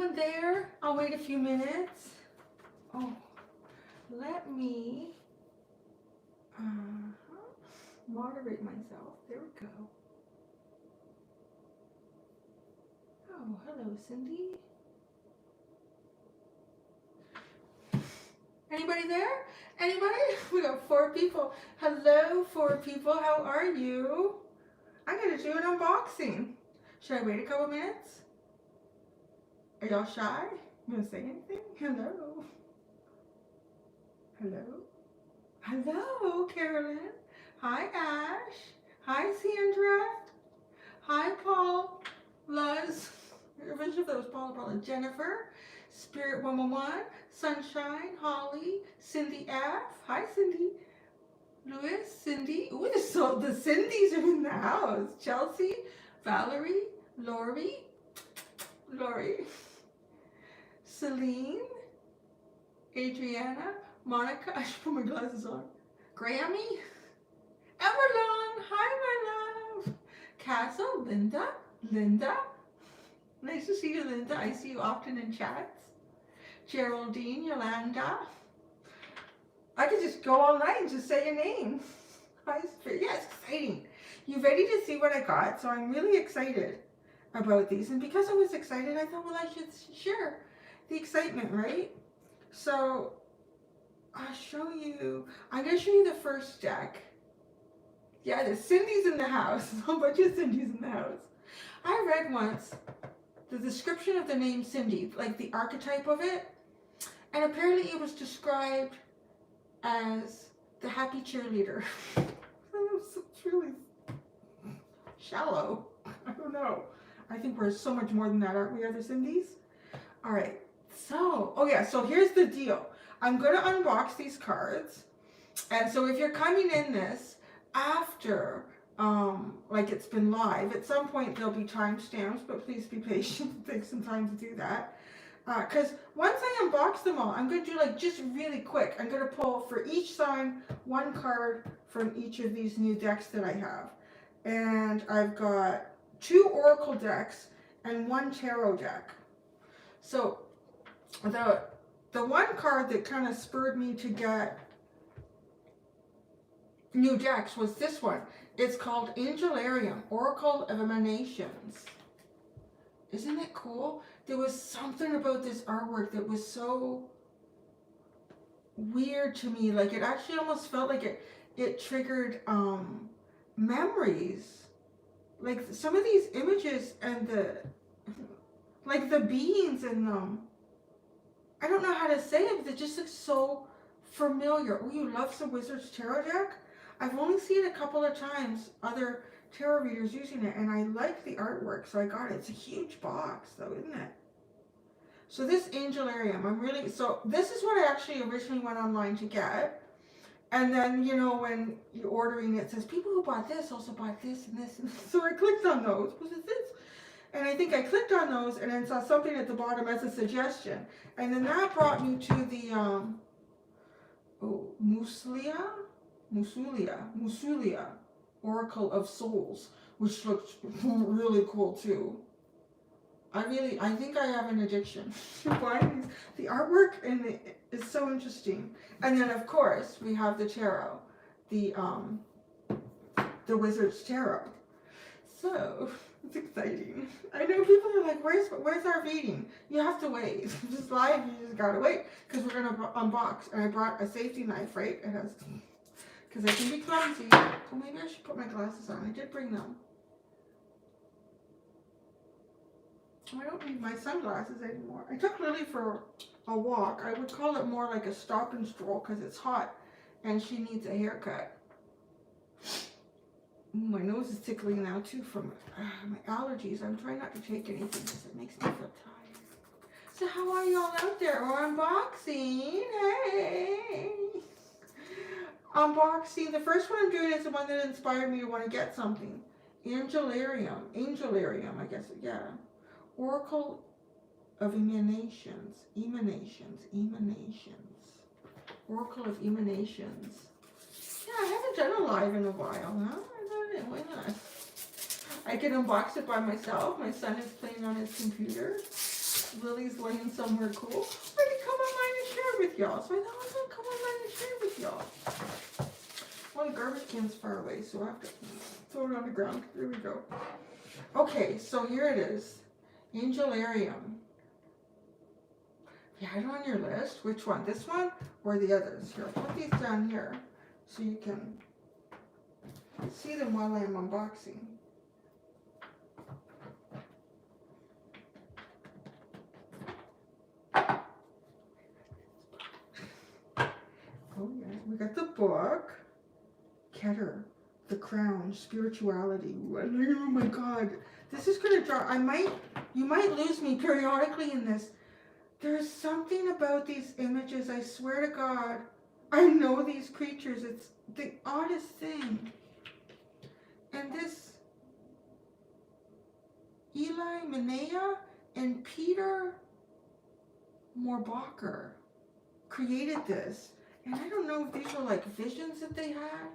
anyone there? I'll wait a few minutes. Oh, let me moderate myself. There we go. Oh, hello, Cindy. Anybody there? Anybody? We got 4 people. Hello, 4 people. How are you? I'm going to do an unboxing. Should I wait a couple minutes? Are y'all shy? You going to say anything? Hello. Hello. Hello, Carolyn. Hi, Ash. Hi, Sandra. Hi, Paul. Luz. I wish if that was Paula. Jennifer. Spirit 111. Sunshine. Holly. Cindy F. Hi, Cindy. Louis. Cindy. Ooh, the Cindys are in the house. Chelsea. Valerie. Lori. Celine. Adriana. Monica. I should put my glasses on. Grammy. Everlong. Hi, my love. Castle. Linda. Nice to see you, Linda. I see you often in chats. Geraldine. Yolanda. I could just go all night and just say your name. Hi, Spirit. Yeah, it's exciting. You ready to see what I got? So I'm really excited about these. And because I was excited, I thought, well, I should share the excitement, right? So I'll show you. I'm going to show you the first deck. Yeah, there's Cindy's in the house. A bunch of Cindy's in the house. I read once the description of the name Cindy, like the archetype of it. And apparently it was described as the happy cheerleader. It's really shallow. I don't know. I think we're so much more than that, aren't we, other Cindy's? All right. So, oh yeah, so here's the deal. I'm going to unbox these cards. And so if you're coming in this after, like it's been live, at some point there'll be timestamps, but please be patient. It takes some time to do that. Because once I unbox them all, I'm going to do like just really quick. I'm going to pull for each sign 1 card from each of these new decks that I have. And I've got 2 Oracle decks and 1 Tarot deck. So the 1 card that kind of spurred me to get new decks was this one. It's called Angelarium, Oracle of Emanations. Isn't it cool? There was something about this artwork that was so weird to me. Like it actually almost felt like it triggered memories. Like some of these images and the beings in them. I don't know how to say it, but it just looks so familiar. Oh, you love some Wizard's Tarot deck? I've only seen a couple of times other tarot readers using it, and I like the artwork, so I got it. It's a huge box, though, isn't it? So this Angelarium, so this is what I actually originally went online to get. And then, you know, when you're ordering it says, people who bought this also bought this and this. And this. So I clicked on those. Was it this? And I think I clicked on those and then saw something at the bottom as a suggestion. And then that brought me to the, Musulia, Oracle of Souls, which looks really cool too. I think I have an addiction to buying these. The artwork in it is so interesting. And then of course we have the tarot, the Wizard's Tarot. So it's exciting. I know people are like, where's our reading? You have to wait. Just live, you just gotta wait because we're gonna unbox. And I brought a safety knife, right? It has, because I can be clumsy. Well, maybe I should put my glasses on. I did bring them. I don't need my sunglasses anymore. I took Lily for a walk. I would call it more like a stop and stroll because it's hot and she needs a haircut. My nose is tickling now too from my allergies. I'm trying not to take anything because it makes me feel tired. So how are y'all out there? Or unboxing? Hey! Unboxing. The first one I'm doing is the one that inspired me to want to get something. Angelarium, I guess, yeah. Oracle of Emanations. Oracle of Emanations. Yeah, I haven't done a live in a while, huh? Why not? I can unbox it by myself. My son is playing on his computer. Lily's laying somewhere cool. I can come online and share it with y'all. So I thought I was going to come online and share it with y'all. Well, the garbage can's far away, so I have to throw it on the ground. There we go. Okay, so here it is. Angelarium. You had it on your list. Which one? This one or the others? Here, I'll put these down here so you can see them while I'm unboxing. Oh yeah, we got the book. Keter, The Crown, Spirituality. Oh my God, this is gonna draw. You might lose me periodically in this. There's something about these images, I swear to God. I know these creatures, it's the oddest thing. And this Eli Minea and Peter Morbacher created this. And I don't know if these were like visions that they had.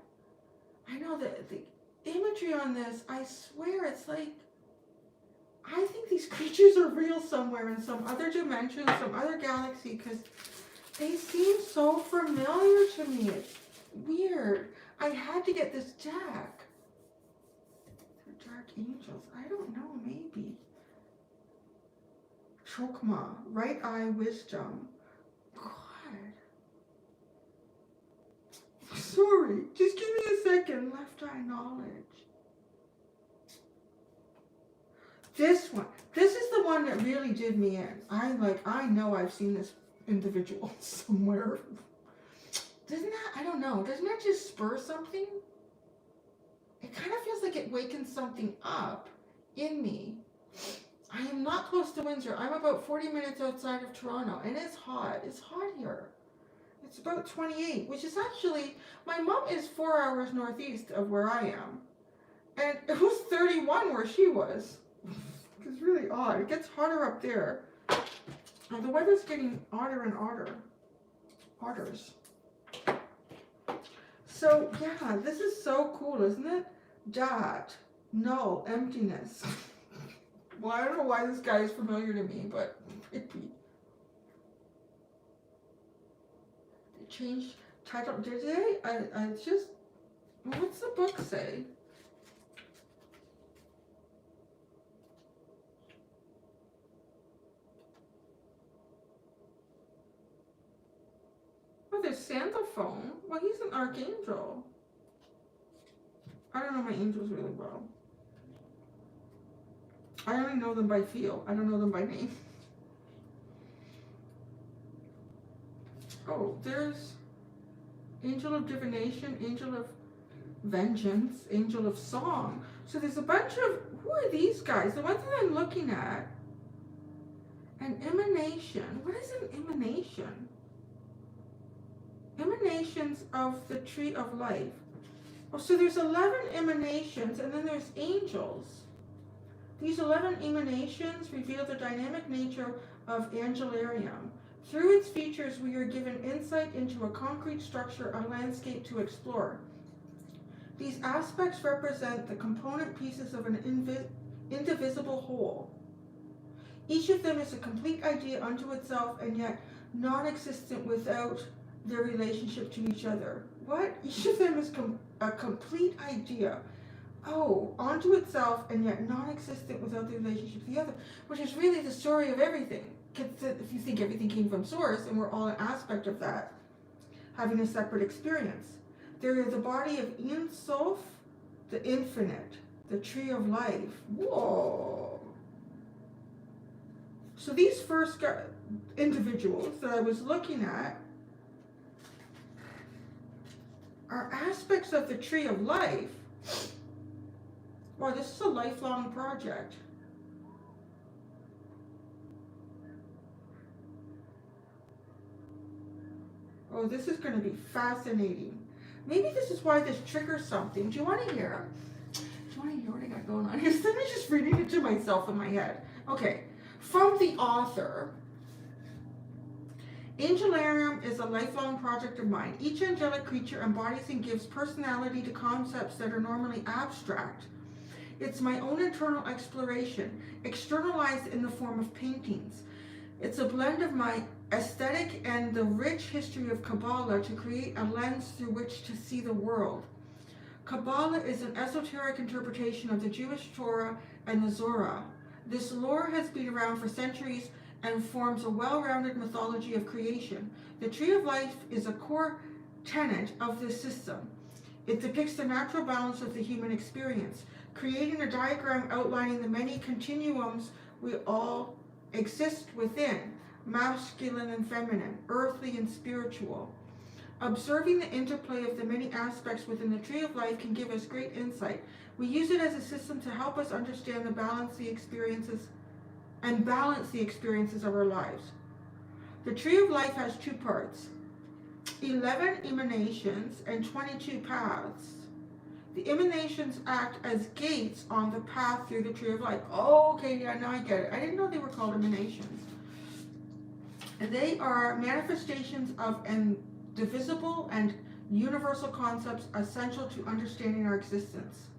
I know that the imagery on this, I swear it's like, I think these creatures are real somewhere in some other dimension, some other galaxy, because they seem so familiar to me. It's weird. I had to get this deck. They're dark angels. I don't know, maybe. Chokma, right eye wisdom. God. Sorry, just give me a second. Left eye knowledge. This one. This is the one that really did me in. I know I've seen this individual somewhere. Doesn't that, I don't know, doesn't that just spur something? It kind of feels like it wakens something up in me. I am not close to Windsor. I'm about 40 minutes outside of Toronto, and it's hot. It's hot here. It's about 28, which is actually, my mom is 4 hours northeast of where I am. And it was 31 where she was. It's really odd. It gets hotter up there. And the weather's getting odder and odder. Odders. So, yeah, this is so cool, isn't it? Dot. Null. Emptiness. Well, I don't know why this guy is familiar to me, but maybe. They changed title. Did they? I just... What's the book say? Oh, there's Sandalphone. Well, he's an archangel. I don't know my angels really well. I only know them by feel. I don't know them by name. Oh, there's Angel of Divination, Angel of Vengeance, Angel of Song. So there's a bunch of, who are these guys? The ones that I'm looking at. An emanation. What is an emanation? Emanations of the Tree of Life. Oh, so there's 11 emanations, and then there's angels. These 11 emanations reveal the dynamic nature of Angelarium. Through its features, we are given insight into a concrete structure, a landscape to explore. These aspects represent the component pieces of an indivisible whole. Each of them is a complete idea unto itself, and yet non-existent without their relationship to each other. What? Each of them is a complete idea. Oh, onto itself and yet non-existent without the relationship to the other, which is really the story of everything. If you think everything came from source and we're all an aspect of that, having a separate experience. There is the body of Ein Sof, the infinite, the tree of life. Whoa. So these first individuals that I was looking at are aspects of the tree of life. Wow, this is a lifelong project. Oh, this is going to be fascinating. Maybe this is why this triggers something. Do you want to hear? Do you want to hear what I got going on here? Instead of just reading it to myself in my head. Okay, from the author. Angelarium is a lifelong project of mine. Each angelic creature embodies and gives personality to concepts that are normally abstract. It's my own internal exploration, externalized in the form of paintings. It's a blend of my aesthetic and the rich history of Kabbalah to create a lens through which to see the world. Kabbalah is an esoteric interpretation of the Jewish Torah and the Zohar. This lore has been around for centuries and forms a well-rounded mythology of creation. The Tree of Life is a core tenet of this system. It depicts the natural balance of the human experience, creating a diagram outlining the many continuums we all exist within, masculine and feminine, earthly and spiritual. Observing the interplay of the many aspects within the Tree of Life can give us great insight. We use it as a system to help us understand the balance the experiences of our lives. The Tree of Life has two parts, 11 emanations and 22 paths. The emanations act as gates on the path through the Tree of Life. Oh, okay, yeah, now I get it. I didn't know they were called emanations. And they are manifestations of divisible and universal concepts essential to understanding our existence.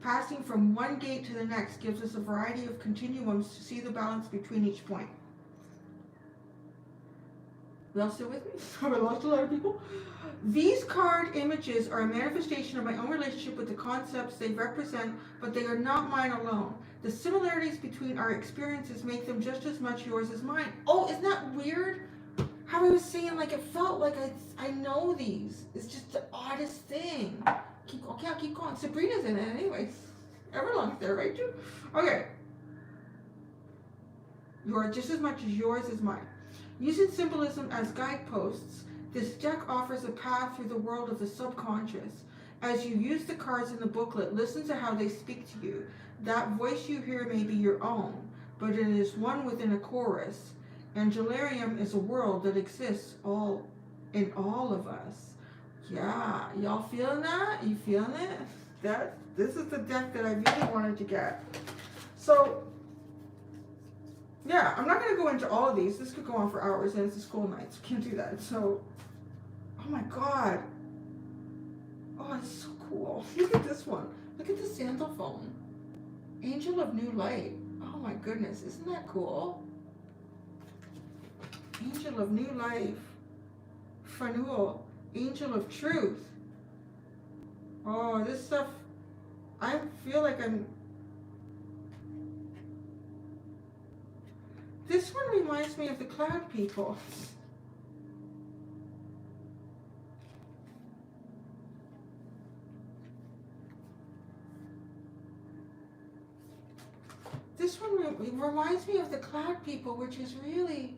Passing from one gate to the next gives us a variety of continuums to see the balance between each point. You all still with me? Have I lost a lot of people? These card images are a manifestation of my own relationship with the concepts they represent, but they are not mine alone. The similarities between our experiences make them just as much yours as mine. Oh, isn't that weird? How I was saying, like, it felt like I know these. It's just the oddest thing. I'll keep going. Sabrina's in it anyways. Everlong's there, right, too? Okay. You are just as much as yours as mine. Using symbolism as guideposts, this deck offers a path through the world of the subconscious. As you use the cards in the booklet, listen to how they speak to you. That voice you hear may be your own, but it is one within a chorus. Angelarium is a world that exists in all of us. Yeah, y'all feeling that? You feeling it? This is the deck that I really wanted to get. So, yeah, I'm not going to go into all of these. This could go on for hours, and it's a school night, so can't do that. So, oh my God. Oh, it's so cool. Look at this one. Look at the sandal phone. Angel of New Light. Oh my goodness, isn't that cool? Angel of New Life. Fanul. Angel of Truth. Oh, this stuff, I feel like this one reminds me of the Cloud People. This one reminds me of the Cloud People, which is really,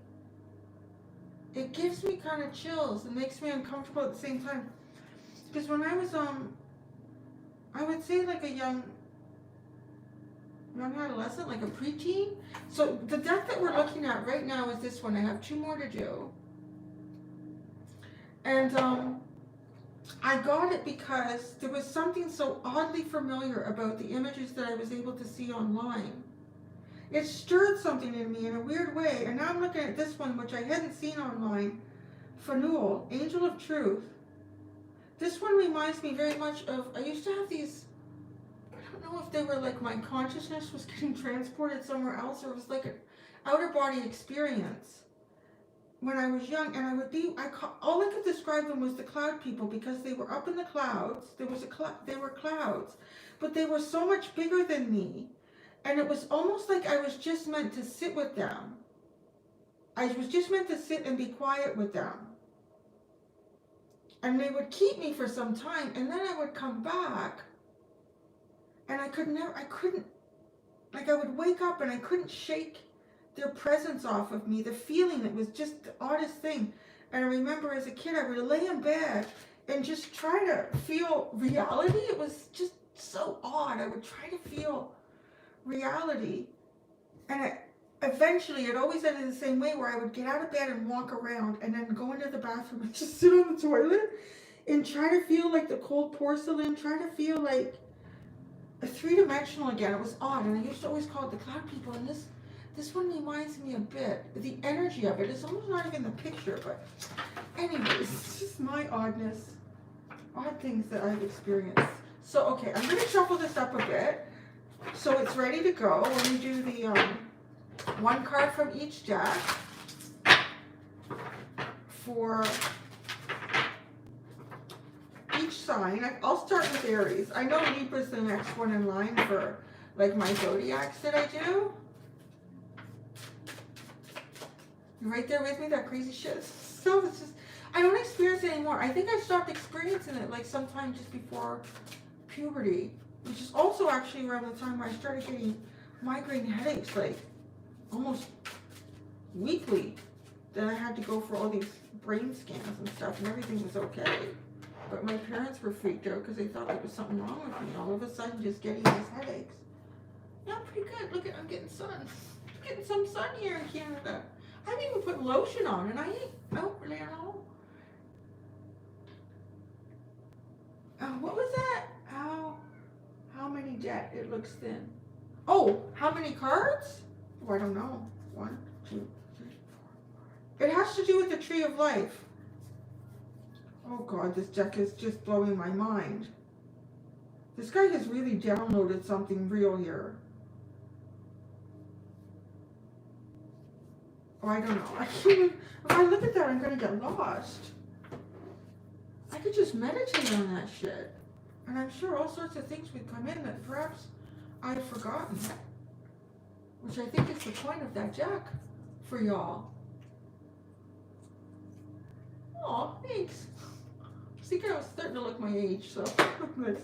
it gives me kind of chills and makes me uncomfortable at the same time. Because when I was, I would say like a young adolescent, like a preteen. So the deck that we're looking at right now is this one. I have two more to do. And I got it because there was something so oddly familiar about the images that I was able to see online. It stirred something in me in a weird way, and now I'm looking at this one, which I hadn't seen online. Fanul, Angel of Truth. This one reminds me very much of, I used to have these, I don't know if they were like my consciousness was getting transported somewhere else, or it was like an outer body experience when I was young, and all I could describe them was the Cloud People, because they were up in the clouds. They were clouds, but they were so much bigger than me. And it was almost like I was just meant to sit with them. I was just meant to sit and be quiet with them. And they would keep me for some time, and then I would come back, and I would wake up and I couldn't shake their presence off of me. The feeling, it was just the oddest thing. And I remember as a kid, I would lay in bed and just try to feel reality. It was just so odd. I would try to feel reality, and eventually it always ended the same way, where I would get out of bed and walk around and then go into the bathroom and just sit on the toilet and try to feel like the cold porcelain, try to feel like a three-dimensional again. It was odd, and I used to always call it the Cloud People, and this one reminds me a bit. The energy of it is almost not even the picture, but anyways, it's just my odd things that I've experienced. So okay, I'm going to shuffle this up a bit. So it's ready to go. When we do the one card from each deck. for each sign. I'll start with Aries. I know Libra's the next one in line for like my zodiacs that I do. You're right there with me, that crazy shit. So it's just, I don't experience it anymore. I think I stopped experiencing it like sometime just before puberty, which is also actually around the time where I started getting migraine headaches, like almost weekly. Then I had to go for all these brain scans and stuff, and everything was okay. But my parents were freaked out because they thought there was something wrong with me. All of a sudden, just getting these headaches. Yeah, I'm pretty good. Look at, I'm getting sun. I'm getting some sun here in Canada. I haven't even put lotion on, and I ain't out really at all. What was that? How many debt? It looks thin. Oh, how many cards? Oh, I don't know. 1, 2, 3, 4. It has to do with the tree of life. Oh God, this deck is just blowing my mind. This guy has really downloaded something real here. Oh, I don't know. I can't even, if I look at that, I'm going to get lost. I could just meditate on that shit. And I'm sure all sorts of things would come in that perhaps I've forgotten. Which I think is the point of that deck for y'all. Aw, thanks. See, I was starting to look my age, so I'm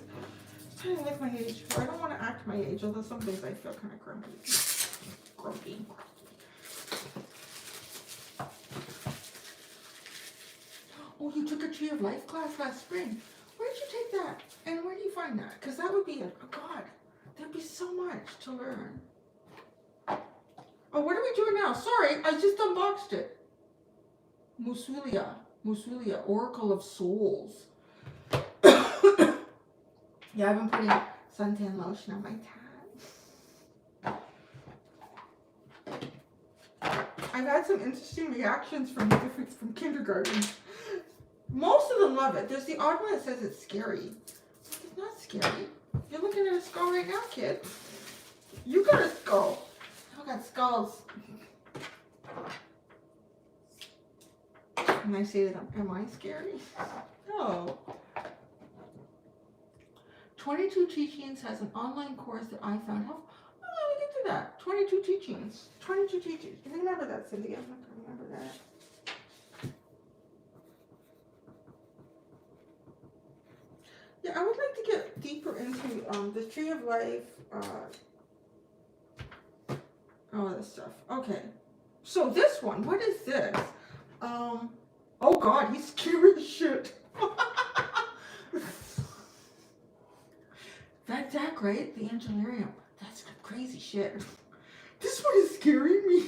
starting to look my age. Well, I don't want to act my age, although some days I feel kind of grumpy. Grumpy. Oh, you took a Tree of Life class last spring. Where did you take that? And where do you find that? Because that would be God, there'd be so much to learn. Oh, what are we doing now? Sorry, I just unboxed it. Musulia, Oracle of Souls. Yeah, I've been putting suntan lotion on my tan. I've had some interesting reactions from kindergarten. Most of them love it. There's the odd one that says it's scary. It's not scary. You're looking at a skull right now, kid. You got a skull. I got skulls. Can I say that am I scary? No. 22 Teachings has an online course that I found helpful. Oh, let me get to that. 22 Teachings. 22 Teachings. You remember that, Cindy? I'm not going to remember that. Yeah, I would like to get deeper into the Tree of Life, all this stuff. Okay. So this one, what is this? Oh God, he's scary as shit. That deck, right? The Angelarium. That's crazy shit. This one is scaring me.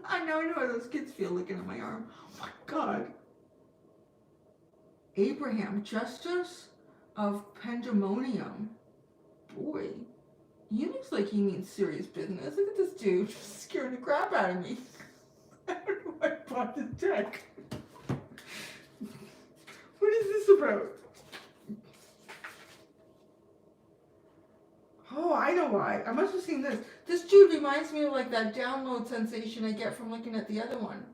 I know how those kids feel looking at my arm. Oh my God. Abraham, Justice of Pandemonium. Boy, he looks like he means serious business. Look at this dude, just scaring the crap out of me. I don't know why I bought this deck. What is this about? Oh, I know why. I must have seen this. This dude reminds me of like that download sensation I get from looking at the other one.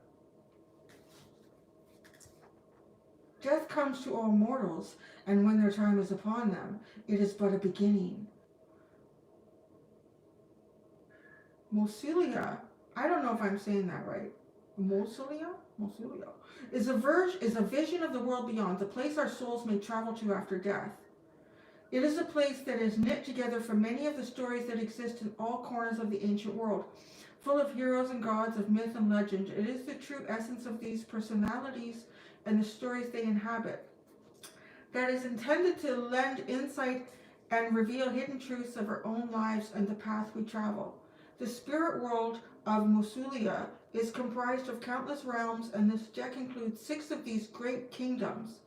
Death comes to all mortals, and when their time is upon them, it is but a beginning. Mosilia, I don't know if I'm saying that right. Mosilia is a vision of the world beyond, the place our souls may travel to after death. It is a place that is knit together from many of the stories that exist in all corners of the ancient world, full of heroes and gods of myth and legend. It is the true essence of these personalities and the stories they inhabit that is intended to lend insight and reveal hidden truths of our own lives and the path we travel. The spirit world of Musulia is comprised of countless realms, and this deck includes 6 of these great kingdoms,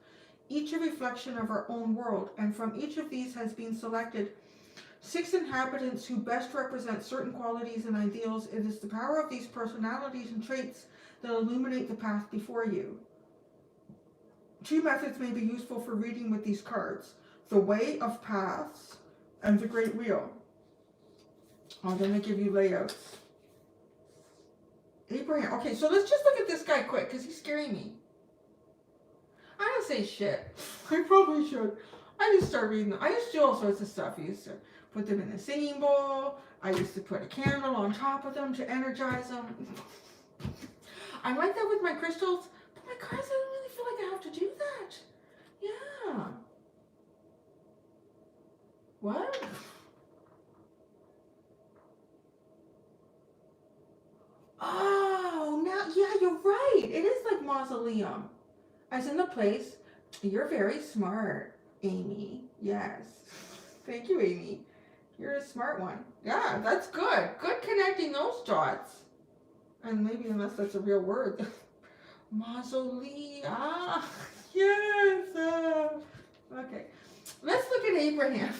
each a reflection of our own world, and from each of these has been selected 6 inhabitants who best represent certain qualities and ideals. It is the power of these personalities and traits that illuminate the path before you. 2 methods may be useful for reading with these cards: the Way of Paths and the Great Wheel. I'm going to give you layouts. Abraham. Okay, so let's just look at this guy quick because he's scaring me. I don't say shit. I probably should. I just start reading them. I used to do all sorts of stuff. I used to put them in a singing bowl. I used to put a candle on top of them to energize them. I like that with my crystals, but my cards, I don't really feel like I have to do that. Yeah. What? Oh, now, yeah, you're right. It is like mausoleum. As in the place. You're very smart, Amy. Yes. Thank you, Amy. You're a smart one. Yeah, that's good. Good connecting those dots. And maybe unless that's a real word. Mausoleum. Ah, yes. Okay. Let's look at Abraham.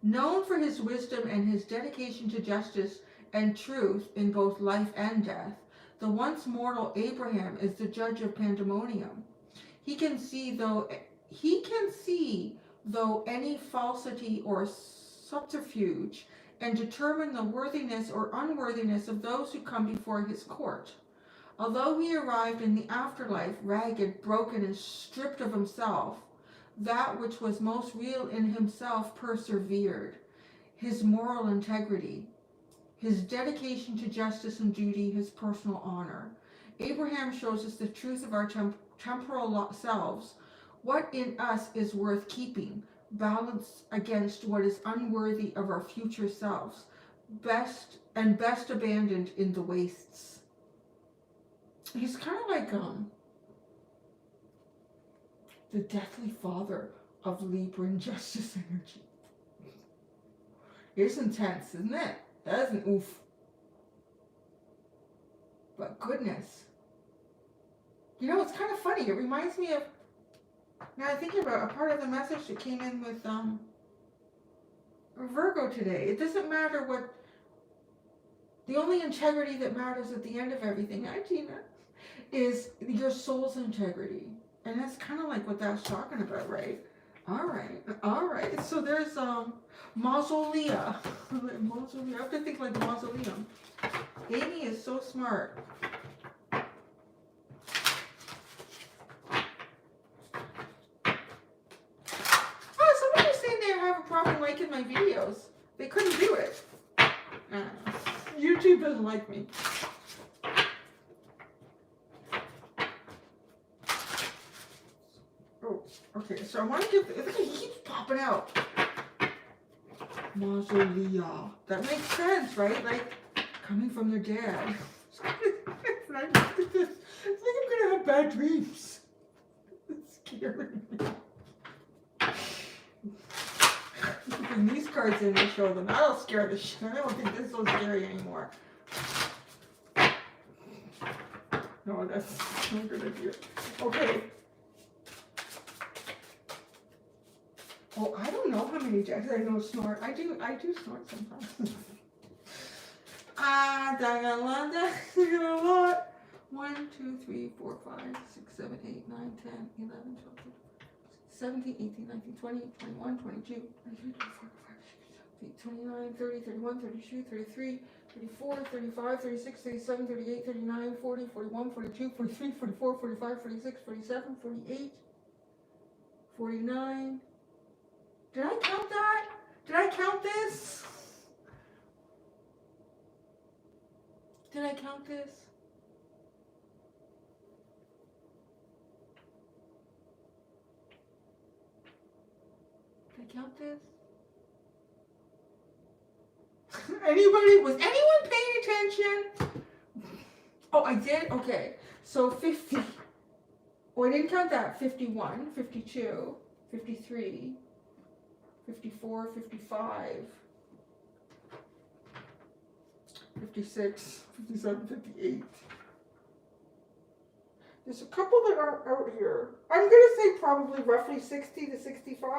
Known for his wisdom and his dedication to justice and truth in both life and death, the once mortal Abraham is the judge of pandemonium. He can see though any falsity or subterfuge, and determine the worthiness or unworthiness of those who come before his court. Although he arrived in the afterlife ragged, broken, and stripped of himself, that which was most real in himself persevered. His moral integrity, his dedication to justice and duty, his personal honor. Abraham shows us the truth of our temporal selves, what in us is worth keeping, balanced against what is unworthy of our future selves, best abandoned in the wastes. He's kind of like the deathly father of Libra and justice energy. It's intense, isn't it? That is an oof. But goodness. You know, it's kind of funny. It reminds me of, now I'm thinking about a part of the message that came in with Virgo today. It doesn't matter what, the only integrity that matters at the end of everything, hi Tina, is your soul's integrity. And that's kind of like what that's talking about, right? All right. So there's mausolea. Mausolea. I have to think like a mausoleum. Amy is so smart. Oh, somebody was saying they have a problem liking my videos. They couldn't do it. YouTube doesn't like me. Oh, okay. So I want to give. Look, he keeps popping out. Mausolea. That makes sense, right? Like coming from their dad. It's like I'm gonna have bad dreams. It's scary. Bring these cards in and show them. That'll scare the shit. I don't think this is so scary anymore. No, that's not a good idea. Okay. Oh, I don't know how many jacks I don't snort. I do snort sometimes. I got a lot. 1, 2, 3, 4, 5, 6, 7, 8, 9, 10, 11, 12, 17, 18, 19, 20, 21, 22, 23, 24, 25, 29, 30, 31, 32, 33, 34, 35, 36, 37, 38, 39, 40, 41, 42, 43, 44, 45, 46, 47, 48, 49. Did I count that? Did I count this? Did I count this? Did I count this? Was anyone paying attention? Oh, I did? Okay. So 50. Oh, I didn't count that. 51, 52, 53, 54, 55, 56, 57, 58. There's a couple that aren't out here. I'm going to say probably roughly 60 to 65.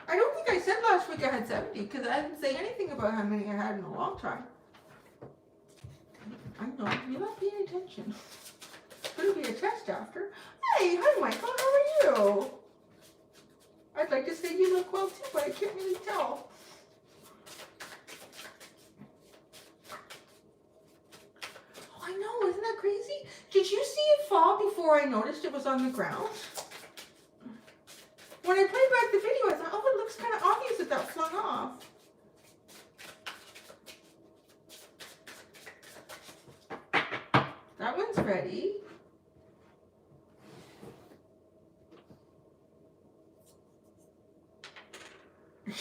I don't think I said last week I had 70 because I didn't say anything about how many I had in a long time. I know, you're not paying attention. It's going to be a test after. Hey, hi Michael, how are you? I'd like to say you look well too, but I can't really tell. Oh, I know, isn't that crazy? Did you see it fall before I noticed it was on the ground? When I played back the video, I thought, oh, it looks kind of obvious that that flung off. That one's ready.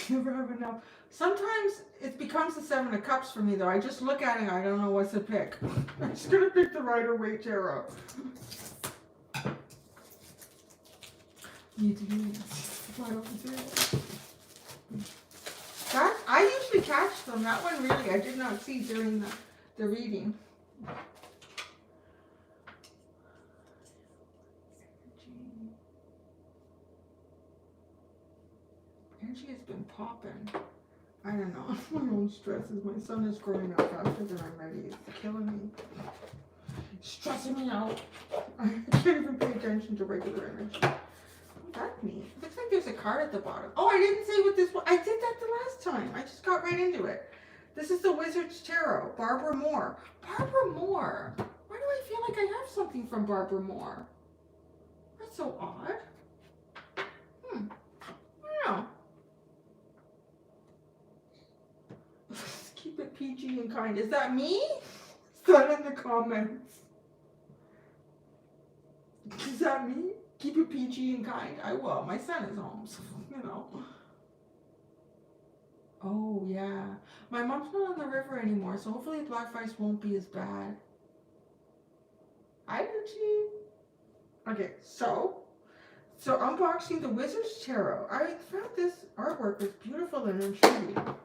Never have enough. Sometimes it becomes the 7 of Cups for me, though. I just look at it and I don't know what to pick. I'm just going to pick the Rider-Waite Tarot. Need to do this. That, I usually catch them. That one really I did not see during the reading. Energy has been popping. I don't know. My own stresses. My son is growing up faster than I'm ready. It's killing me. It's stressing me out. I can't even pay attention to regular energy. Oh, that's neat. Looks like there's a card at the bottom. Oh, I didn't say what this was. I did that the last time. I just got right into it. This is the Wizard's Tarot. Barbara Moore. Barbara Moore. Why do I feel like I have something from Barbara Moore? That's so odd. I don't know. Keep it PG and kind. Is that me? Is that in the comments? Is that me? Keep it PG and kind. I will. My son is home, so, you know. Oh, yeah. My mom's not on the river anymore, so hopefully black ice won't be as bad. Hi, Richie. Okay, so unboxing the Wizard's Tarot. I found this artwork was beautiful and intriguing.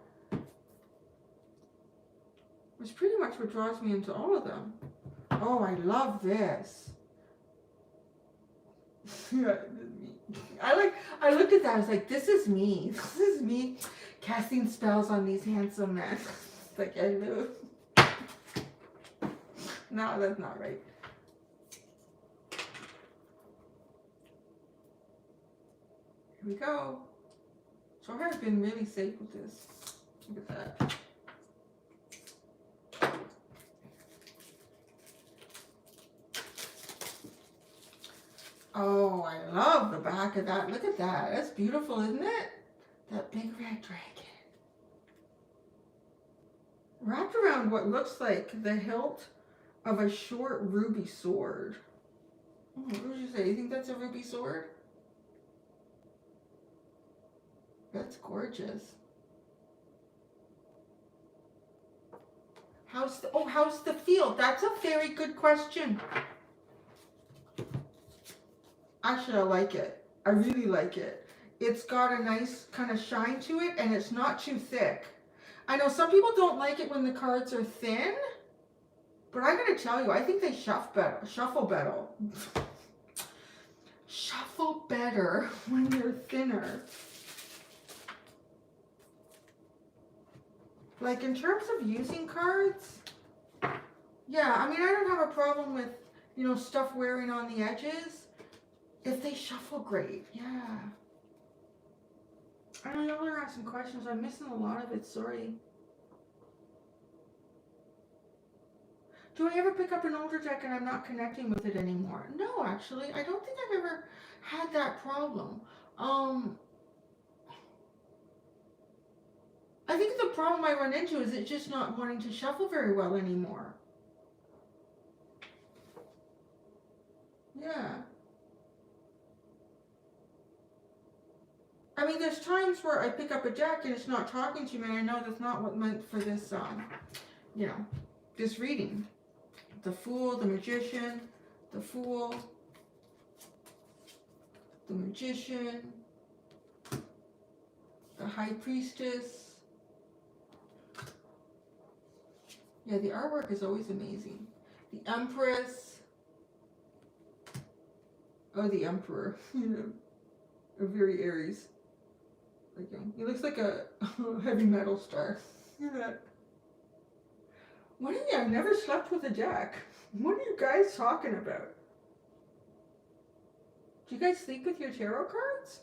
Which pretty much what draws me into all of them. Oh, I love this. Yeah, I looked at that, I was like, this is me. This is me casting spells on these handsome men. It's like, I knew. No, that's not right. Here we go. So I've been really safe with this. Look at that. Oh, I love the back of that. Look at that. That's beautiful, isn't it? That big red dragon. Wrapped around what looks like the hilt of a short ruby sword. Oh, what would you say? You think that's a ruby sword? That's gorgeous. How's the feel? That's a very good question. Actually, I like it. I really like it. It's got a nice kind of shine to it, and it's not too thick. I know some people don't like it when the cards are thin, but I'm going to tell you, I think they shuffle better. Shuffle better when they're thinner. Like in terms of using cards, yeah, I mean, I don't have a problem with, you know, stuff wearing on the edges. If they shuffle great, yeah. I know y'all are asking questions. I'm missing a lot of it, sorry. Do I ever pick up an older deck and I'm not connecting with it anymore? No, actually. I don't think I've ever had that problem. I think the problem I run into is it's just not wanting to shuffle very well anymore. Yeah. I mean, there's times where I pick up a deck and it's not talking to me, and I know that's not what meant for this, you know, this reading. The Fool, the Magician, the Fool, the Magician, the High Priestess. Yeah, the artwork is always amazing. The Empress. Oh, the Emperor. You know, a very Aries. He looks like a heavy metal star. Look at that. What are you? I've never slept with a deck. What are you guys talking about? Do you guys sleep with your tarot cards?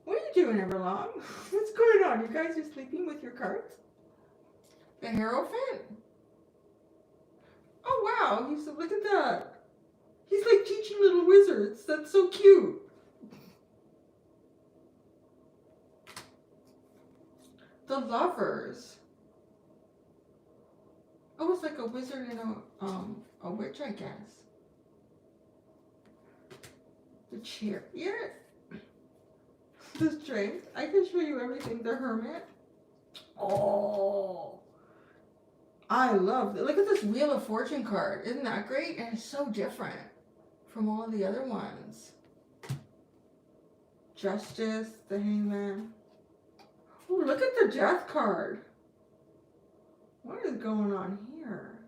What are you doing, Everlong? What's going on? You guys are sleeping with your cards? The Hierophant? wow. He's, look at that. He's like teaching little wizards. That's so cute. The Lovers. Oh, it's like a wizard and a witch, I guess. The Chariot. The Strength. I can show you everything. The Hermit. Oh, I love it. Look at this Wheel of Fortune card. Isn't that great? And it's so different from all of the other ones. Justice, the Hangman. Oh, look at the Death card. What is going on here?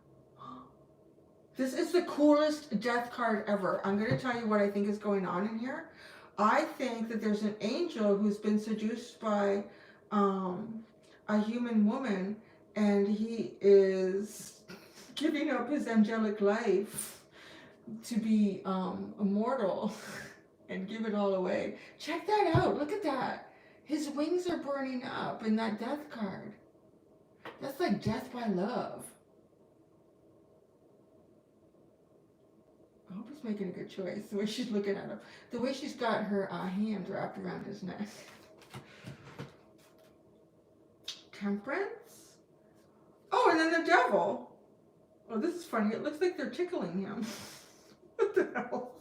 This is the coolest Death card ever. I'm going to tell you what I think is going on in here. I think that there's an angel who's been seduced by a human woman, and he is giving up his angelic life to be immortal and give it all away. Check that out. Look at that. His wings are burning up in that Death card. That's like death by love. I hope he's making a good choice. The way she's looking at him. The way she's got her hand wrapped around his neck. Temperance. Oh, and then the Devil. Oh, this is funny. It looks like they're tickling him. What the hell?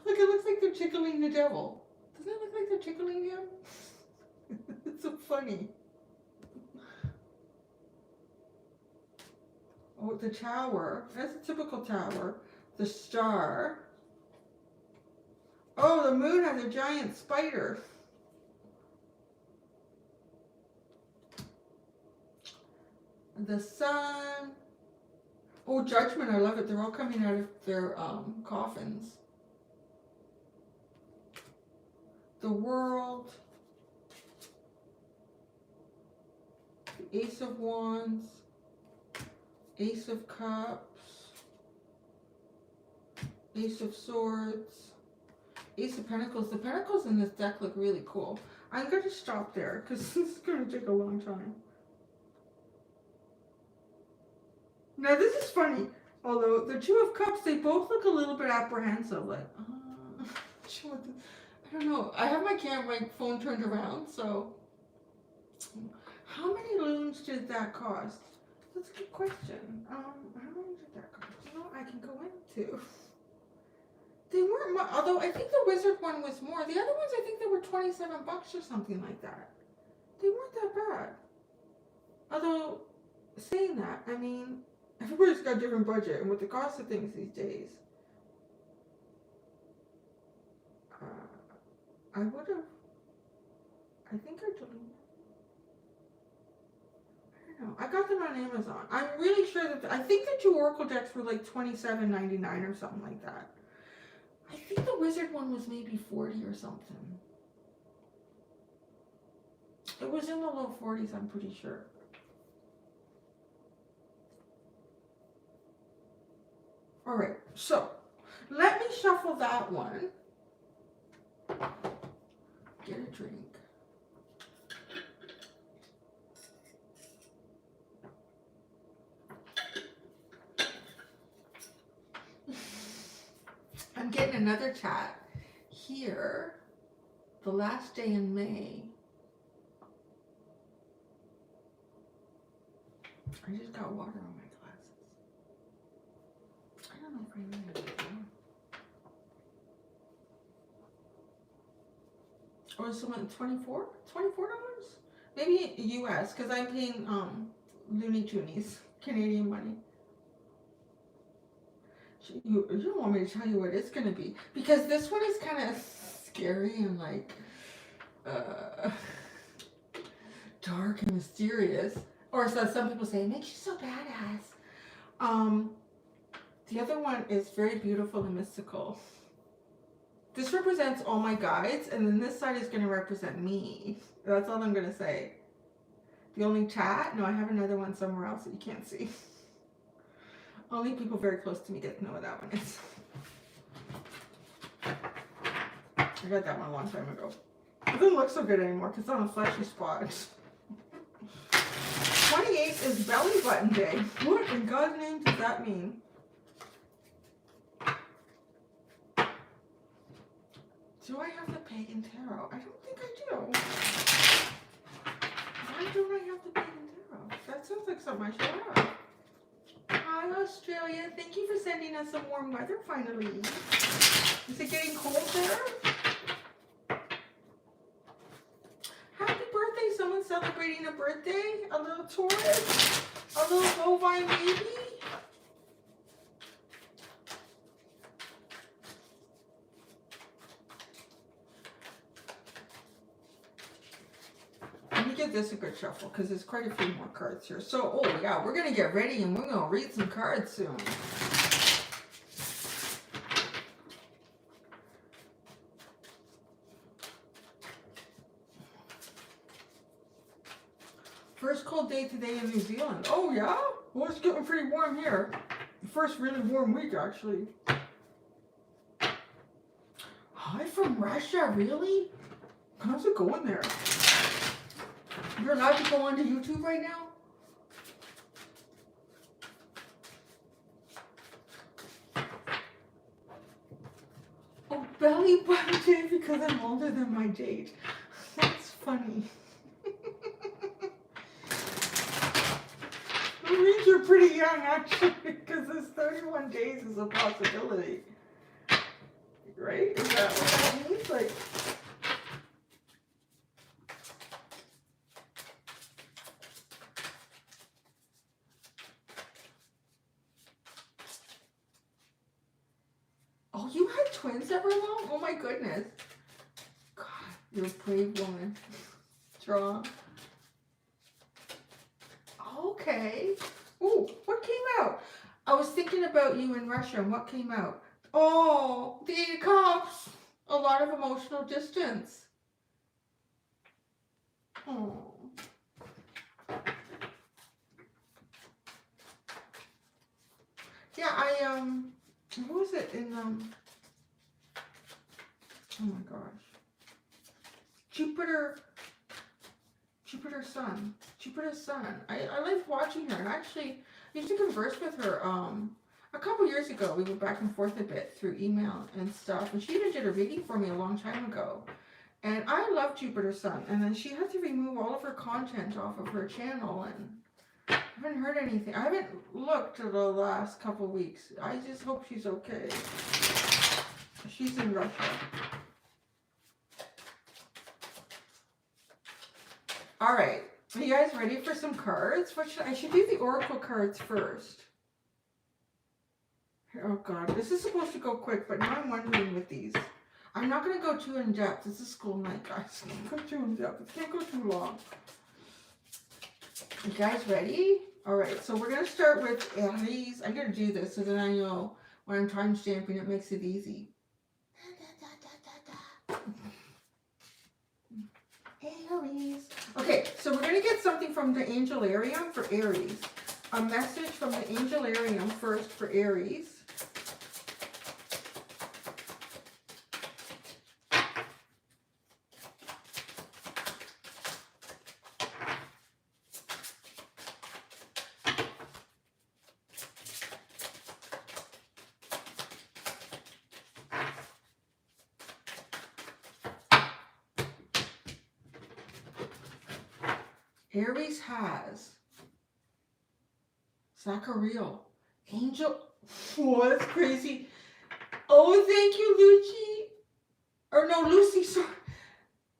Look, it looks like they're tickling the Devil. Doesn't it look like they're tickling him? It's so funny. Oh, the Tower. That's a typical Tower. The Star. Oh, the Moon has a giant spider. The Sun. Oh, Judgment. I love it. They're all coming out of their coffins. The World. The Ace of Wands. Ace of Cups. Ace of Swords. Ace of Pentacles. The Pentacles in this deck look really cool. I'm going to stop there because this is going to take a long time. Now this is funny. Although the Two of Cups, they both look a little bit apprehensive. Like, I don't know. I have my phone turned around, so how many loons did that cost? That's a good question. How many did that cost? You know, I can go into. They weren't much, although I think the Wizard one was more. The other ones, I think they were $27 or something like that. They weren't that bad. Although, saying that, I mean, everybody's got a different budget, and with the cost of things these days, I would have, I think I deleted. I don't know. I got them on Amazon. I'm really sure that, I think the two Oracle decks were like $27.99 or something like that. I think the Wizard one was maybe 40 or something. It was in the low 40s, I'm pretty sure. All right, so let me shuffle that one. Get a drink. I'm getting another chat here. The last day in May. I just got water on my glasses. I don't know if I need it. Or someone $24? $24? Maybe US, because I'm paying Looney Toonies, Canadian money. You don't want me to tell you what it's going to be, because this one is kind of scary and like dark and mysterious, or so some people say, it makes you so badass. The other one is very beautiful and mystical. This represents all my guides, and then this side is going to represent me. That's all I'm going to say. The only chat, no, I have another one somewhere else that you can't see. Only people very close to me get to know what that one is. I got that one a long time ago. It doesn't look so good anymore because it's on a fleshy spot. 28 is belly button day. What in God's name does that mean? Do I have the Pagan Tarot? I don't think I do. Why don't I have the Pagan Tarot? That sounds like something I should have. Hi, Australia. Thank you for sending us some warm weather finally. Is it getting cold there? Happy birthday. Someone celebrating a birthday? A little Taurus? A little bovine baby? Let me give this a good shuffle because there's quite a few more cards here. So, oh yeah, we're going to get ready and we're going to read some cards soon. First cold day today in New Zealand. Oh yeah? Well, it's getting pretty warm here. First really warm week, actually. Hi from Russia, really? How's it going there? You're allowed to go onto YouTube right now? Oh, belly button day because I'm older than my date. That's funny. That means you're pretty young, actually, because this 31 days is a possibility. Right? Is that what that means? Like... Oh, you had twins that were long? Oh my goodness. God, you're a brave woman. Strong. Okay. Ooh, what came out? I was thinking about you in Russia and what came out? Oh, the 8 of Cups. A lot of emotional distance. Oh. Yeah, what was it in, oh my gosh. Jupiter Sun. I like watching her, and actually, I used to converse with her, a couple years ago. We went back and forth a bit through email and stuff, and she even did a reading for me a long time ago. And I love Jupiter Sun, and then she had to remove all of her content off of her channel, and I haven't heard anything. I haven't looked at the last couple weeks. I just hope she's okay. She's in Russia. All right. Are you guys ready for some cards? I should do the oracle cards first. Oh God, this is supposed to go quick, but now I'm wondering with these. I'm not going to go too in depth. This is school night, guys. Can't go too in depth. It can't go too long. You guys ready? All right, so we're going to start with Aries. I'm going to do this so that I know when I'm time stamping, it makes it easy. Aries. Okay, so we're going to get something from the Angel Arium for Aries. A message from the Angel Arium first for Aries. Aries has Zachariel, Angel. Whoa, that's crazy. Oh, thank you, Lucy. Or no, Lucy, sorry.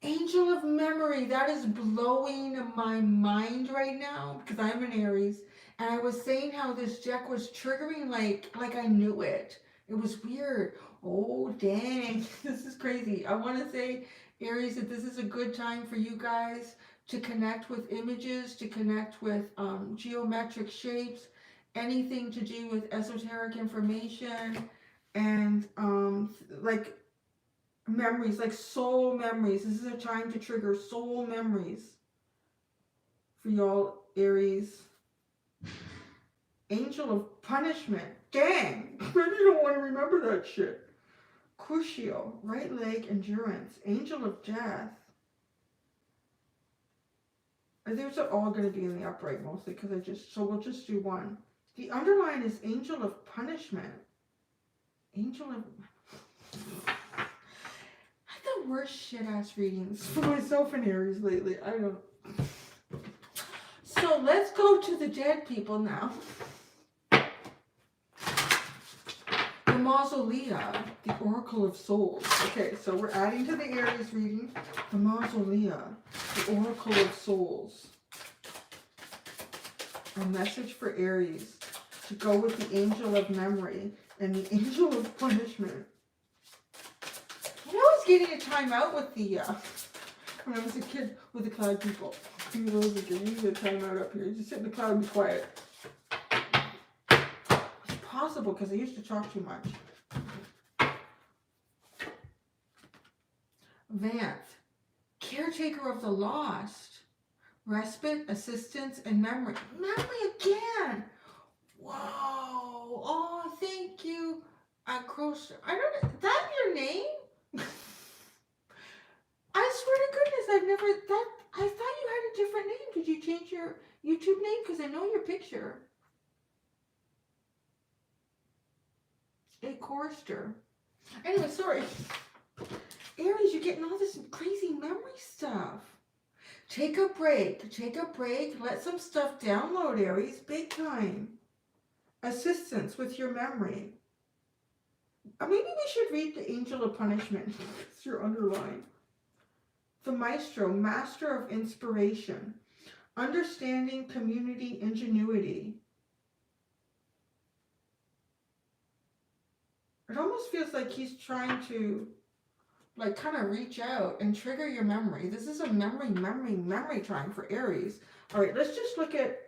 Angel of Memory. That is blowing my mind right now because I'm an Aries. And I was saying how this deck was triggering like I knew it. It was weird. Oh, dang. This is crazy. I want to say, Aries, that this is a good time for you guys to connect with images, to connect with geometric shapes, anything to do with esoteric information, and like memories, like soul memories. This is a time to trigger soul memories for y'all, Aries. Angel of Punishment. Dang, I really don't want to remember that shit. Crucio, right leg endurance. Angel of Death. These are all going to be in the upright mostly because so we'll just do one. The underline is Angel of Punishment. Angel of... I worst shit-ass readings for myself and Aries lately. I don't. So let's go to the dead people now. The Mausolea, the Oracle of Souls. Okay, so we're adding to the Aries reading the Mausolea, the Oracle of Souls. A message for Aries to go with the Angel of Memory and the Angel of Punishment. I was getting a time out with the, when I was a kid with the cloud people. You need a time out up here. You just sit in the cloud and be quiet. It's possible because I used to talk too much. Vance, caretaker of the lost. Respite, assistance, and memory. Memory again! Whoa! Oh, thank you. Crochet. I don't know. Is that your name? I swear to goodness, I've never. I thought you had a different name. Did you change your YouTube name? Because I know your picture. A chorister. Anyway, sorry. Aries, you're getting all this crazy memory stuff. Take a break. Take a break. Let some stuff download, Aries. Big time. Assistance with your memory. Maybe we should read the Angel of Punishment. It's your underline. The Maestro, Master of Inspiration. Understanding, community, ingenuity. It almost feels like he's trying to like kind of reach out and trigger your memory. This is a memory time for Aries. All right, let's just look at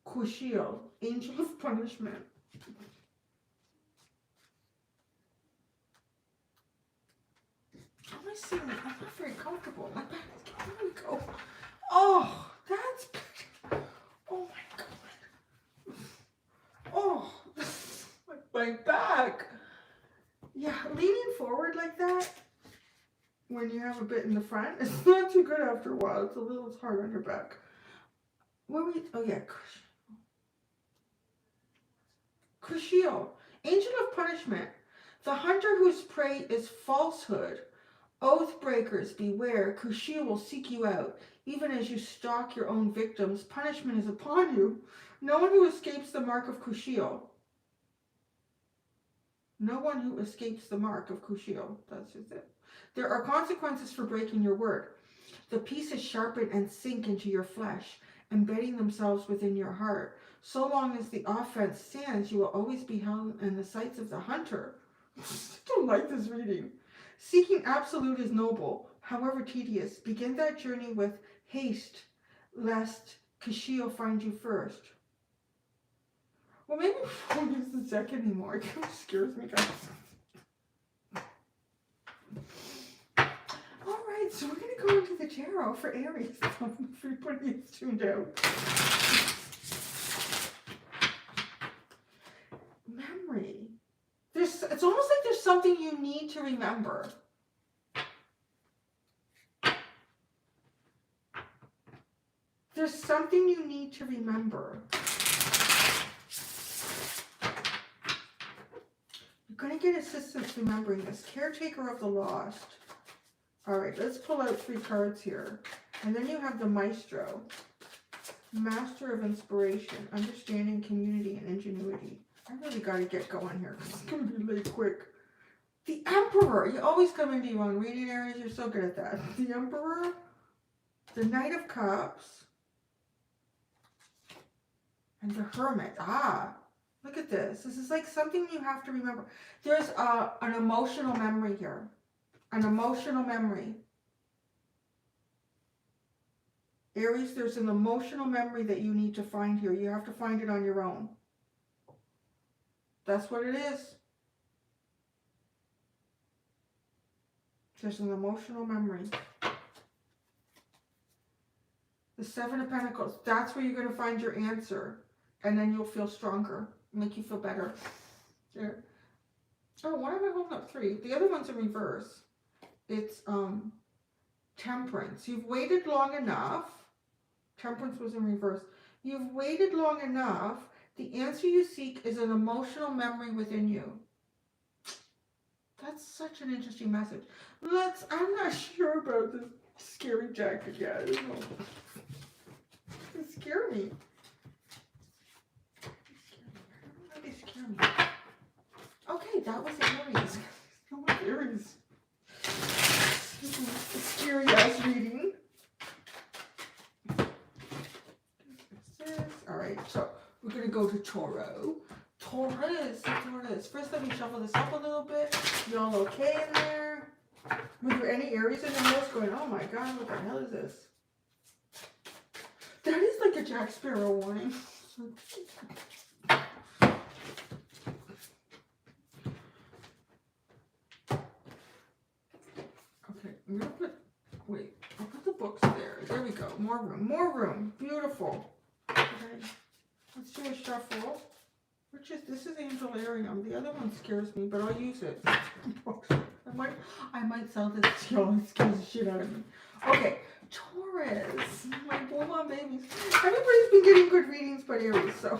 Quashiel, Angel of Punishment. How am I sitting? I'm not very comfortable. My back is getting, there we go. Oh, that's good. Oh my God. Oh, my back. Yeah, leaning forward like that when you have a bit in the front, it's not too good after a while. It's hard on your back. What were we? Oh yeah, Crucial. Angel of Punishment. The hunter whose prey is falsehood. Oath breakers, beware. Crucial will seek you out. Even as you stalk your own victims, punishment is upon you. No one who escapes the mark of Crucial. No one who escapes the mark of Crucial. That's just it. There are consequences for breaking your word. The pieces sharpen and sink into your flesh, embedding themselves within your heart. So long as the offense stands, you will always be held in the sights of the hunter. I don't like this reading. Seeking absolute is noble, however tedious. Begin that journey with haste, lest Crucial find you first. Well, maybe we won't use the deck anymore. It kind of scares me, guys. Alright, so we're going to go into the tarot for Aries. If everybody is tuned out. Memory. It's almost like there's something you need to remember. There's something you need to remember. You're going to get assistance remembering this. Caretaker of the lost. All right, let's pull out 3 cards here. And then you have the Maestro. Master of Inspiration. Understanding, community, and ingenuity. I really got to get going here because it's going to be late quick. The Emperor. You always come into your own reading, Aries. You're so good at that. The Emperor. The Knight of Cups. And the Hermit. Ah, look at this. This is like something you have to remember. There's an emotional memory here. An emotional memory. Aries, there's an emotional memory that you need to find here. You have to find it on your own. That's what it is. There's an emotional memory. The 7 of Pentacles. That's where you're going to find your answer. And then you'll feel stronger. Make you feel better. There. Oh, why am I holding up 3? The other one's in reverse. It's Temperance. You've waited long enough. Temperance was in reverse. You've waited long enough. The answer you seek is an emotional memory within you. That's such an interesting message. I'm not sure about this scary jacket yet. I don't know. It scared me. They scare me. Okay, that was Aries. That was Aries. A scary ass reading. Alright, so we're going to go to Taurus. Taurus. First, let me shuffle this up a little bit. Y'all okay in there? Were there any Aries in the house going, oh my god, what the hell is this? That is like a Jack Sparrow warning. Okay, I'm going to I'll put the books there. There we go. More room. Beautiful. Okay, let's do a shuffle. This is Angelarium. The other one scares me, but I'll use it. I might sell this to y'all. It scares the shit out of me. Okay, Taurus. My boy, babies. Everybody's been getting good readings but Aries, so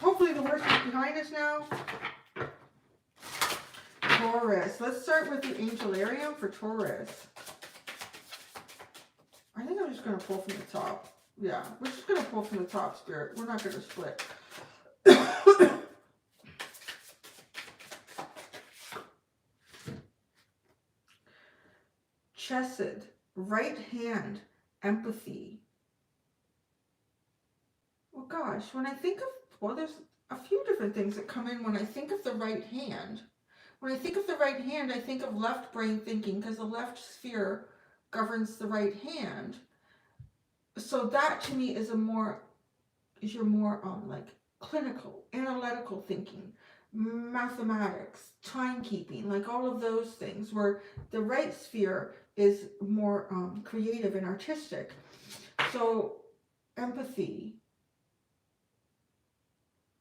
hopefully the worst is behind us now. Taurus. Let's start with the Angelarium for Taurus. I think I'm just going to pull from the top. Yeah, we're just going to pull from the top, Spirit. We're not going to split. Chesed, right hand, empathy. Well, gosh, when I think of, well, there's a few different things that come in when I think of the right hand. When I think of the right hand, I think of left brain thinking because the left sphere governs the right hand. So that to me is your more like clinical, analytical thinking, mathematics, timekeeping, like all of those things, where the right sphere is more creative and artistic. So empathy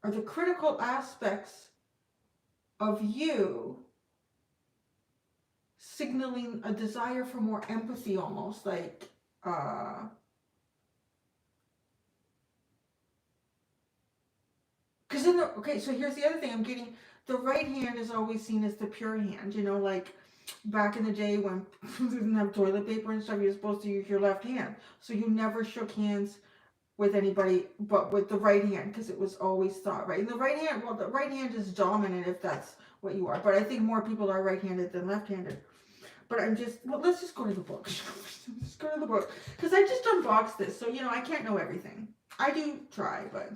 are the critical aspects of you signaling a desire for more empathy, almost like because okay, so here's the other thing I'm getting. The right hand is always seen as the pure hand, you know, like back in the day when you didn't have toilet paper and stuff, you're supposed to use your left hand. So you never shook hands with anybody but with the right hand, because it was always thought, right? And the right hand is dominant if that's what you are. But I think more people are right-handed than left-handed. But let's just go to the book. Let's go to the book. Because I just unboxed this, so, you know, I can't know everything. I do try, but...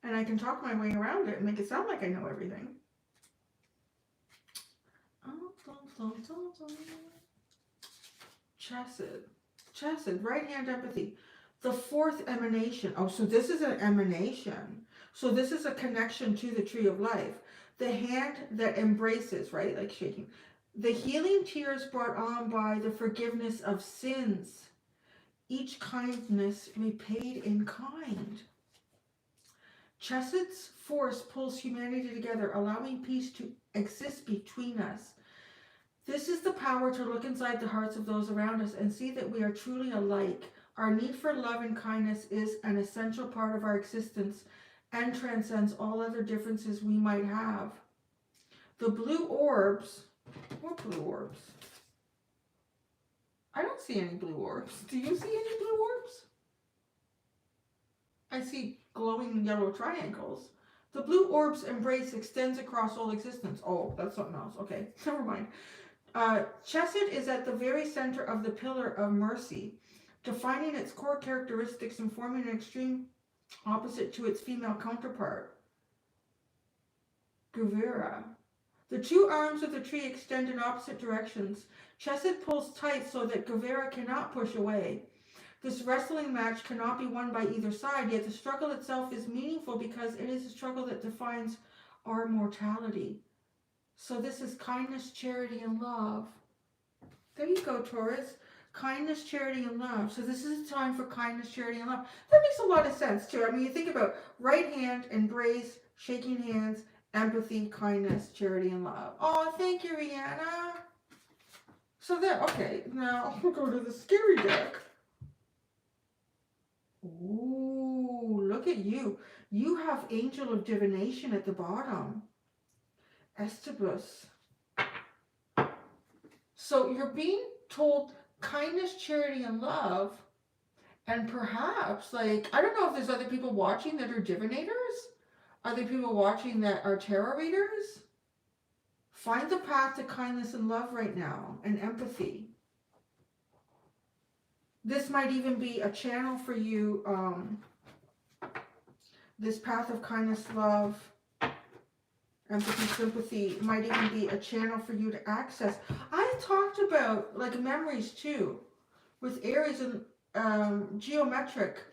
And I can talk my way around it and make it sound like I know everything. Chesed, right hand empathy. The fourth emanation. Oh, so this is an emanation. So this is a connection to the tree of life. The hand that embraces, right? Like shaking. The healing tears brought on by the forgiveness of sins. Each kindness repaid in kind. Chesed's force pulls humanity together, allowing peace to exist between us. This is the power to look inside the hearts of those around us and see that we are truly alike. Our need for love and kindness is an essential part of our existence and transcends all other differences we might have. The blue orbs... What blue orbs? I don't see any blue orbs. Do you see any blue orbs? I see glowing yellow triangles. The blue orb's embrace extends across all existence. Oh, that's something else. Okay, never mind. Chesed is at the very center of the pillar of mercy, defining its core characteristics and forming an extreme opposite to its female counterpart, Guvera. The two arms of the tree extend in opposite directions. Chesed pulls tight so that Guvera cannot push away. This wrestling match cannot be won by either side, yet the struggle itself is meaningful because it is a struggle that defines our mortality. So this is kindness, charity, and love. There you go, Taurus. Kindness, charity, and love. So this is a time for kindness, charity, and love. That makes a lot of sense, too. I mean, you think about right hand, embrace, shaking hands, empathy, kindness, charity, and love. Oh, thank you, Rihanna. So there, okay, now we'll go to the scary deck. Ooh, look at you. You have Angel of Divination at the bottom. Estabus. So you're being told kindness, charity, and love. And perhaps, like, I don't know if there's other people watching that are divinators. Other people watching that are tarot readers. Find the path to kindness and love right now, and empathy. This might even be a channel for you. This path of kindness, love, empathy, sympathy might even be a channel for you to access. I talked about like memories too, with Aries and geometric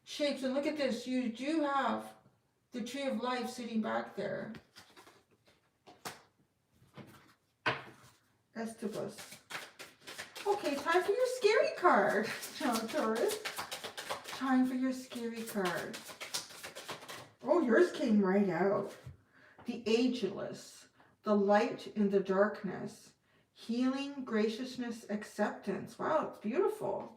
shapes. And look at this, you do have the tree of life sitting back there. Estabus. Okay, time for your scary card, Taurus. Time for your scary card. Oh, yours came right out. The ageless, the light in the darkness, healing, graciousness, acceptance. Wow, it's beautiful.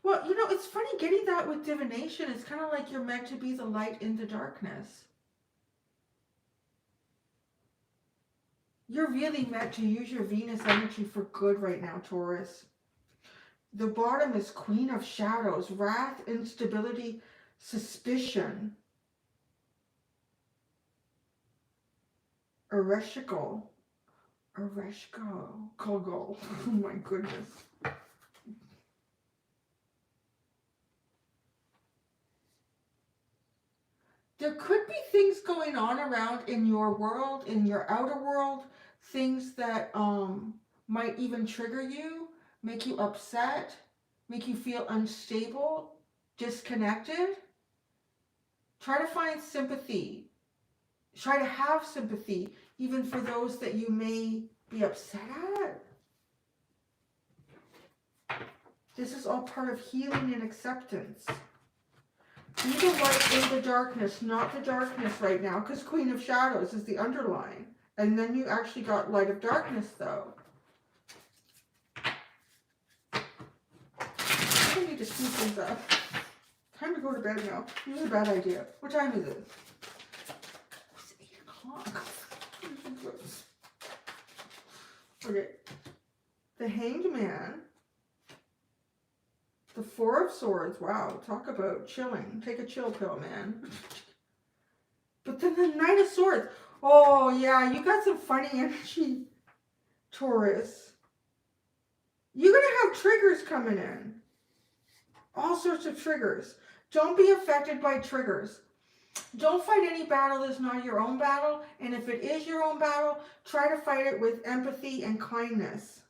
Well, you know, it's funny getting that with divination. It's kind of like you're meant to be the light in the darkness. You're really meant to use your Venus energy for good right now, Taurus. The bottom is Queen of Shadows, wrath, instability, suspicion. Ereshkigal. Oh my goodness. There could be things going on around in your world, in your outer world, things that might even trigger you, make you upset, make you feel unstable, disconnected. Try to find sympathy. Try to have sympathy, even for those that you may be upset at. This is all part of healing and acceptance. Be the light in the darkness, not the darkness right now, because Queen of Shadows is the underline. And then you actually got light of darkness, though. I need to speed things up. Time to go to bed now. This is a bad idea. What time is it? It's 8 o'clock. Okay. The Hanged Man. The Four of Swords. Wow, talk about chilling. Take a chill pill, man. But then the Knight of Swords. Oh, yeah, you got some funny energy, Taurus. You're going to have triggers coming in. All sorts of triggers. Don't be affected by triggers. Don't fight any battle that's not your own battle. And if it is your own battle, try to fight it with empathy and kindness.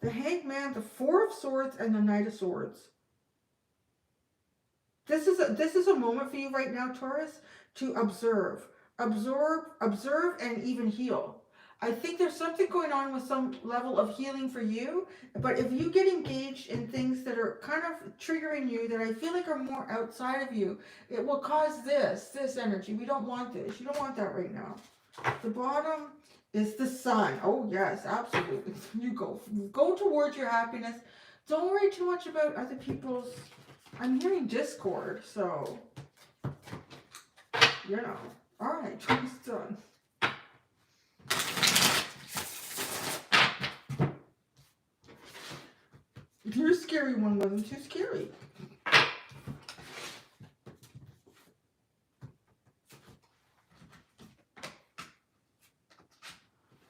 The Hanged Man, the Four of Swords, and the Knight of Swords. This is a moment for you right now, Taurus, to observe, and even heal. I think there's something going on with some level of healing for you, but if you get engaged in things that are kind of triggering you, that I feel like are more outside of you, it will cause this energy. We don't want this. You don't want that right now. The bottom is the Sun. Oh yes, absolutely. You go towards your happiness. Don't worry too much about other people's. I'm hearing discord, so you know. All right, Taurus done. Your scary one wasn't too scary.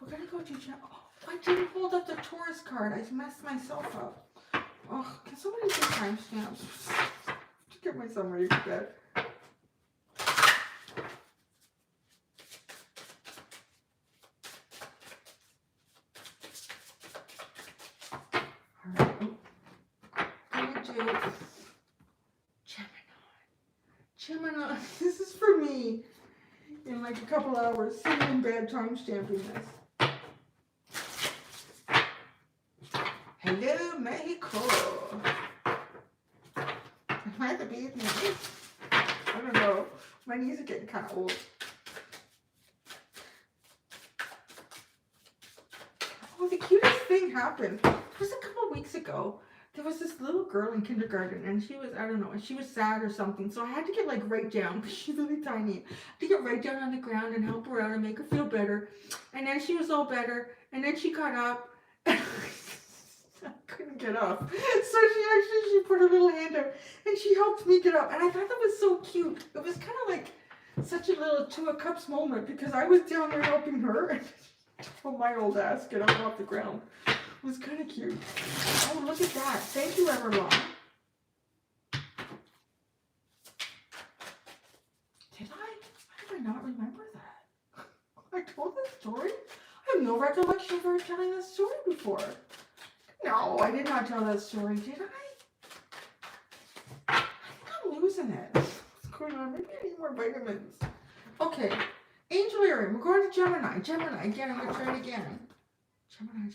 We're gonna go to Gemini. Oh, I didn't hold up the Taurus card. I messed myself up. Oh, can somebody do timestamps to get myself ready for bed? Gemini, this is for me in like a couple hours, sitting in bed time stamping this. Hello, Mexico. Am I the baby? I don't know. My knees are getting kind of old. Oh, the cutest thing happened. It was a couple weeks ago. There was this little girl in kindergarten, and she was, I don't know, she was sad or something. So I had to get like right down, because she's really tiny. I had to get right down on the ground and help her out and make her feel better. And then she was all better. And then she got up. I couldn't get up. So she put her little hand out and she helped me get up. And I thought that was so cute. It was kind of like such a little two of cups moment, because I was down there helping her and oh, my old ass get up off the ground. It was kind of cute. Oh, look at that. Thank you, Everlong. Did I? How did I not remember that? I told this story? I have no recollection of ever telling this story before. No, I did not tell that story, did I? I think I'm losing it. What's going on? Maybe I need more vitamins. Okay. Angel Aaron. We're going to Gemini. Gemini. Again, I'm going to try it again. Gemini. I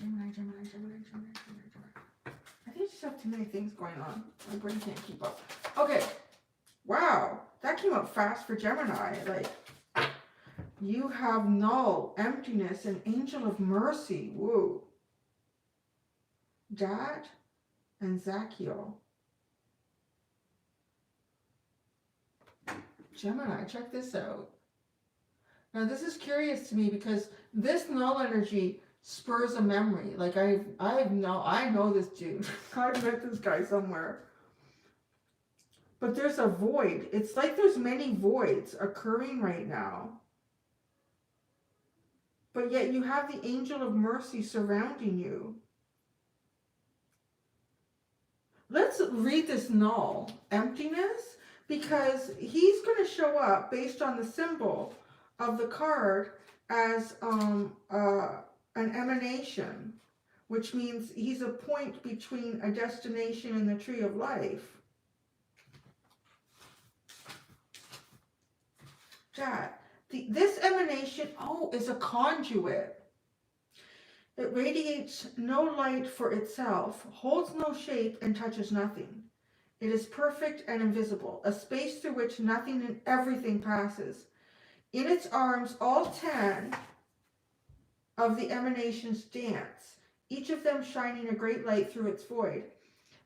think I just have too many things going on. My brain can't keep up. Okay. Wow. That came up fast for Gemini. Like, you have null, emptiness, and angel of mercy. Woo. Dad and Zachiel. Gemini, check this out. Now this is curious to me because this null energy spurs a memory. Like I know this dude. I've met this guy somewhere. But there's a void. It's like there's many voids occurring right now. But yet you have the angel of mercy surrounding you. Let's read this null, emptiness, because he's going to show up based on the symbol of the card as an emanation, which means he's a point between a destination and the tree of life. This emanation, is a conduit. It radiates no light for itself, holds no shape, and touches nothing. It is perfect and invisible, a space through which nothing and everything passes. In its arms, all 10 of the emanations dance, each of them shining a great light through its void.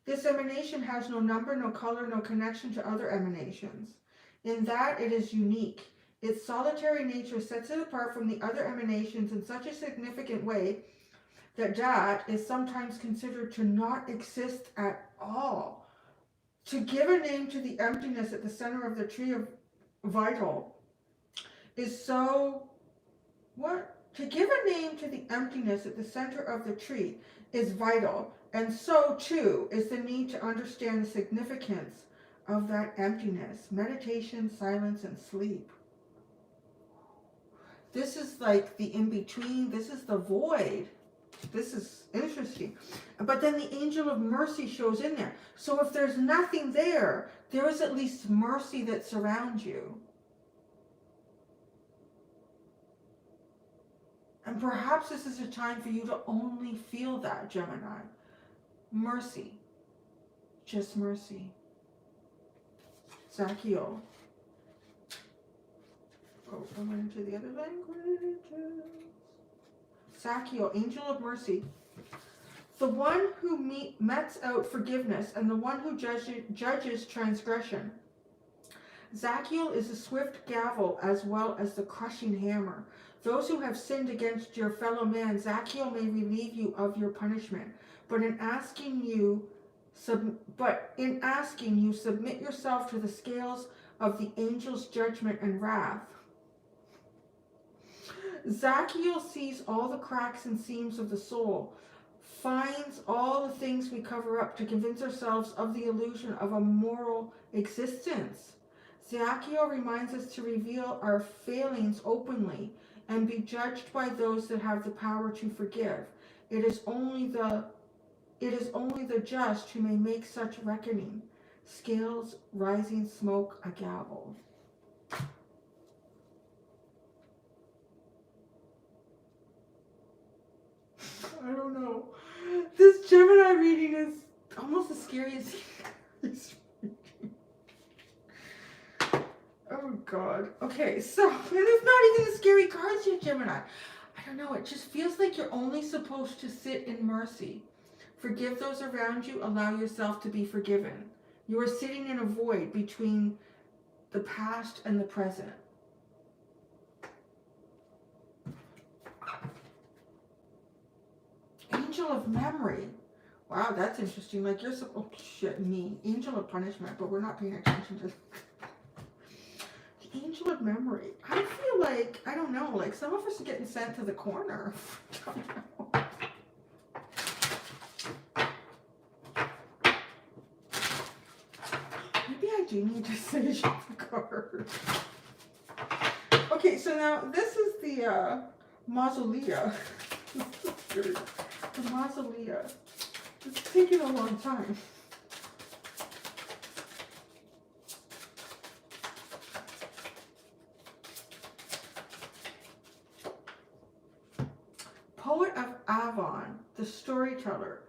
This emanation has no number, no color, no connection to other emanations. In that, it is unique. Its solitary nature sets it apart from the other emanations in such a significant way that is sometimes considered to not exist at all. To give a name to the emptiness at the center of the tree of vital is so... What? To give a name to the emptiness at the center of the tree is vital, and so too is the need to understand the significance of that emptiness. Meditation, silence, and sleep. This is like the in-between. This is the void. This is interesting. But then the angel of mercy shows in there. So if there's nothing there, there is at least mercy that surrounds you. And perhaps this is a time for you to only feel that, Gemini. Mercy. Just mercy. Zachiel. Oh, I went into the other languages. Zachiel, angel of mercy. The one who metes out forgiveness and the one who judges transgression. Zachiel is a swift gavel as well as the crushing hammer. Those who have sinned against your fellow man, Zachiel may relieve you of your punishment. But in asking you submit yourself to the scales of the angel's judgment and wrath. Zachiel sees all the cracks and seams of the soul, finds all the things we cover up to convince ourselves of the illusion of a moral existence. Zachiel reminds us to reveal our failings openly and be judged by those that have the power to forgive. It is only the just who may make such reckoning. Scales, rising smoke, a gavel. I don't know. This Gemini reading is almost as scary as this reading. Oh God. Okay, so there's not even the scary cards yet, Gemini. I don't know. It just feels like you're only supposed to sit in mercy Forgive those around you. Allow yourself to be forgiven. You are sitting in a void between the past and the present. Angel of memory. Wow, that's interesting. Like you're so, oh shit, me. Angel of punishment, but we're not paying attention to the angel of memory. I feel like, I don't know, like some of us are getting sent to the corner. Maybe I do need to say the card. Okay, so now this is the mausolea. The mausolea. It's taking a long time. Poet of Avon, the storyteller,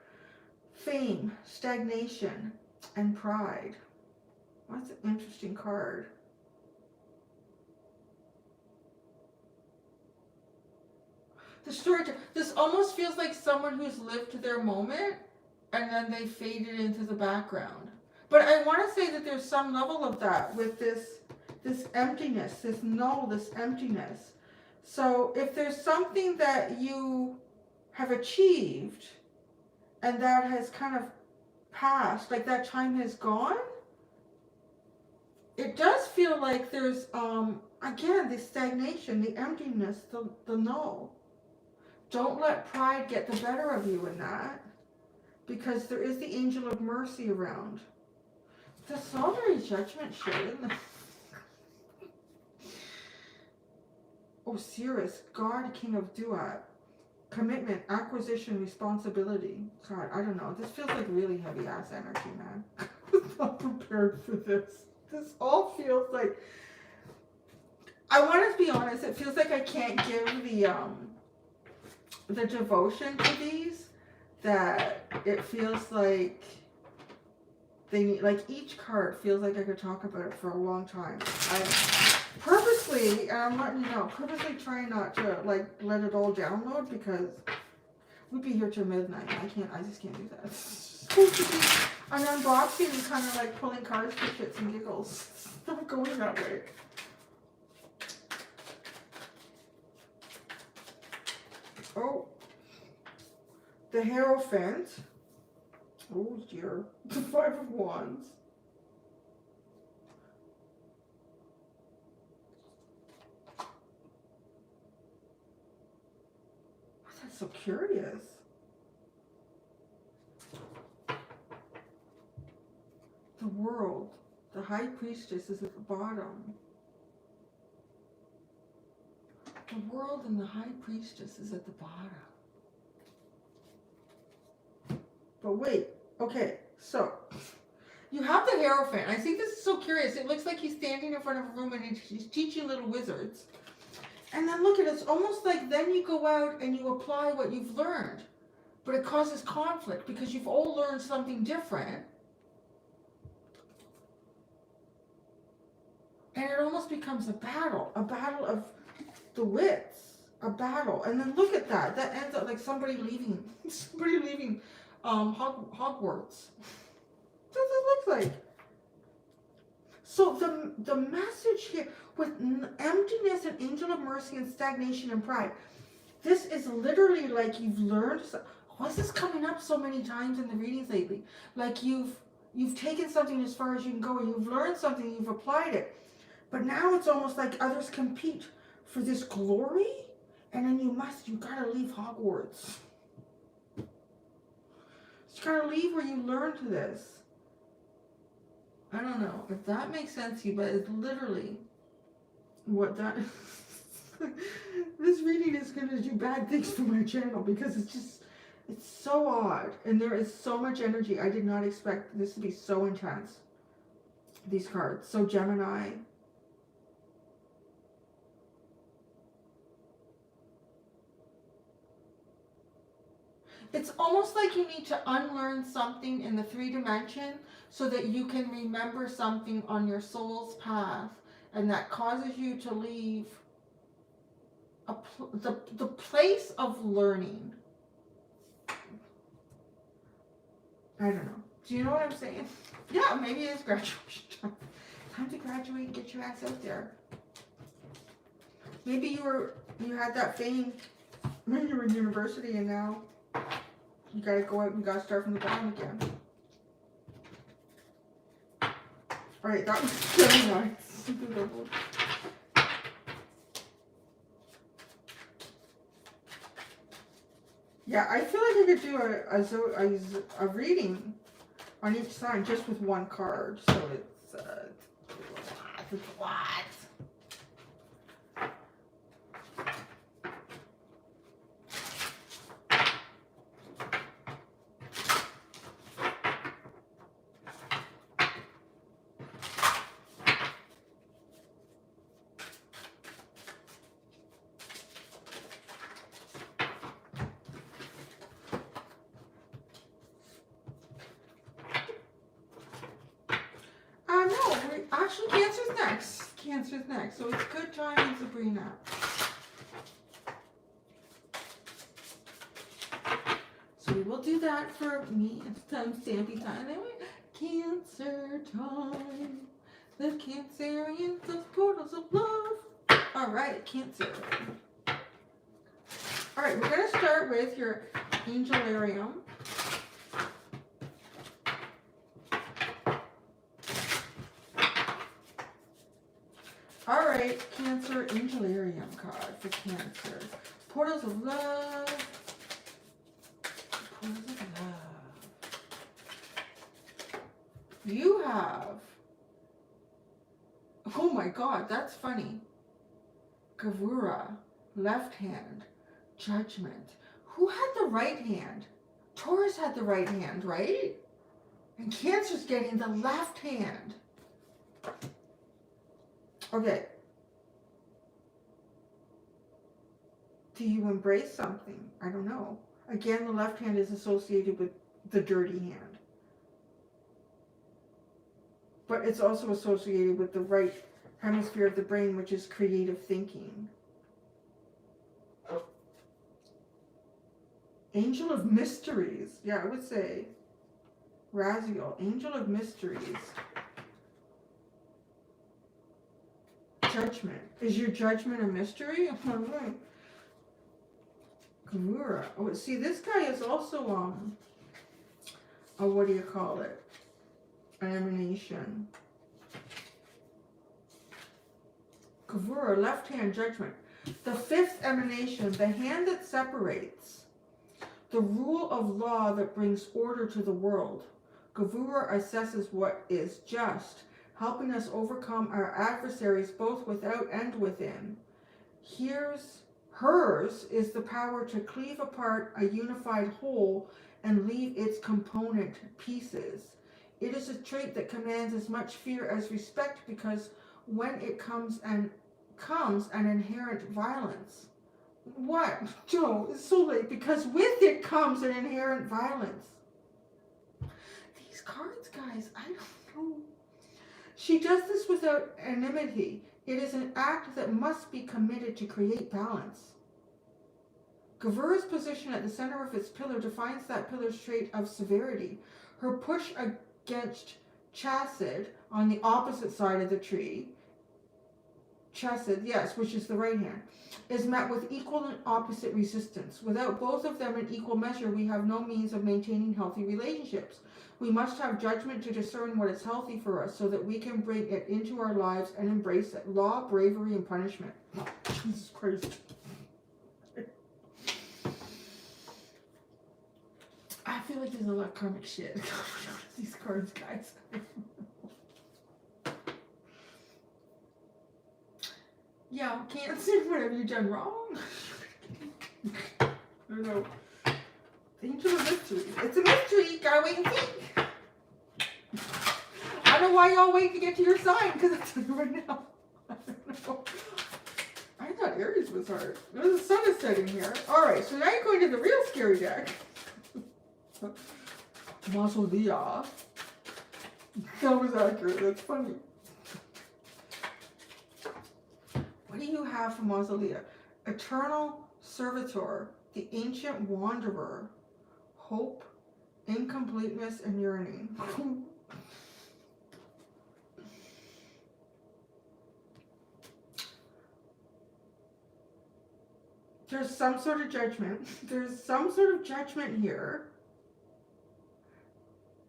fame, stagnation, and pride. That's an interesting card. The storyteller. This almost feels like someone who's lived their moment and then they faded into the background. But I want to say that there's some level of that with this emptiness, this null, this emptiness. So if there's something that you have achieved and that has kind of passed, like that time has gone, it does feel like there's, again, the stagnation, the emptiness, the null. Don't let pride get the better of you in that, because there is the angel of mercy around. That's all very judgment shit, isn't it? Osiris, God, King of Duat. Commitment, acquisition, responsibility. God, I don't know. This feels like really heavy ass energy, man. I was not prepared for this. This all feels like, I want to be honest, it feels like I can't give the devotion to these, that it feels like they need, like each card feels like I could talk about it for a long time. I purposely, and I'm letting you know, purposely trying not to like let it all download, because we'd be here till midnight. I just can't do that. It's supposed to be an unboxing and kind of like pulling cards for shits and giggles. It's not going that way. Oh, the Hierophant. Oh dear. The Five of Wands. That's so curious. The World. The High Priestess is at the bottom. The World and the High Priestess is at the bottom. But wait, okay, so you have the Hierophant. I think this is so curious. It looks like he's standing in front of a room and he's teaching little wizards. And then look at it, it's almost like then you go out and you apply what you've learned. But it causes conflict because you've all learned something different. And it almost becomes a battle of the wits, a battle. And then look at that. That ends up like somebody leaving Hogwarts. That's what it looks like. So the message here with emptiness and angel of mercy and stagnation and pride, this is literally like you've learned. Why is this coming up so many times in the readings lately? Like you've taken something as far as you can go, and you've learned something, you've applied it. But now it's almost like others compete for this glory, and then you gotta leave Hogwarts. You gotta leave where you learned this. I don't know if that makes sense to you, but it's literally what that this reading is gonna do bad things for my channel, because it's so odd, and there is so much energy. I did not expect this to be so intense. These cards. So Gemini. It's almost like you need to unlearn something in the 3 dimension so that you can remember something on your soul's path, and that causes you to leave the place of learning. I don't know. Do you know what I'm saying? Yeah, maybe it's graduation time. Time to graduate and get your ass out there. Maybe you had that fame when you were in university and now you gotta go out and gotta start from the bottom again. Alright, that was very nice. Yeah, I feel like I could do a reading on each sign just with one card. So it's a lot. No, actually Cancer's next. Cancer's next. So it's good timing, Sabrina. So we will do that for me. It's time stampy time. Anyway, Cancer time. The Cancerians, the portals of love. Alright, Cancer. Alright, we're going to start with your Angelarium. Alright, Cancer Angelarium card for Cancer. Portals of love. Portals of love. You have... Oh my god, that's funny. Gavura, left hand, Judgment. Who had the right hand? Taurus had the right hand, right? And Cancer's getting the left hand. Okay. Do you embrace something? I don't know. Again, the left hand is associated with the dirty hand. But it's also associated with the right hemisphere of the brain, which is creative thinking. Angel of Mysteries. Yeah, I would say Raziel, Angel of Mysteries. Judgment. Is your judgment a mystery? Alright. Gavura. Oh, see, this guy is also, what do you call it? An emanation. Gavura, left hand, Judgment. The fifth emanation, the hand that separates. The rule of law that brings order to the world. Gavura assesses what is just, helping us overcome our adversaries both without and within. Hers is the power to cleave apart a unified whole and leave its component pieces. It is a trait that commands as much fear as respect, because when it comes an inherent violence. What? Joe, it's so late. Because with it comes an inherent violence. These cards, guys, I don't know. She does this without enmity. It is an act that must be committed to create balance. Gavura's position at the center of its pillar defines that pillar's trait of severity. Her push against Chesed on the opposite side of the tree, Chesed, yes, which is the right hand, is met with equal and opposite resistance. Without both of them in equal measure, we have no means of maintaining healthy relationships. We must have judgment to discern what is healthy for us so that we can bring it into our lives and embrace it. Law, bravery, and punishment. Oh, Jesus Christ. I feel like there's a lot of karmic shit going on with these cards, guys. Yeah, Cancer, what have you done wrong? I don't know. Angel of Mystery. It's a mystery. Gotta wait and see. I don't know why y'all wait to get to your sign, because it's right now. I don't know. I thought Aries was hard. The sun is setting here. Alright, so now you're going to the real scary deck. Mausolea. That was accurate. That's funny. What do you have for Mausolea? Eternal Servitor, the Ancient Wanderer, Hope incompleteness and yearning. There's some sort of judgment. There's some sort of judgment here.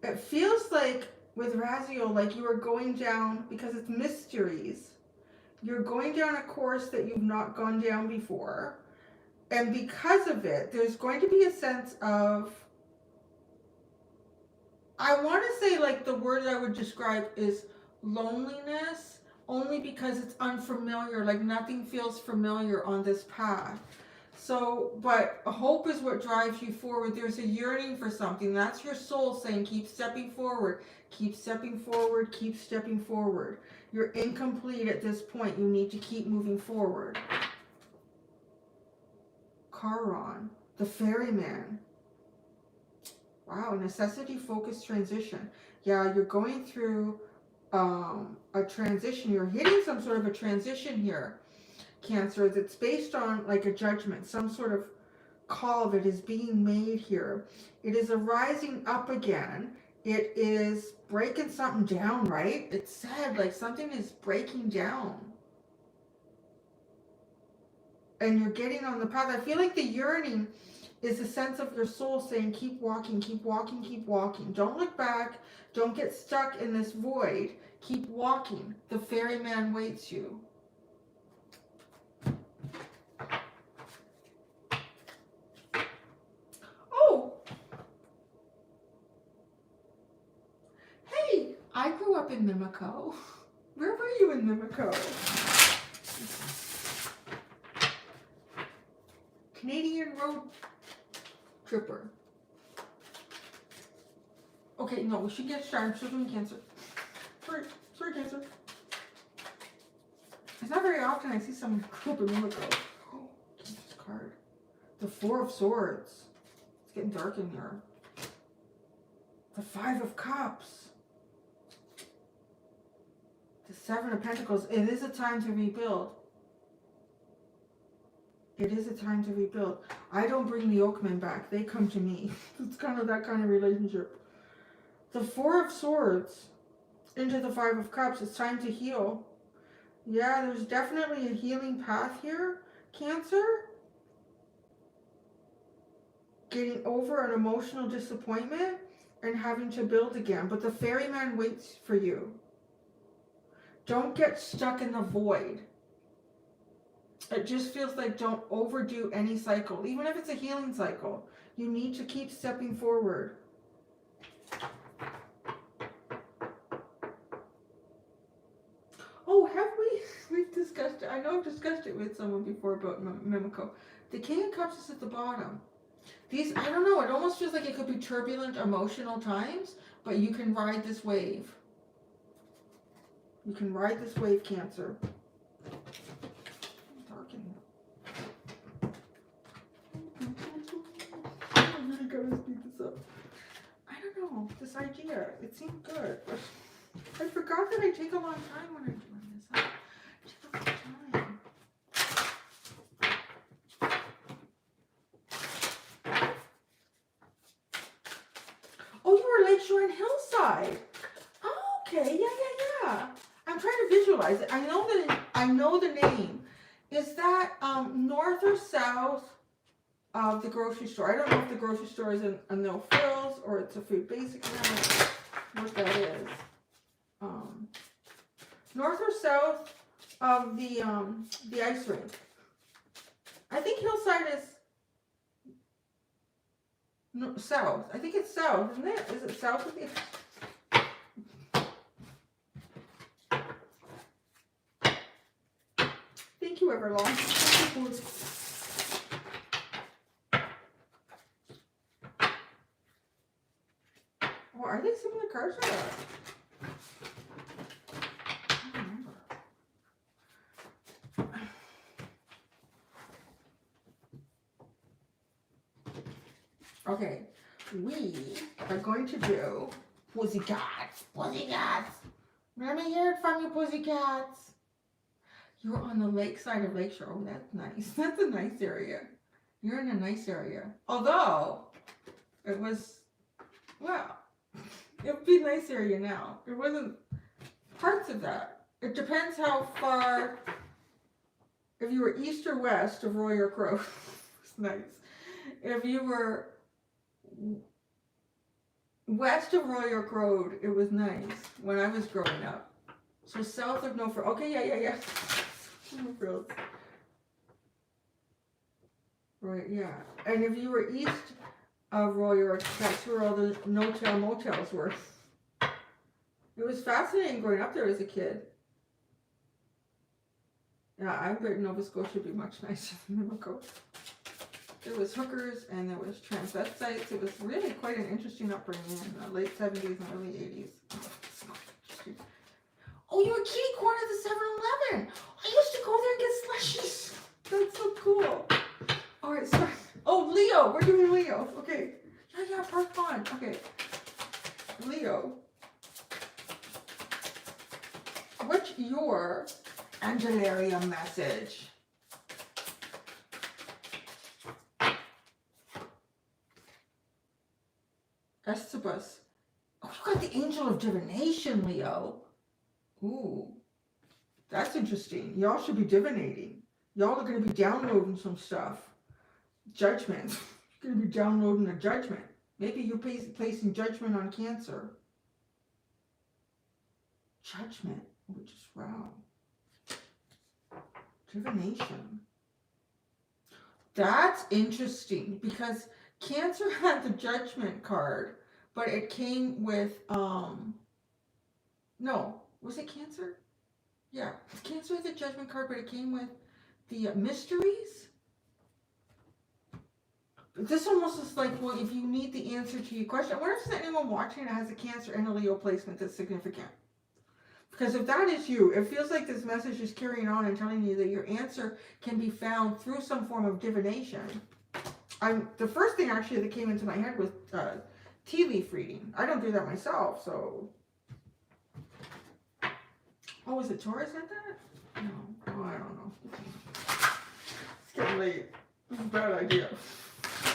It feels like with Raziel, like you are going down, because it's mysteries, you're going down a course that you've not gone down before. And because of it, there's going to be a sense of, I want to say like the word I would describe is loneliness, only because it's unfamiliar, like nothing feels familiar on this path. So, but hope is what drives you forward. There's a yearning for something. That's your soul saying, keep stepping forward, keep stepping forward, keep stepping forward. You're incomplete at this point. You need to keep moving forward. Charon, the ferryman. Wow, necessity-focused transition. Yeah, you're going through a transition. You're hitting some sort of a transition here. Cancer, that's based on like a judgment, some sort of call that is being made here. It is a rising up again. It is breaking something down, right? It's said like something is breaking down. And you're getting on the path. I feel like the yearning is a sense of your soul saying, keep walking, keep walking, keep walking. Don't look back. Don't get stuck in this void. Keep walking. The ferryman waits you. I grew up in Mimico. Where were you in Mimico? Canadian road tripper. Okay, no, we should get started. She's doing Cancer. Sorry, Cancer. It's not very often I see someone grew up in Mimico. Oh, this card. The Four of Swords. It's getting dark in here. The Five of Cups. Seven of Pentacles. It is a time to rebuild. It is a time to rebuild. I don't bring the Oakmen back. They come to me. It's kind of that kind of relationship. The Four of Swords into the Five of Cups. It's time to heal. Yeah, there's definitely a healing path here. Cancer. Getting over an emotional disappointment and having to build again. But the ferryman waits for you. Don't get stuck in the void. It just feels like don't overdo any cycle. Even if it's a healing cycle, you need to keep stepping forward. Oh, have we? We've discussed it. I know I've discussed it with someone before about Mimico. The King of Cups is at the bottom. These, I don't know, it almost feels like it could be turbulent, emotional times, but you can ride this wave. You can ride this wave, Cancer. Dark in here. I really gotta speed this up. I don't know, this idea, it seemed good. But I forgot that I take a long time when I'm doing this. I take a long time. Oh, you were Lakeshore and Hillside. Oh, okay, yeah. I'm trying to visualize it. I know the name. Is that north or south of the grocery store? I don't know if the grocery store is a No Frills or it's a Food Basics. I don't know what that is. North or south of the ice rink. I think Hillside is south. I think it's south, isn't it? Is it south of the... Thank you, Everlong. Oh, are they similar cards or what? I don't remember. Okay, we are going to do Pussycats. Pussycats. Let me hear it from you, Pussycats. You're on the lakeside of Lakeshore. Oh, that's nice. That's a nice area. You're in a nice area. Although, it was Well, it would be a nice area now. There wasn't parts of that. It depends how far, if you were east or west of Roy or Crow, it's nice. If you were west of Roy or Road, it was nice when I was growing up. So south of No Frills. Okay, yeah. No Frills. Right, yeah. And if you were east of Roy or, that's where all the no-tell motels were. It was fascinating growing up there as a kid. Yeah, I bet Nova Scotia would be much nicer than Nova. There was hookers and there was transvestites. It was really quite an interesting upbringing in the late 70s and early 80s. Oh, you were kitty corner at the 7-Eleven. I used to go there and get slushies. That's so cool. All right, sorry. Oh, Leo. We're doing Leo. Okay. Yeah, part fun. Okay. Leo. What's your Angelaria message? Estabus. Oh, you got the Angel of Divination, Leo. Ooh. That's interesting. Y'all should be divinating. Y'all are going to be downloading some stuff. Judgment. You're going to be downloading a judgment. Maybe you're placing judgment on Cancer. Judgment. Which is wrong. Divination. That's interesting because Cancer had the Judgment card, but it came with, no, was it Cancer? Yeah, Cancer had the Judgment card, but it came with the Mysteries. This almost is like, well, if you need the answer to your question, I wonder if there's anyone watching that has a Cancer and a Leo placement that's significant. Because if that is you, it feels like this message is carrying on and telling you that your answer can be found through some form of divination. The first thing actually that came into my head was tea leaf reading. I don't do that myself, so. Oh, was it Taurus at that? No. Oh, I don't know. It's getting late. This is a bad idea.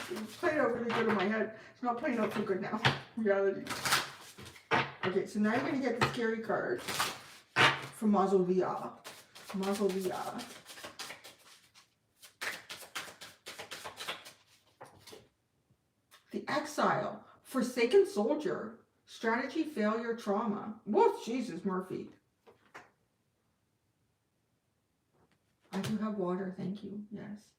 It's playing out really good in my head. It's not playing out so good now. Reality. Okay, so now you're going to get the scary card from Mausolea. Mausolea. The Exile. Forsaken Soldier. Strategy, failure, trauma. Whoa, Jesus, Murphy. I do have water, thank you. Yes.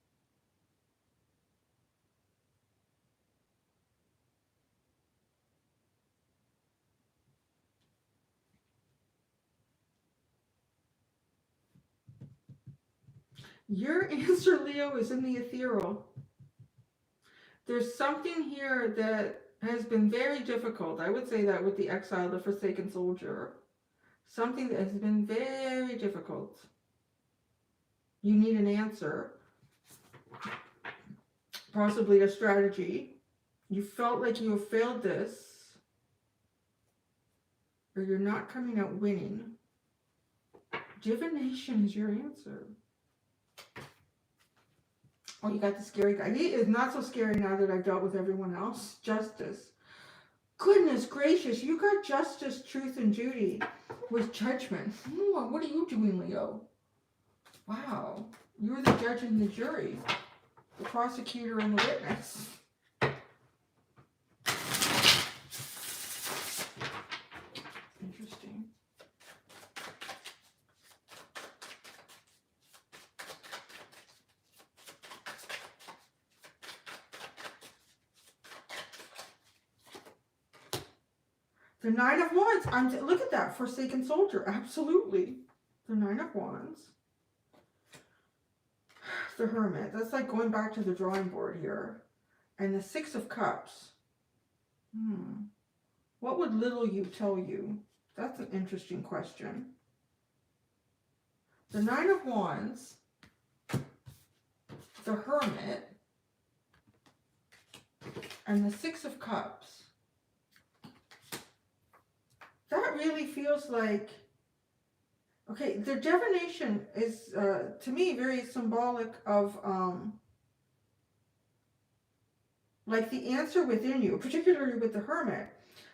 Your answer, Leo, is in the ethereal. There's something here that has been very difficult. I would say that with the Exile, the Forsaken Soldier. Something that has been very difficult. You need an answer. Possibly a strategy. You felt like you have failed this. Or you're not coming out winning. Divination is your answer. Oh, you got the scary guy. He is not so scary now that I've dealt with everyone else. Justice. Goodness gracious, you got justice, truth, and duty with judgment. Oh, what are you doing, Leo? Wow. You're the judge and the jury. The prosecutor and the witness. Interesting. The Nine of Wands. Look at that. Forsaken Soldier. Absolutely. The Nine of Wands. The Hermit. That's like going back to the drawing board here. And the Six of Cups. What would little you tell you? That's an interesting question. The Nine of Wands. The Hermit. And the Six of Cups. That really feels like, okay, the divination is, to me, very symbolic of, like the answer within you, particularly with the Hermit.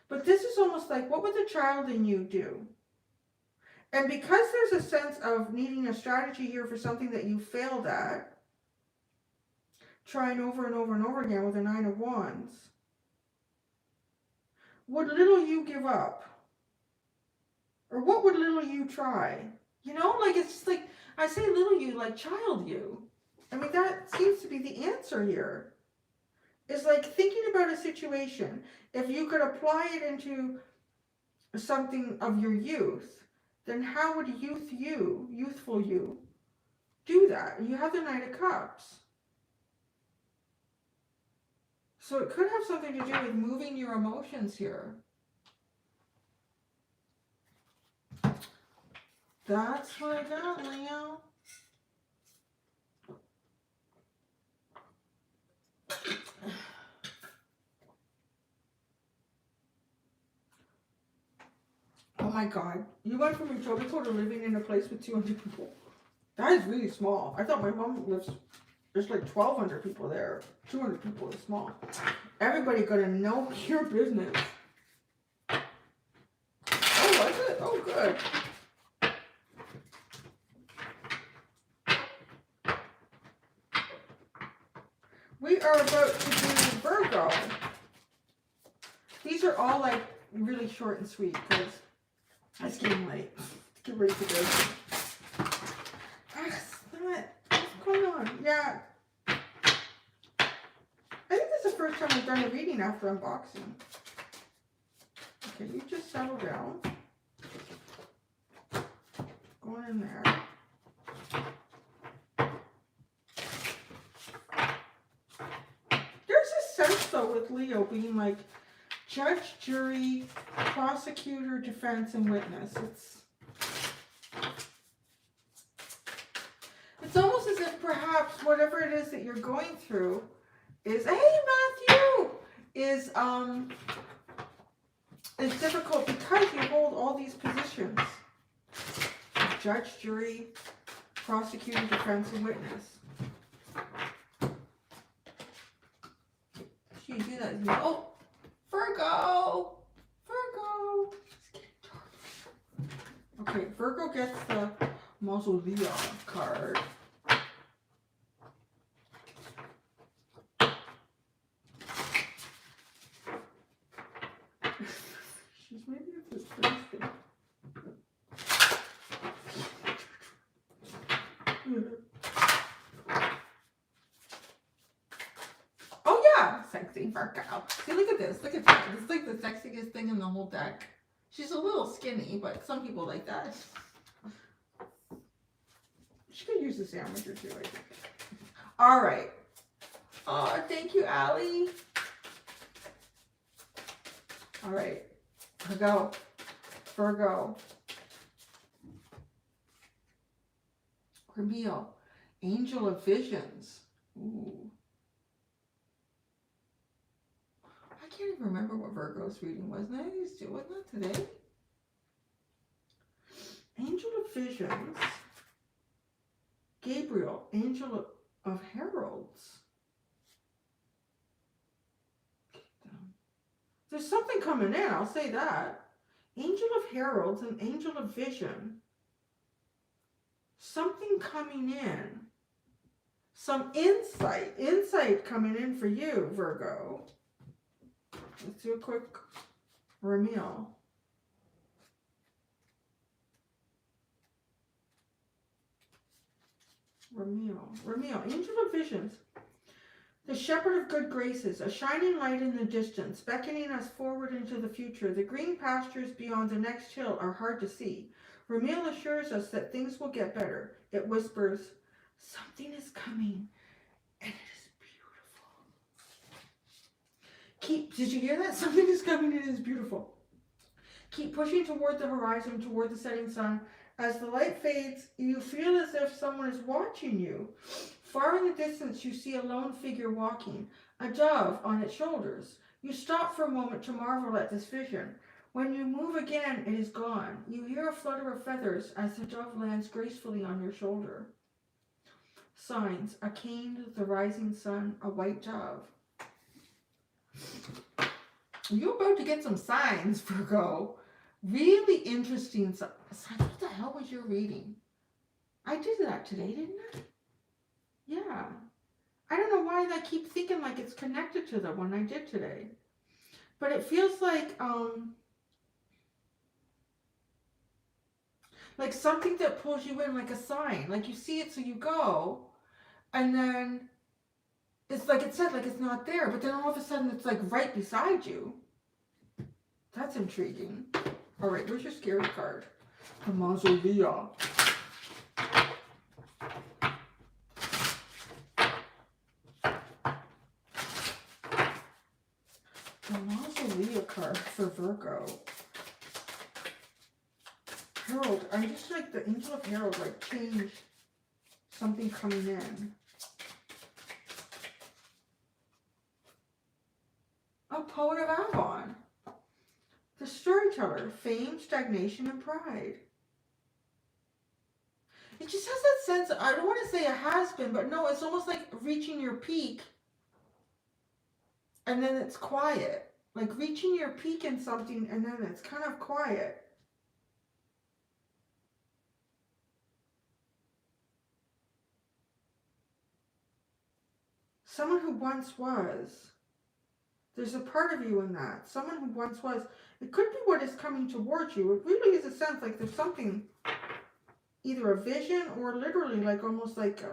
But this is almost like, what would the child in you do? And because there's a sense of needing a strategy here for something that you failed at, trying over and over and over again with a 9 of Wands, would little you give up? Or what would little you try? You know, like, it's like, I say little you, like child you. I mean, that seems to be the answer here. It's like thinking about a situation. If you could apply it into something of your youth, then how would youthful you, do that? You have the Knight of Cups. So it could have something to do with moving your emotions here. That's what I got, Leo. Oh my God. You went from Etobicoke to living in a place with 200 people. That is really small. I thought my mom lives, there's like 1,200 people there. 200 people is small. Everybody gonna know your business. Oh, was it? Oh, good. We are about to do Virgo. These are all like really short and sweet because it's getting late. Get ready for this. What's going on? Yeah. I think this is the first time I've done a reading after unboxing. Okay, you just settle down. Going in there. There's a sense though with Leo being like judge, jury, prosecutor, defense, and witness. It's almost as if perhaps whatever it is that you're going through is, hey Matthew, is difficult because you hold all these positions. Judge, jury, prosecutor, defense, and witness. You do that. Oh, Virgo! Virgo! Okay, Virgo gets the Mausoleum card. She's maybe at this Thursday. Oh yeah, sexy Virgo. See, look at this. Look at that. It's like the sexiest thing in the whole deck. She's a little skinny, but some people like that. She could use a sandwich or two, I think. All right. Oh, thank you, Allie. All right. Virgo. Virgo. Reveal. Angel of Visions. Ooh. I can't even remember what Virgo's reading was. Wasn't that today? Angel of Visions. Gabriel, Angel of Heralds. There's something coming in, I'll say that. Angel of Heralds and Angel of Vision. Something coming in. Some insight coming in for you, Virgo. Let's do a quick reveal. Reveal. Angel of Visions. The shepherd of good graces, a shining light in the distance, beckoning us forward into the future. The green pastures beyond the next hill are hard to see. Reveal assures us that things will get better. It whispers, something is coming, and it is beautiful. Did you hear that? Something is coming, and it is beautiful. Keep pushing toward the horizon, toward the setting sun. As the light fades, you feel as if someone is watching you. Far in the distance, you see a lone figure walking, a dove on its shoulders. You stop for a moment to marvel at this vision. When you move again, it is gone. You hear a flutter of feathers as the dove lands gracefully on your shoulder. Signs: a cane, the rising sun, a white dove. You're about to get some signs, Virgo. Really interesting signs. What the hell was your reading? I did that today, didn't I? Yeah. I don't know why I keep thinking like it's connected to the one I did today. But it feels like something that pulls you in, like a sign. Like you see it, so you go, and then it's like it said, like it's not there, but then all of a sudden it's like right beside you. That's intriguing. All right, where's your scary card? The Mausolea. The Mausolea card for Virgo. Herald. I'm just like the Angel of Herald, like change something coming in. A Poet of Avon. The Storyteller. Fame, stagnation, and pride. It just has that sense, I don't want to say a has-been, but no, it's almost like reaching your peak and then it's quiet. Like reaching your peak in something and then it's kind of quiet. Someone who once was. There's a part of you in that. Someone who once was. It could be what is coming towards you. It really is a sense like there's something, either a vision or literally like almost like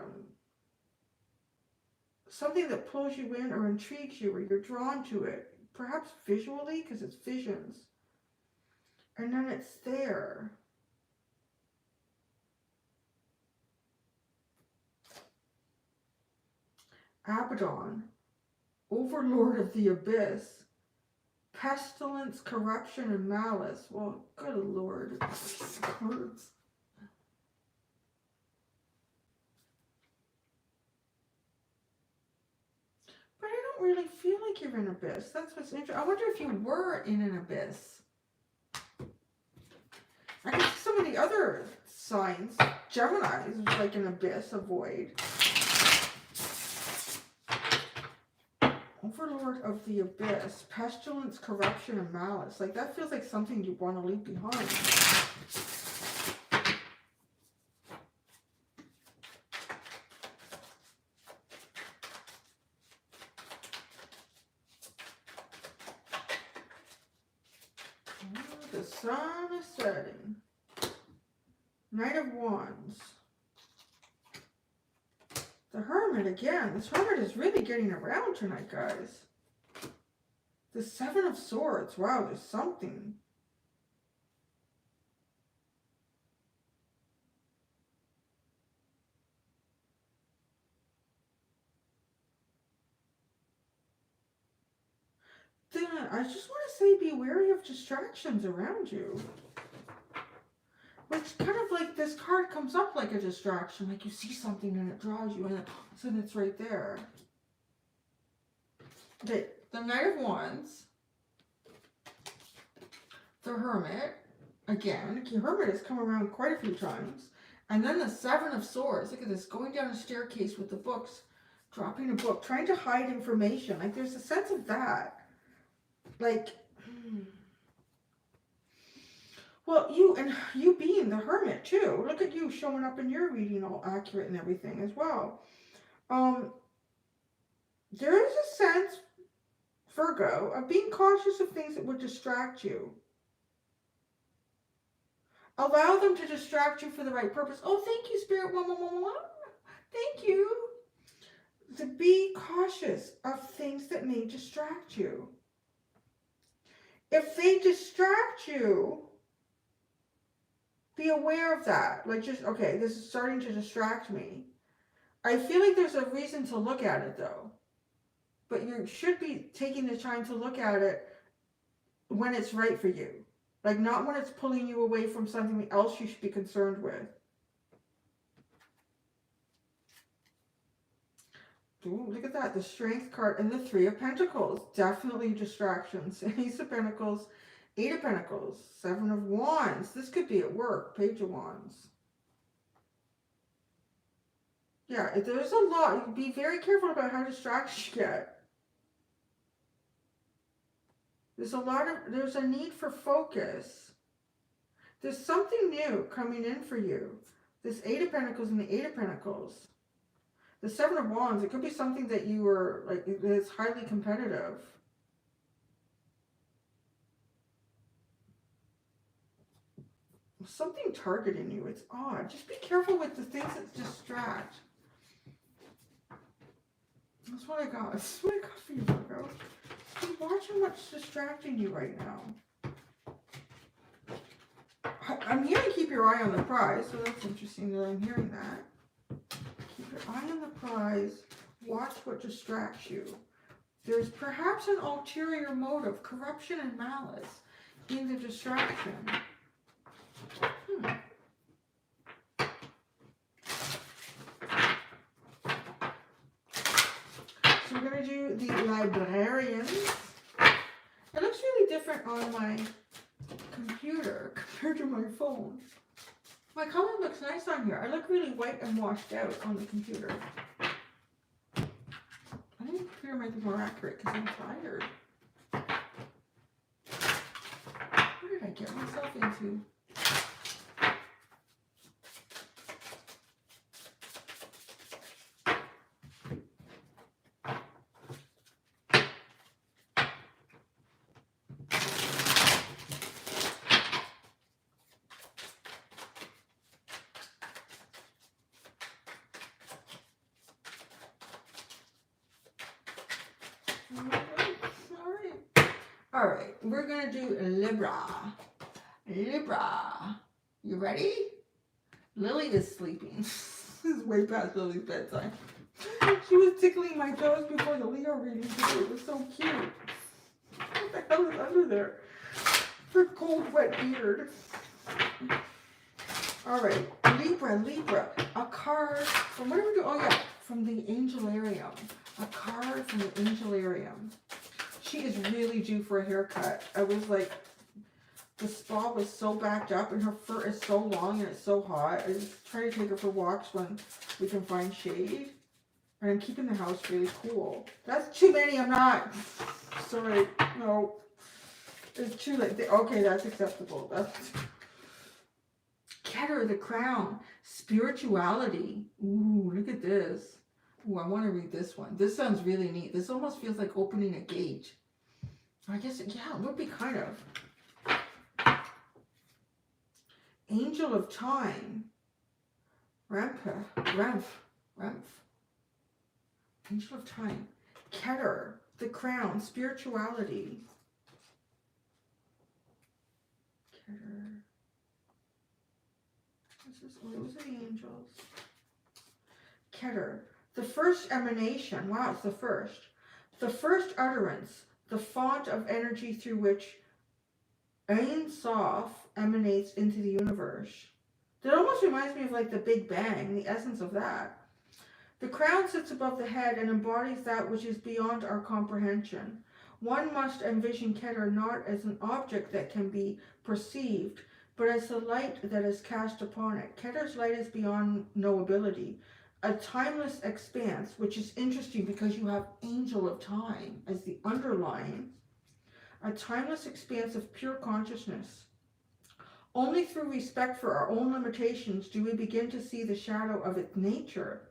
something that pulls you in or intrigues you or you're drawn to it. Perhaps visually, because it's visions. And then it's there. Abaddon, Overlord of the Abyss, Pestilence, Corruption, and Malice. Well, good Lord, these cards. But I don't really feel like you're in abyss. That's what's interesting. I wonder if you were in an abyss. I can see some of the other signs. Gemini is like an abyss, a void. Overlord of the Abyss, Pestilence, Corruption, and Malice. Like that feels like something you want to leave behind. The sun is setting. Knight of Wands. The Hermit again. This Hermit is really getting around tonight, guys. The Seven of Swords. Wow, there's something. Then I just want to say be wary of distractions around you. Which kind of like this card comes up like a distraction. Like you see something and it draws you and then all of a sudden it's right there. Okay, the Knight of Wands. The Hermit. Again, the Hermit has come around quite a few times. And then the Seven of Swords. Look at this, going down a staircase with the books. Dropping a book, trying to hide information. Like there's a sense of that. Like, well, you being the Hermit too. Look at you showing up in your reading all accurate and everything as well. There is a sense, Virgo, of being cautious of things that would distract you. Allow them to distract you for the right purpose. Oh, thank you, Spirit 111. Thank you. To be cautious of things that may distract you. If they distract you, be aware of that. Like just, okay, this is starting to distract me. I feel like there's a reason to look at it though. But you should be taking the time to look at it when it's right for you. Like not when it's pulling you away from something else you should be concerned with. Ooh, look at that. The Strength card and the Three of Pentacles. Definitely distractions. Ace of Pentacles, Eight of Pentacles, Seven of Wands. This could be at work. Page of Wands. Yeah, there's a lot. Be very careful about how distracted you get. There's a need for focus. There's something new coming in for you. This Eight of Pentacles and the Eight of Pentacles. The Seven of Wands, it could be something that you were, like, that's highly competitive. Something targeting you. It's odd. Just be careful with the things that distract. That's what I got. That's what I got for you, Virgo. Watch how much distracting you right now. I'm hearing keep your eye on the prize, so that's interesting that I'm hearing that. Keep your eye on the prize. Watch what distracts you. There's perhaps an ulterior motive, corruption and malice in the distraction. So we're going to do the librarians. It looks really different on my computer compared to my phone. My color looks nice on here. I look really white and washed out on the computer. I think the computer might be more accurate because I'm tired. What did I get myself into? All right, we're going to do Libra. Libra. You ready? Lily is sleeping. This is way past Lily's bedtime. She was tickling my toes before the Leo reading today. It was so cute. What the hell is under there? Her cold, wet beard. All right, Libra. A card from, what do we do? Oh, yeah, from the Angelarium. A card from the Angelarium. She is really due for a haircut. I was like, the spa was so backed up and her fur is so long and it's so hot. I just try to take her for walks when we can find shade. And I'm keeping the house really cool. That's too many. I'm not. Sorry. No. It's too late. Okay, that's acceptable. That's... Keter, the crown. Spirituality. Ooh, look at this. Ooh, I want to read this one. This sounds really neat. This almost feels like opening a gate. I guess, yeah, it would be kind of. Angel of Time. Ramp. Angel of Time. Keter, the crown, spirituality. Keter. Those are the angels. Keter, the first emanation. Wow, it's the first. The first utterance, the font of energy through which Ein Sof emanates into the universe. That almost reminds me of like the Big Bang, the essence of that. The crown sits above the head and embodies that which is beyond our comprehension. One must envision Keter not as an object that can be perceived, but as the light that is cast upon it. Keter's light is beyond knowability, a timeless expanse, which is interesting because you have Angel of Time as the underlying, a timeless expanse of pure consciousness. Only through respect for our own limitations do we begin to see the shadow of its nature.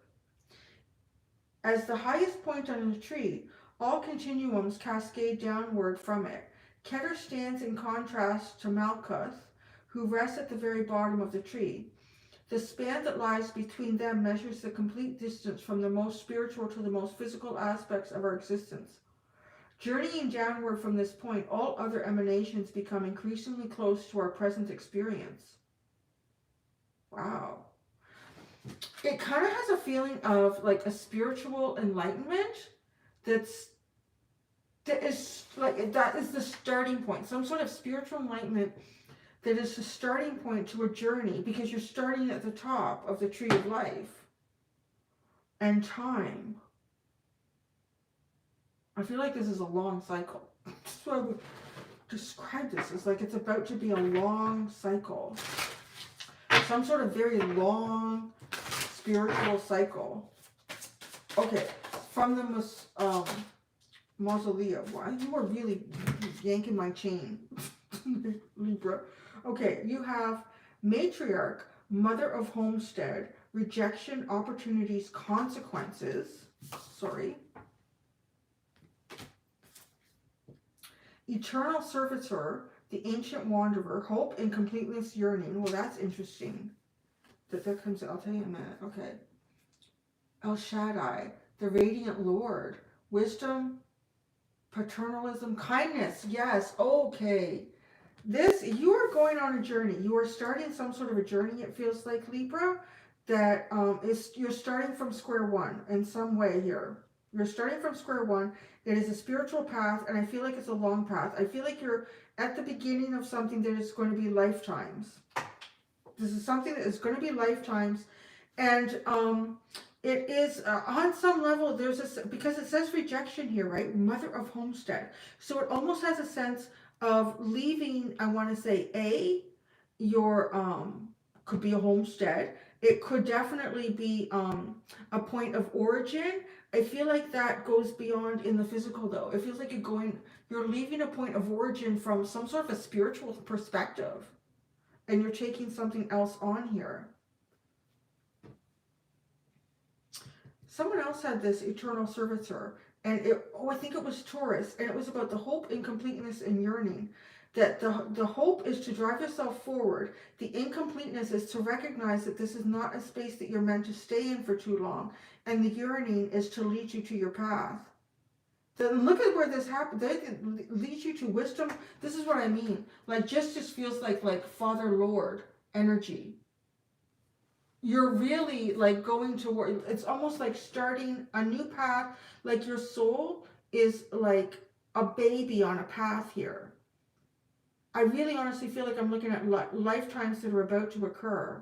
As the highest point on the tree, all continuums cascade downward from it. Keter stands in contrast to Malkuth, who rests at the very bottom of the tree. The span that lies between them measures the complete distance from the most spiritual to the most physical aspects of our existence. Journeying downward from this point, all other emanations become increasingly close to our present experience. Wow. It kind of has a feeling of like a spiritual enlightenment that is the starting point. Some sort of spiritual enlightenment that is the starting point to a journey, because you're starting at the top of the tree of life and time. I feel like this is a long cycle. That's what I would describe this as. Like it's about to be a long cycle. Some sort of very long spiritual cycle. Okay, from the Mausoleum. Why? You are really yanking my chain, Libra. Okay, you have matriarch, mother of homestead, rejection, opportunities, consequences. Sorry. Eternal servitor, the ancient wanderer, hope, incompleteness, yearning. Well, that's interesting. That comes, I'll tell you in a minute. Okay. El Shaddai, the radiant Lord, wisdom, paternalism, kindness. Yes. Okay. This, you are going on a journey. You are starting some sort of a journey, it feels like, Libra, that you're starting from square one in some way here. You're starting from square one. It is a spiritual path, and I feel like it's a long path. I feel like you're at the beginning of something that is going to be lifetimes. This is something that is going to be lifetimes, and it is on some level, there's this, because it says rejection here, right? Mother of homestead. So it almost has a sense of leaving, I want to say, your, could be a homestead. It could definitely be a point of origin. I feel like that goes beyond in the physical, though. It feels like you're leaving a point of origin from some sort of a spiritual perspective, and you're taking something else on here. Someone else had this eternal servitor, and I think it was Taurus, and it was about the hope, incompleteness, and yearning. That the hope is to drive yourself forward. The incompleteness is to recognize that this is not a space that you're meant to stay in for too long. And the yearning is to lead you to your path. Then look at where this happened. They lead you to wisdom. This is what I mean. Like, just feels like Father Lord energy. You're really like going toward, it's almost like starting a new path. Like your soul is like a baby on a path here. I really honestly feel like I'm looking at lifetimes that are about to occur.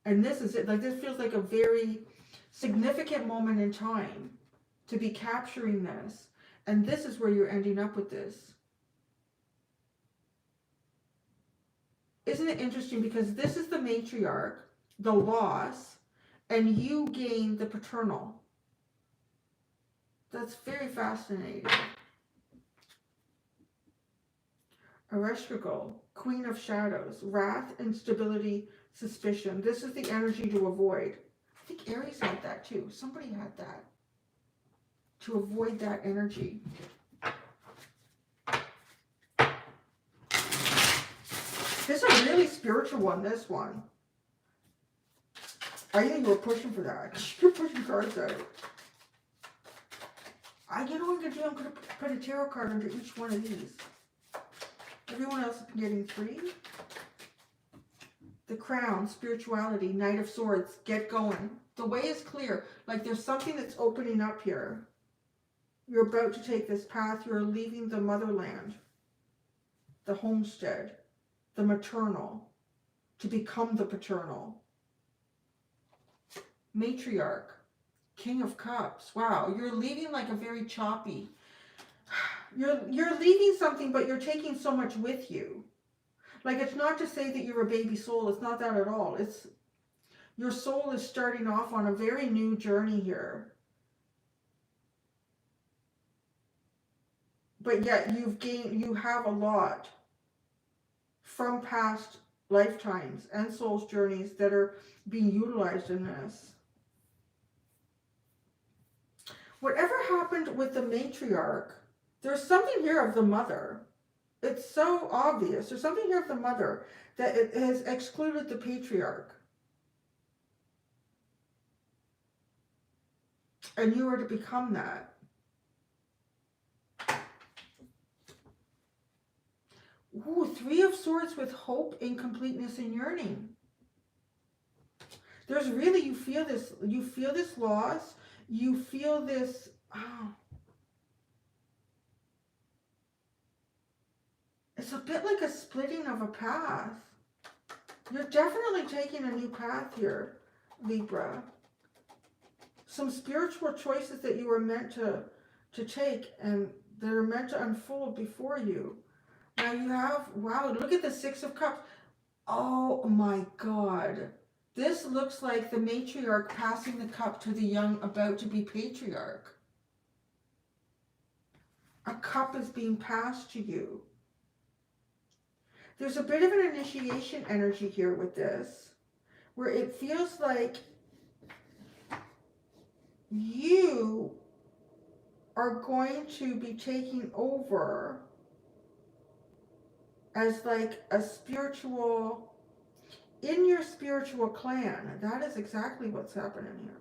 And this is it. Like, this feels like a very significant moment in time to be capturing this. And this is where you're ending up with this. Isn't it interesting? Because this is the matriarch, the loss, and you gain the paternal. That's very fascinating. Ereshkigal, Queen of Shadows, wrath, instability, suspicion. This is the energy to avoid. I think Aries had that too. Somebody had that. To avoid that energy. This is a really spiritual one, this one. I think you were pushing for that. You're pushing cards out. You know what I'm going to do? I'm going to put a tarot card under each one of these. Everyone else is getting 3. The Crown, spirituality, Knight of Swords, get going. The way is clear. Like, there's something that's opening up here. You're about to take this path. You're leaving the motherland, the homestead, the maternal, to become the paternal. Matriarch, King of Cups. Wow, you're leaving like a very choppy. You're leaving something, but you're taking so much with you. Like, it's not to say that you're a baby soul. It's not that at all. It's your soul is starting off on a very new journey here. But yet you have a lot from past lifetimes and soul's journeys that are being utilized in this. Whatever happened with the matriarch, there's something here of the mother. It's so obvious. There's something here of the mother that it has excluded the patriarch. And you are to become that. Ooh, 3 of Swords with hope, incompleteness, and yearning. There's really, you feel this loss. You feel this, it's a bit like a splitting of a path. You're definitely taking a new path here, Libra. Some spiritual choices that you were meant to take and that are meant to unfold before you. Now you have, wow, look at the 6 of Cups. Oh my God. This looks like the matriarch passing the cup to the young about to be patriarch. A cup is being passed to you. There's a bit of an initiation energy here with this, where it feels like you are going to be taking over as like a spiritual, in your spiritual clan. That is exactly what's happening here.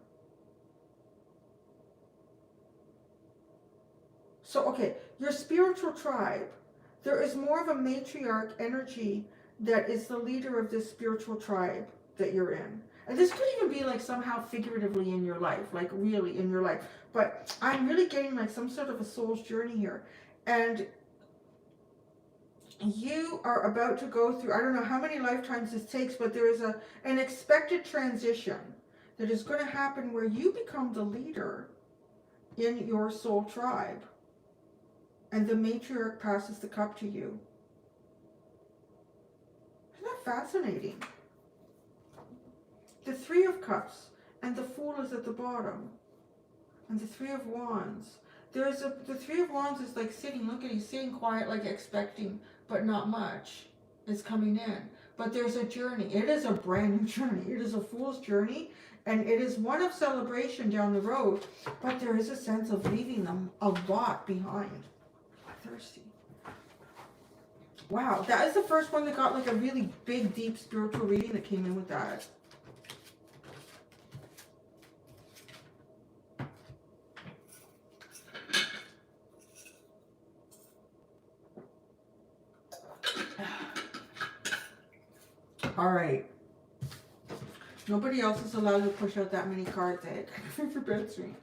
So, okay, your spiritual tribe, there is more of a matriarch energy that is the leader of this spiritual tribe that you're in. And this could even be like somehow figuratively in your life, like really in your life. But I'm really getting like some sort of a soul's journey here. And you are about to go through, I don't know how many lifetimes this takes, but there is an expected transition that is going to happen where you become the leader in your soul tribe. And the matriarch passes the cup to you. Isn't that fascinating? The Three of Cups and the Fool is at the bottom. And the Three of Wands. The Three of Wands is like sitting, look at, he's sitting quiet, like expecting, but not much is coming in. But there's a journey. It is a brand new journey. It is a fool's journey. And it is one of celebration down the road. But there is a sense of leaving them a lot behind. Thirsty. Wow, that is the first one that got like a really big, deep spiritual reading that came in with that. All right. Nobody else is allowed to push out that many cards, eh? For bed stream.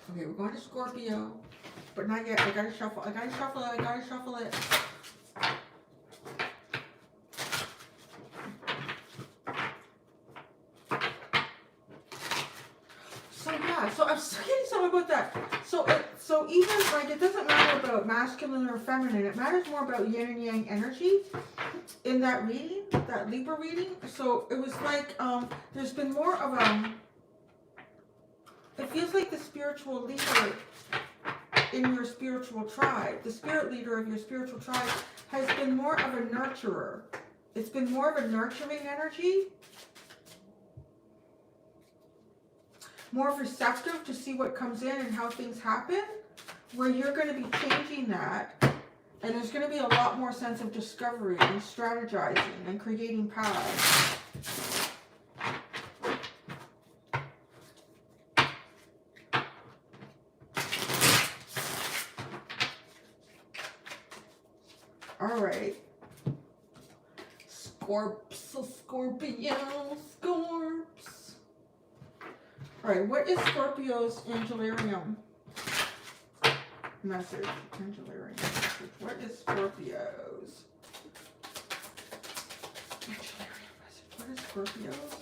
Okay, we're going to Scorpio, but not yet. I gotta shuffle it. So yeah, so I'm still getting something about that. So even like it doesn't matter about masculine or feminine. It matters more about yin and yang energy in that reading, that Libra reading. So it was like there's been more of a. It feels like the spiritual leader in your spiritual tribe, the spirit leader of your spiritual tribe, has been more of a nurturer. It's been more of a nurturing energy, more receptive to see what comes in and how things happen, where you're going to be changing that, and there's going to be a lot more sense of discovery and strategizing and creating paths. All right. Scorpio. All right, what is Scorpio's Angelarium message? Angelarium message. What is Scorpio's Angelarium message? What is Scorpio's?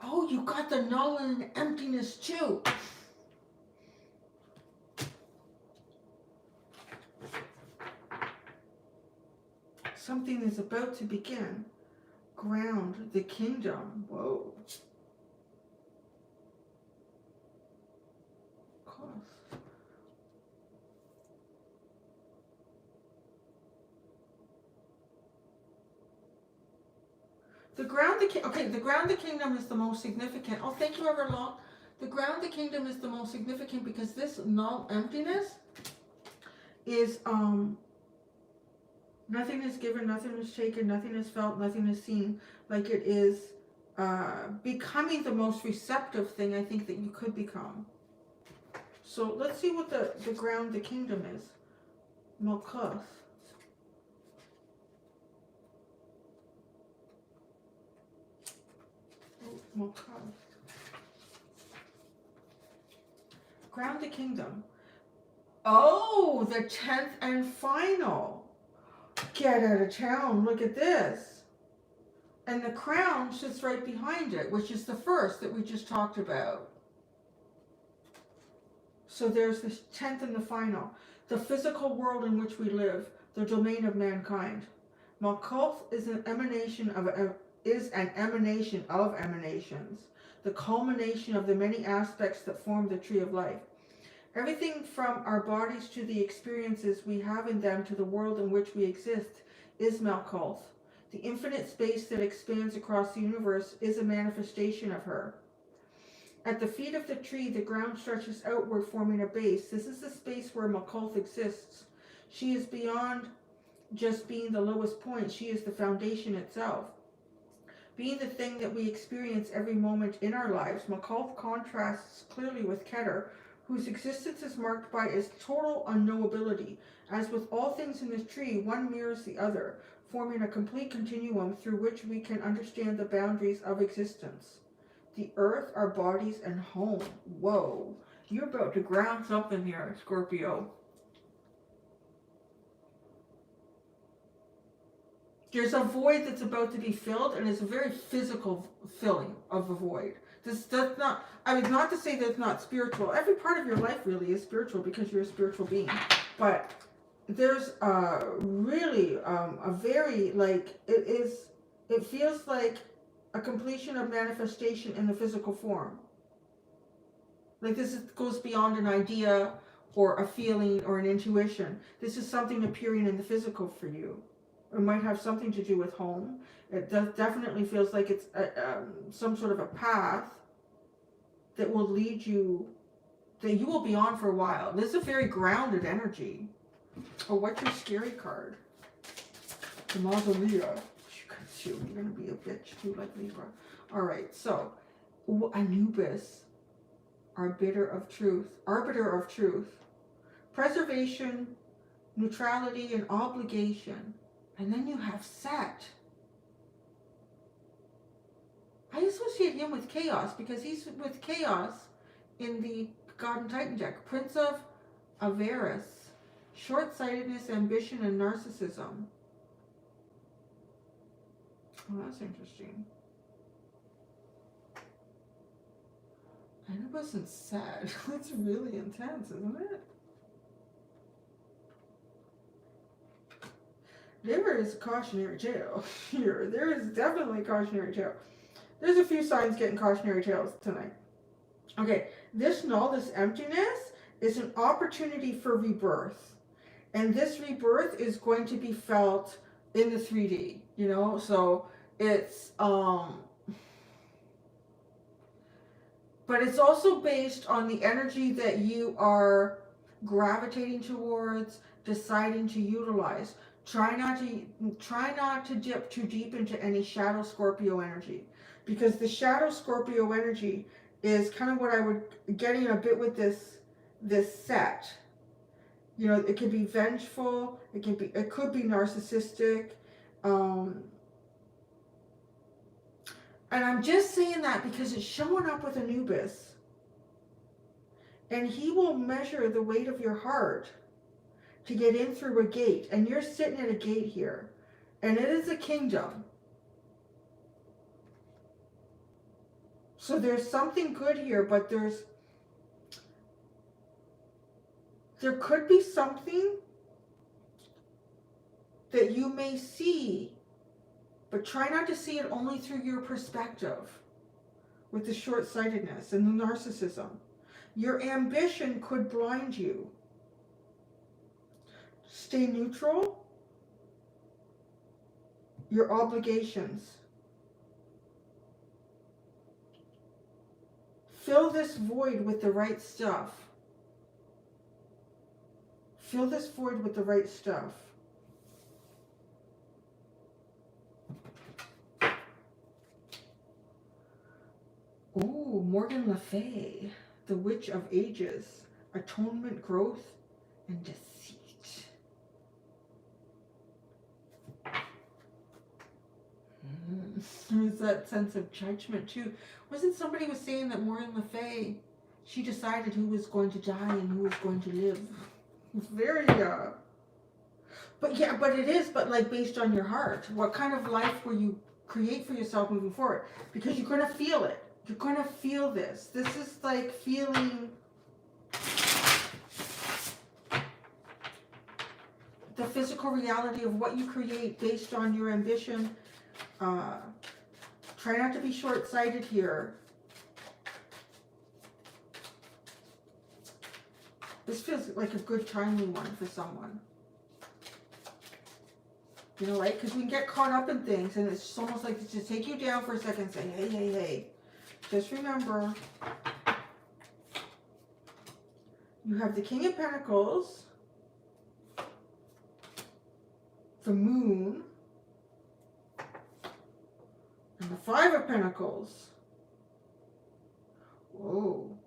Oh, you got the null and emptiness too. Something is about to begin. Ground the kingdom. Whoa. The ground the kingdom is the most significant. Oh, thank you, Everlong. The ground the kingdom is the most significant because this null emptiness is nothing is given, nothing is taken, nothing is felt, nothing is seen. Like it is becoming the most receptive thing I think that you could become. So let's see what the ground the kingdom is. Malkuth. Ground the kingdom. Oh, the 10th and final. Get out of town. Look at this. And the crown sits right behind it, which is the first that we just talked about. So there's this 10th and the final. The physical world in which we live, the domain of mankind. Malkuth is an emanation of emanations, the culmination of the many aspects that form the tree of life. Everything from our bodies to the experiences we have in them to the world in which we exist is Malkuth. The infinite space that expands across the universe is a manifestation of her. At the feet of the tree, the ground stretches outward, forming a base. This is the space where Malkuth exists. She is beyond just being the lowest point. She is the foundation itself. Being the thing that we experience every moment in our lives, Malkuth contrasts clearly with Keter, whose existence is marked by its total unknowability. As with all things in this tree, one mirrors the other, forming a complete continuum through which we can understand the boundaries of existence. The earth, our bodies, and home. Whoa. You're about to ground something here, Scorpio. There's a void that's about to be filled, and it's a very physical filling of a void. This does not, I mean, not to say that it's not spiritual. Every part of your life really is spiritual because you're a spiritual being. But there's really a very, like, it feels like a completion of manifestation in the physical form. Like goes beyond an idea or a feeling or an intuition. This is something appearing in the physical for you. It might have something to do with home. It definitely feels like it's some sort of a path that will lead you, that you will be on for a while. This is a very grounded energy. Oh, what's your scary card? The Mausolea. You're going to be a bitch too, like Libra. All right, so Anubis, arbiter of truth, preservation, neutrality, and obligation. And then you have Set. I associate him with chaos because he's with chaos in the God and Titan deck. Prince of avarice, short-sightedness, ambition, and narcissism. Oh, that's interesting. And it wasn't sad. That's really intense, isn't it? There is a cautionary tale here. There is definitely a cautionary tale. There's a few signs getting cautionary tales tonight. Okay, this null, this emptiness, is an opportunity for rebirth. And this rebirth is going to be felt in the 3D, you know? So it's, but it's also based on the energy that you are gravitating towards, deciding to utilize. Try not to dip too deep into any shadow Scorpio energy, because the shadow Scorpio energy is kind of what I would getting a bit with this set. You know, it can be vengeful, it could be narcissistic, and I'm just saying that because it's showing up with Anubis, and he will measure the weight of your heart to get in through a gate, and you're sitting at a gate here, and it is a kingdom. So there's something good here, but there could be something that you may see, but try not to see it only through your perspective with the short-sightedness and the narcissism. Your ambition could blind you. Stay neutral. Your obligations. Fill this void with the right stuff. Fill this void with the right stuff. Ooh, Morgan Le Fay, the Witch of Ages, atonement, growth, and deceit. There's that sense of judgment too. Wasn't somebody was saying that Morgan Le Fay, she decided who was going to die and who was going to live? It's very but yeah, but it is, but like based on your heart. What kind of life will you create for yourself moving forward? Because you're gonna feel it. You're gonna feel this. This is like feeling the physical reality of what you create based on your ambition. Try not to be short-sighted here. This feels like a good timely one for someone. You know, right? Because we can get caught up in things and it's almost like to take you down for a second and say, hey, hey, hey. Just remember, you have the King of Pentacles, the Moon, and the Five of Pentacles. Whoa.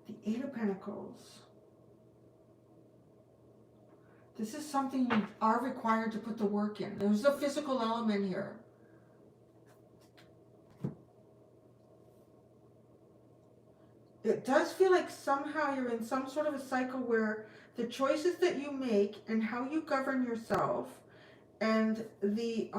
The Eight of Pentacles. This is something you are required to put the work in. There's a physical element here. It does feel like somehow you're in some sort of a cycle where the choices that you make and how you govern yourself and the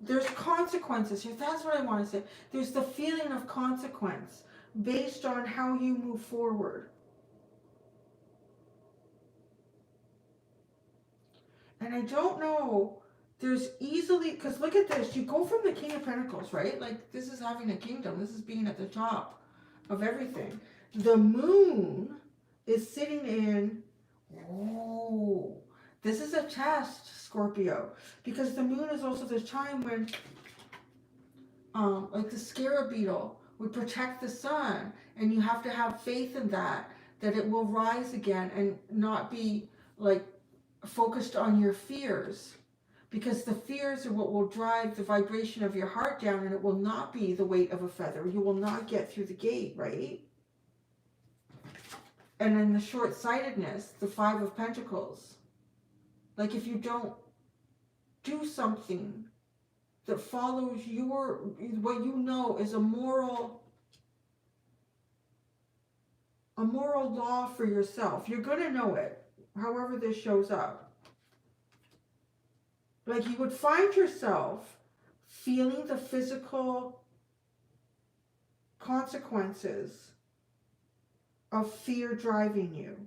there's consequences here. That's what I want to say. There's the feeling of consequence based on how you move forward. And I don't know, there's easily, because look at this, you go from the King of Pentacles, right? Like this is having a kingdom. This is being at the top of everything. The Moon is sitting in, oh, this is a test, Scorpio, because the Moon is also the time when, like the scarab beetle would protect the sun, and you have to have faith in that it will rise again and not be like focused on your fears, because the fears are what will drive the vibration of your heart down, and it will not be the weight of a feather. You will not get through the gate, right? And then the short-sightedness, the Five of Pentacles. Like if you don't do something that follows your, what you know is a moral law for yourself, you're going to know it, however this shows up. Like you would find yourself feeling the physical consequences of fear driving you.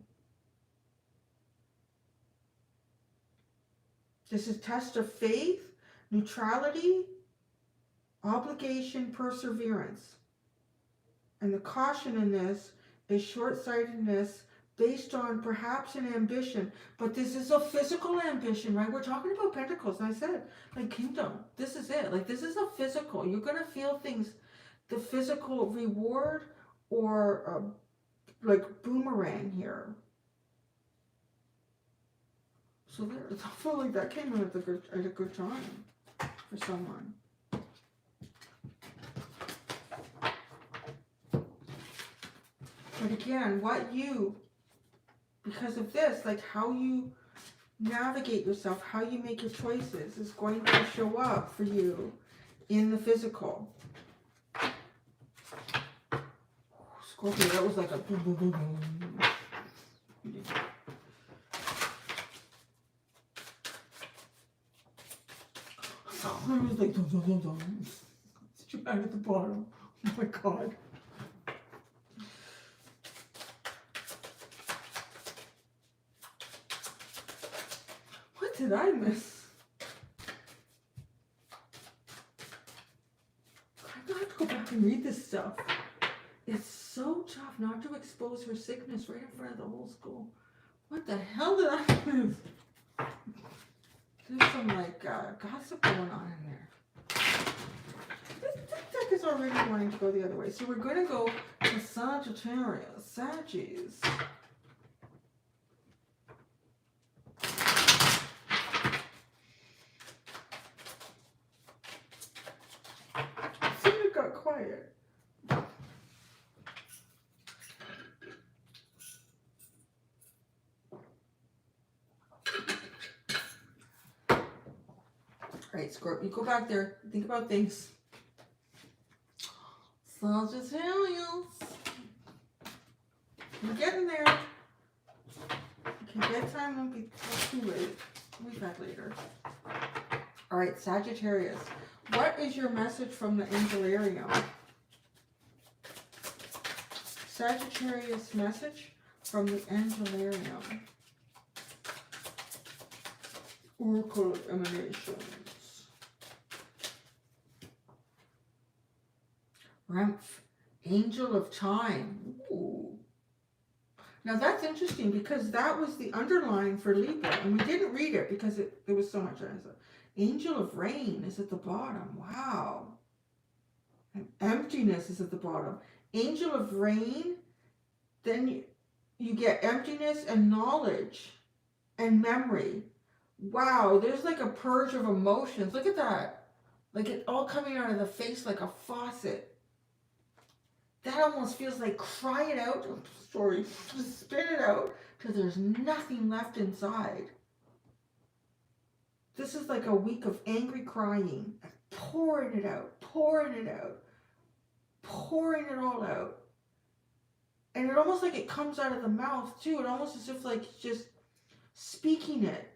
This is a test of faith, neutrality, obligation, perseverance. And the caution in this is short-sightedness based on perhaps an ambition, but this is a physical ambition, right? We're talking about Pentacles, and I said, like kingdom, this is it. Like this is a physical, you're going to feel things, the physical reward or like boomerang here. So there, I feel like that came in at a good time for someone. But again, what you, because of this, like how you navigate yourself, how you make your choices is going to show up for you in the physical. Scorpio, that was like a boom, boom, boom, boom. I was like, dum, dum, dum, dum. It's you back at the bottom. Oh my God. What did I miss? I have to go back and read this stuff. It's so tough not to expose her sickness right in front of the whole school. What the hell did I miss? There's some like gossip going on in there. This deck is already wanting to go the other way. So we're going to go to Sagittarius. Saggies. It seemed it got quiet. Alright, Scorpio, you go back there. Think about things. Sagittarius. We're getting there. Okay, bedtime won't be too late. We'll be back later. Alright, Sagittarius. What is your message from the Angelarium? Sagittarius message from the Angelarium. Oracle emanations. Remph, Angel of Time. Ooh. Now that's interesting because that was the underline for Libra, and we didn't read it because there was so much. Angel of Rain is at the bottom. Wow. And emptiness is at the bottom. Angel of Rain, then you get emptiness and knowledge and memory. Wow, there's like a purge of emotions. Look at that. Like it all coming out of the face like a faucet. That almost feels like cry it out. Oh, sorry, just spit it out till there's nothing left inside. This is like a week of angry crying, pouring it out, pouring it out, pouring it all out. And it almost like it comes out of the mouth too. It almost as if like just speaking it.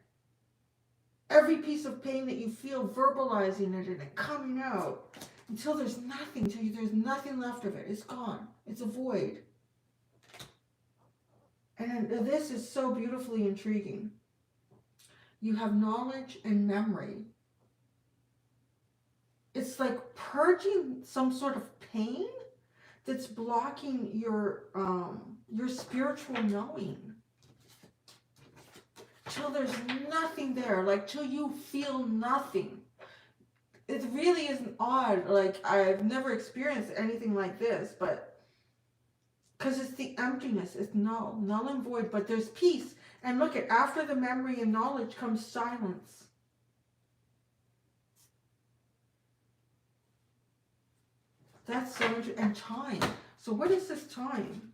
Every piece of pain that you feel, verbalizing it and it coming out. Until there's nothing, there's nothing left of it. It's gone. It's a void. And this is so beautifully intriguing. You have knowledge and memory. It's like purging some sort of pain that's blocking your spiritual knowing. Till there's nothing there, like till you feel nothing. It really isn't odd. Like I've never experienced anything like this, but because it's the emptiness, it's null and void, but there's peace. And look at after the memory and knowledge comes silence. That's so interesting. And time. So what is this time?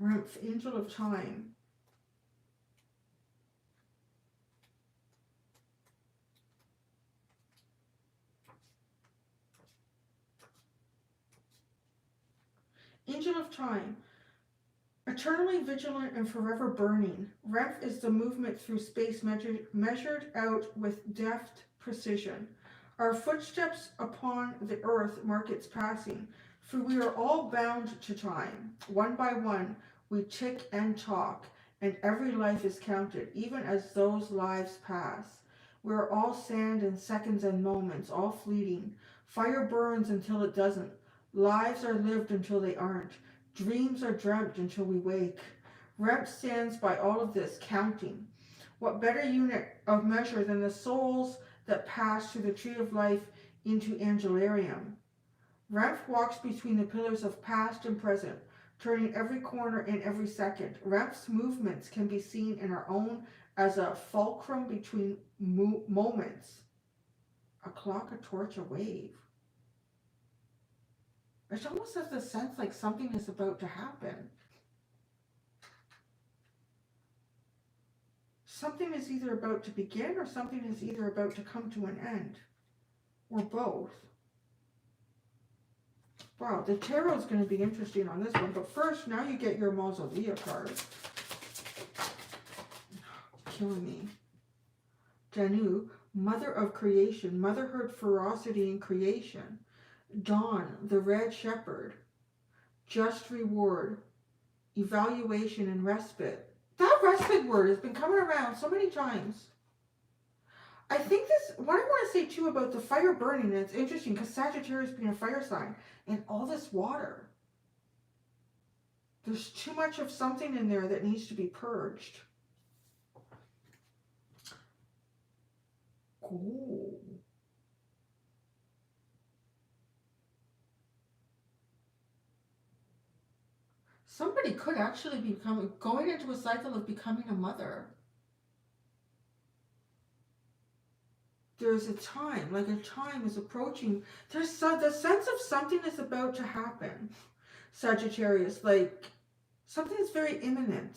Remph, Angel of Time. Angel of Time, eternally vigilant and forever burning. Remph is the movement through space measured out with deft precision. Our footsteps upon the earth mark its passing, for we are all bound to time. One by one, we tick and talk, and every life is counted, even as those lives pass. We are all sand and seconds and moments, all fleeting. Fire burns until it doesn't. Lives are lived until they aren't. Dreams are dreamt until we wake. Remph stands by all of this, counting. What better unit of measure than the souls that pass through the tree of life into Angelarium? Remph walks between the pillars of past and present, turning every corner and every second. Remph's movements can be seen in our own as a fulcrum between moments. A clock, a torch, a wave. It almost has the sense like something is about to happen. Something is either about to begin or something is either about to come to an end. Or both. Wow, the tarot is going to be interesting on this one. But first, now you get your Mausolea card. Killing me. Danu, Mother of Creation. Motherhood, ferocity, and creation. Dawn, the Red Shepherd. Just reward. Evaluation and respite. That respite word has been coming around so many times. I think this, what I want to say too about the fire burning, and it's interesting because Sagittarius being a fire sign, and all this water. There's too much of something in there that needs to be purged. Cool. Somebody could actually be going into a cycle of becoming a mother. There's a time, like a time is approaching. There's the sense of something is about to happen. Sagittarius, like something is very imminent.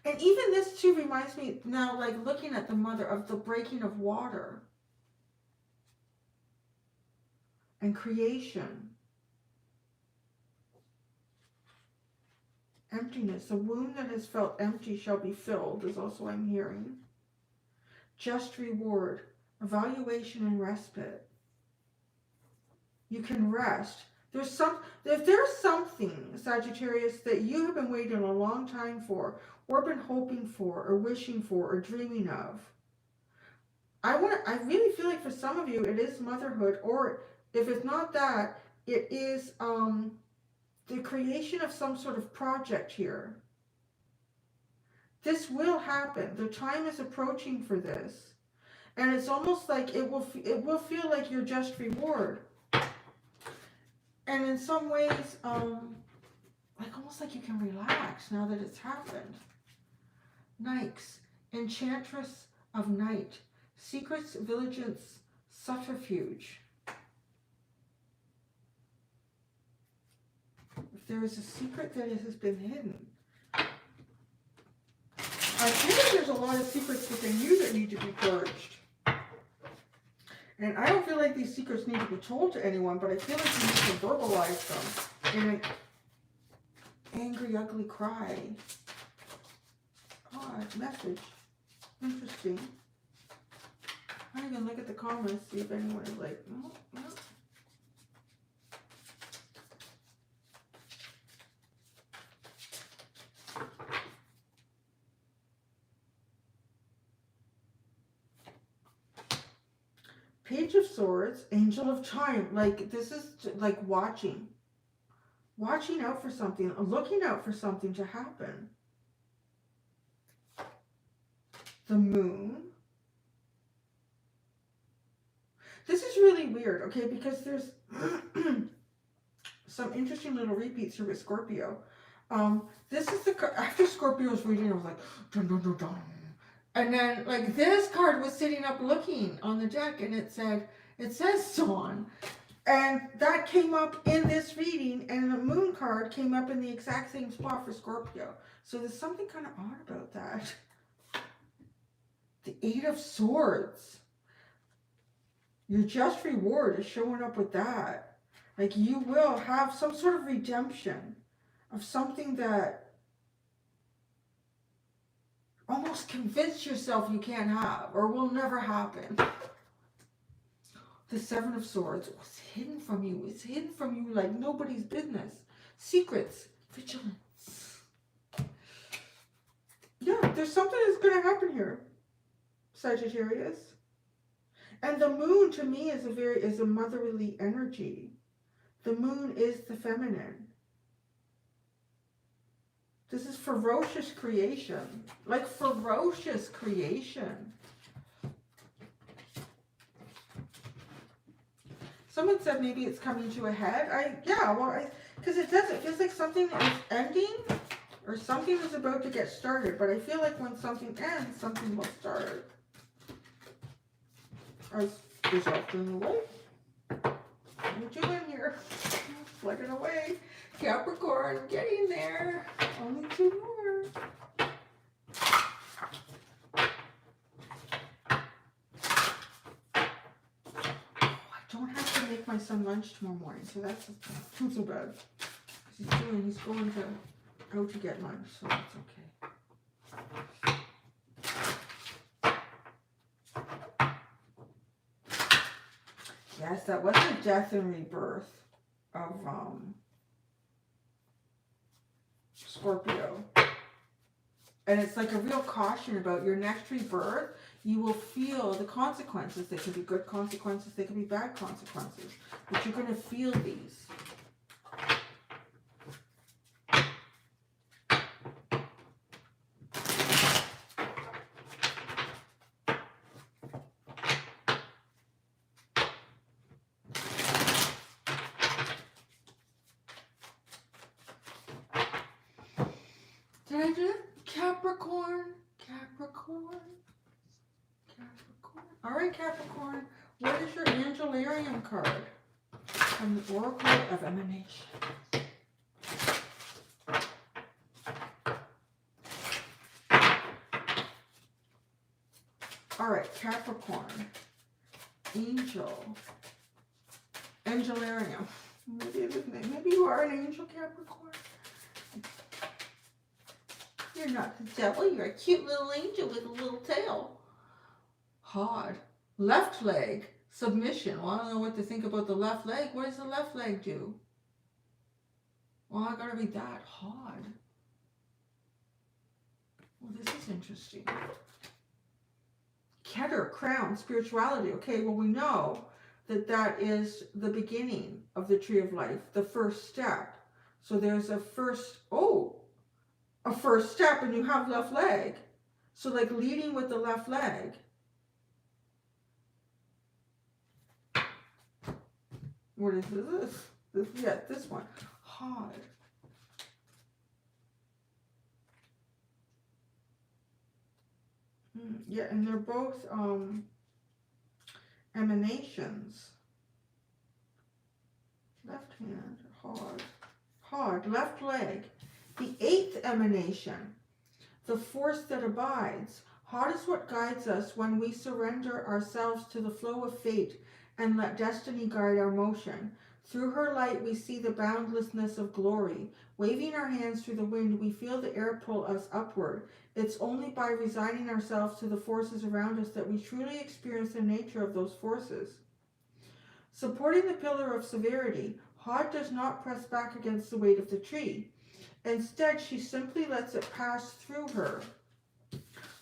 And even this too reminds me now, like looking at the mother of the breaking of water and creation. Emptiness. The womb that has felt empty shall be filled is also I'm hearing. Just reward. Evaluation and respite. You can rest. If there's something, Sagittarius, that you have been waiting a long time for, or been hoping for, or wishing for, or dreaming of, I really feel like for some of you it is motherhood, or if it's not that, it is the creation of some sort of project here. This will happen. The time is approaching for this. And it's almost like it will feel like your just reward. And in some ways, like almost like you can relax now that it's happened. Nyx, enchantress of night, secrets, vigilance, subterfuge. If there is a secret that has been hidden, I feel like there's a lot of secrets within you that need to be purged. And I don't feel like these secrets need to be told to anyone, but I feel like you need to verbalize them in an angry, ugly cry. Odd message. Interesting. I don't even look at the comments, see if anyone is like, oh, no. Page of Swords, Angel of Time. Like, this is like watching out for something, looking out for something to happen. The Moon. This is really weird, okay, because there's some interesting little repeats here with Scorpio. This is after Scorpio's reading, I was like, dun dun dun dun. And then, like, this card was sitting up looking on the deck, and it says Dawn. And that came up in this reading, and the Moon card came up in the exact same spot for Scorpio. So there's something kind of odd about that. The Eight of Swords. Your just reward is showing up with that. Like, you will have some sort of redemption of something that almost convince yourself you can't have or will never happen. The Seven of Swords was hidden from you. It's hidden from you like nobody's business. Secrets, vigilance. Yeah, there's something that's going to happen here, Sagittarius. And the Moon to me is a motherly energy. The Moon is the feminine. This is ferocious creation. Like ferocious creation. Someone said maybe it's coming to a head. Because it does. It feels like something is ending or something is about to get started. But I feel like when something ends, something will start. Is often away. What are you doing here? Flicking away. Capricorn, getting there. Only 2 more. I don't have to make my son lunch tomorrow morning, so that's not so bad. He's going to out to get lunch, so that's okay. Yes, that was the death and rebirth of Scorpio. And it's like a real caution about your next rebirth. You will feel the consequences. They could be good consequences, they could be bad consequences. But you're going to feel these. Did I do it? Capricorn. All right, Capricorn. What is your Angelarium card from the Oracle of Emanation? All right, Capricorn. Angelarium. Maybe you are an angel, Capricorn. You're not the devil. You're a cute little angel with a little tail. Hard. Left leg. Submission. Well, I don't know what to think about the left leg. What does the left leg do? Oh, I gotta read that. Hard. Well, this is interesting. Keter, crown, spirituality. Okay, well, we know that that is the beginning of the tree of life, the first step. So there's a first, a first step, and you have left leg. So like leading with the left leg. What is this? Yeah, this one. Hard. Yeah, and they're both emanations. Left hand, hard. Hard, left leg. The 8th emanation, the force that abides. Hard is what guides us when we surrender ourselves to the flow of fate and let destiny guide our motion. Through her light we see the boundlessness of glory. Waving our hands through the wind, we feel the air pull us upward. It's only by resigning ourselves to the forces around us that we truly experience the nature of those forces. Supporting the pillar of severity, Hod does not press back against the weight of the tree. Instead, she simply lets it pass through her,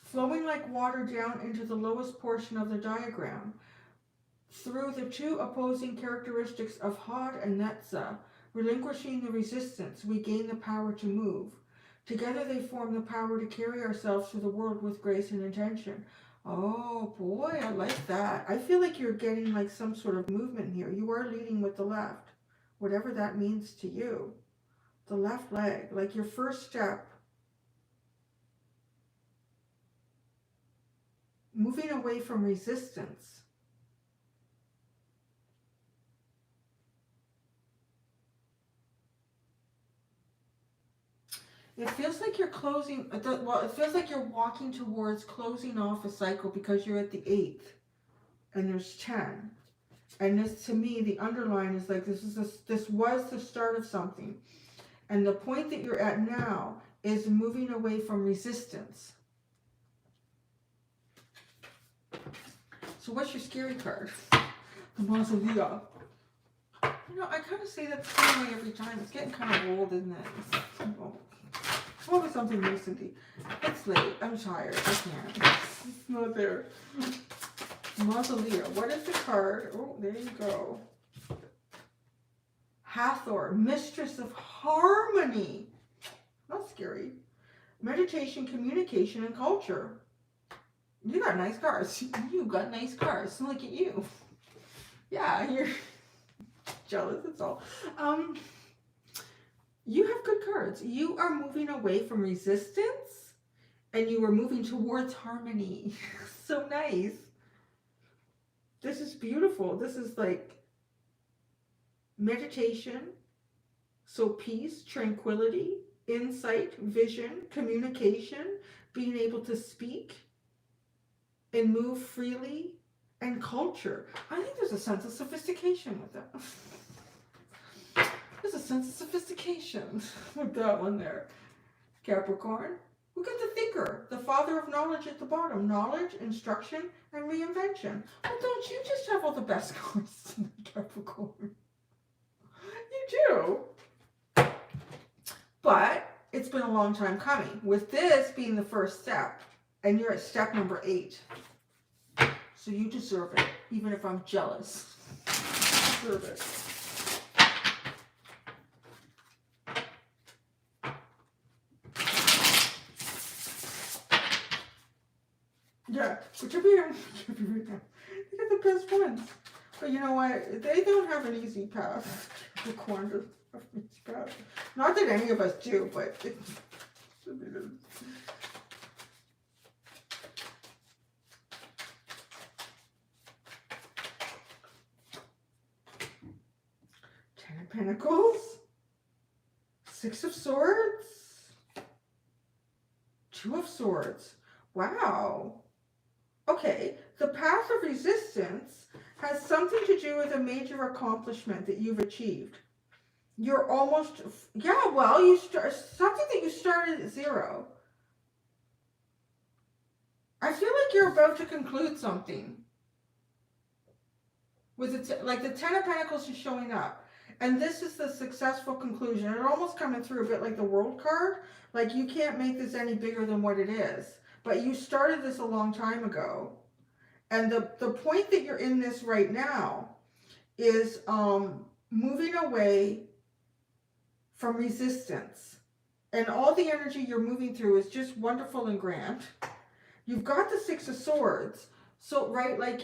flowing like water down into the lowest portion of the diagram. Through the two opposing characteristics of Hod and Netza, relinquishing the resistance, we gain the power to move. Together they form the power to carry ourselves through the world with grace and intention. Oh boy, I like that. I feel like you're getting like some sort of movement here. You are leading with the left, whatever that means to you. The left leg, like your first step. Moving away from resistance. It feels like you're closing, well, it feels like you're walking towards closing off a cycle because you're at the 8th and there's 10. And this, to me, the underline is like, this was the start of something. And the point that you're at now is moving away from resistance. So what's your scary card? The Mausolea. You know, I kind of say that the same way every time. It's getting kind of old, isn't it? What was something recently? It's late. I'm tired. I can't. It's not there. Mausolea. What is the card? Oh, there you go. Hathor, mistress of harmony. That's scary. Meditation, communication, and culture. You got nice cards. You got nice cards. Look at you. Yeah, you're jealous. That's all. You have good cards. You are moving away from resistance, and you are moving towards harmony. So nice. This is beautiful. This is like meditation, so peace, tranquility, insight, vision, communication, being able to speak and move freely, and culture. I think there's a sense of sophistication with that. There's a sense of sophistication with that one there. Capricorn. Look at the thinker, the father of knowledge at the bottom. Knowledge, instruction, and reinvention. Well, don't you just have all the best cards tonight, Capricorn? You do. But it's been a long time coming. With this being the first step, and you're at step number 8. So you deserve it, even if I'm jealous. You deserve it. Yeah, which will be right now. They got the best ones. But you know what? They don't have an easy path. The corner of an easy path. Not that any of us do, but it should be the... Ten of Pentacles. 6 of Swords. 2 of Swords. Wow. Okay, the path of resistance has something to do with a major accomplishment that you've achieved. You're almost, yeah, well, you start something that you started at 0. I feel like you're about to conclude something. With it, like the 10 of Pentacles is showing up. And this is the successful conclusion. It's almost coming through a bit like the World card. Like, you can't make this any bigger than what it is. But you started this a long time ago. And the point that you're in this right now is moving away from resistance. And all the energy you're moving through is just wonderful and grand. You've got the Six of Swords. So, right, like,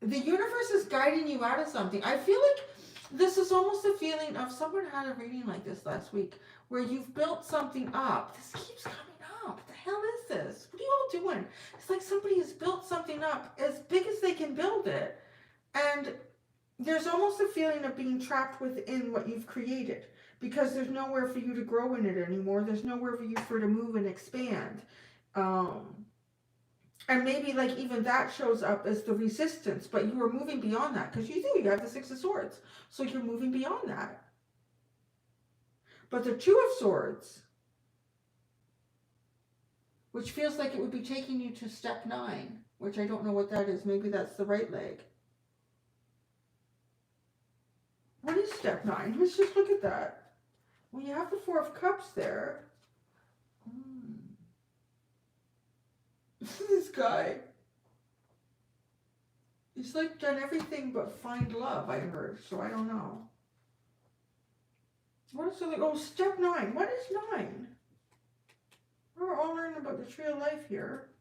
the universe is guiding you out of something. I feel like this is almost a feeling of, someone had a reading like this last week, where you've built something up. This keeps coming up. What the hell is this? What are you all doing? It's like somebody has built something up as big as they can build it. And there's almost a feeling of being trapped within what you've created, because there's nowhere for you to grow in it anymore. There's nowhere for you to move and expand. And maybe like even that shows up as the resistance, but you are moving beyond that, because you have the Six of Swords. So you're moving beyond that. But the Two of Swords, which feels like it would be taking you to step 9, which I don't know what that is. Maybe that's the right leg. What is step 9? Let's just look at that. Well, you have the Four of Cups there. This guy, he's like done everything but find love, I heard, so I don't know. What is it? Oh, step 9. What is 9? We're all learning about the Tree of Life here.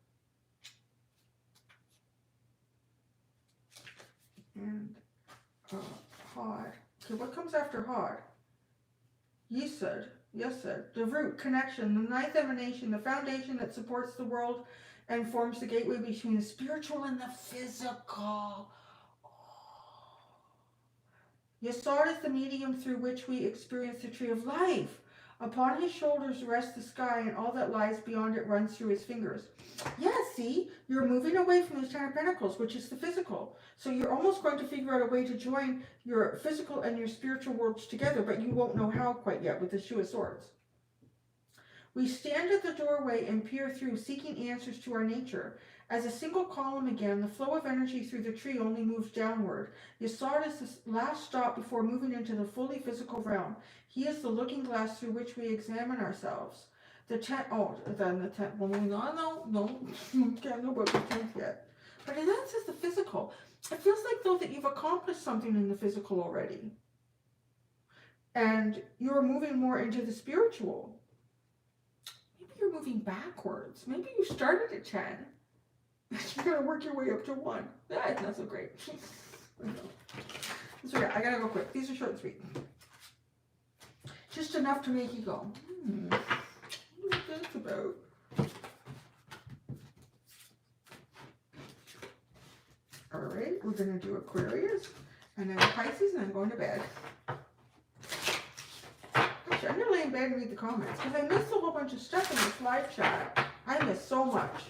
And hard. Okay, what comes after hard? Yesod. The root, connection, the ninth emanation, the foundation that supports the world and forms the gateway between the spiritual and the physical. Yesod is the medium through which we experience the Tree of Life. Upon his shoulders rests the sky, and all that lies beyond it runs through his fingers. Yeah, see? You're moving away from the Ten of Pentacles, which is the physical. So you're almost going to figure out a way to join your physical and your spiritual worlds together, but you won't know how quite yet with the Two of Swords. We stand at the doorway and peer through, seeking answers to our nature. As a single column again, the flow of energy through the tree only moves downward. Yesod is the last stop before moving into the fully physical realm. He is the looking glass through which we examine ourselves. The 10th, well, no, can't know about the 10th yet. But then that says the physical. It feels like, though, that you've accomplished something in the physical already. And you're moving more into the spiritual. Maybe you're moving backwards. Maybe you started at 10. You're going to work your way up to 1. That's not so great. So yeah, I got to go quick. These are short and sweet. Just enough to make you go, what is this about? Alright, we're going to do Aquarius, and then Pisces, and I'm going to bed. Actually, I'm going to lay in bed and read the comments, because I missed a whole bunch of stuff in this live chat. I missed so much.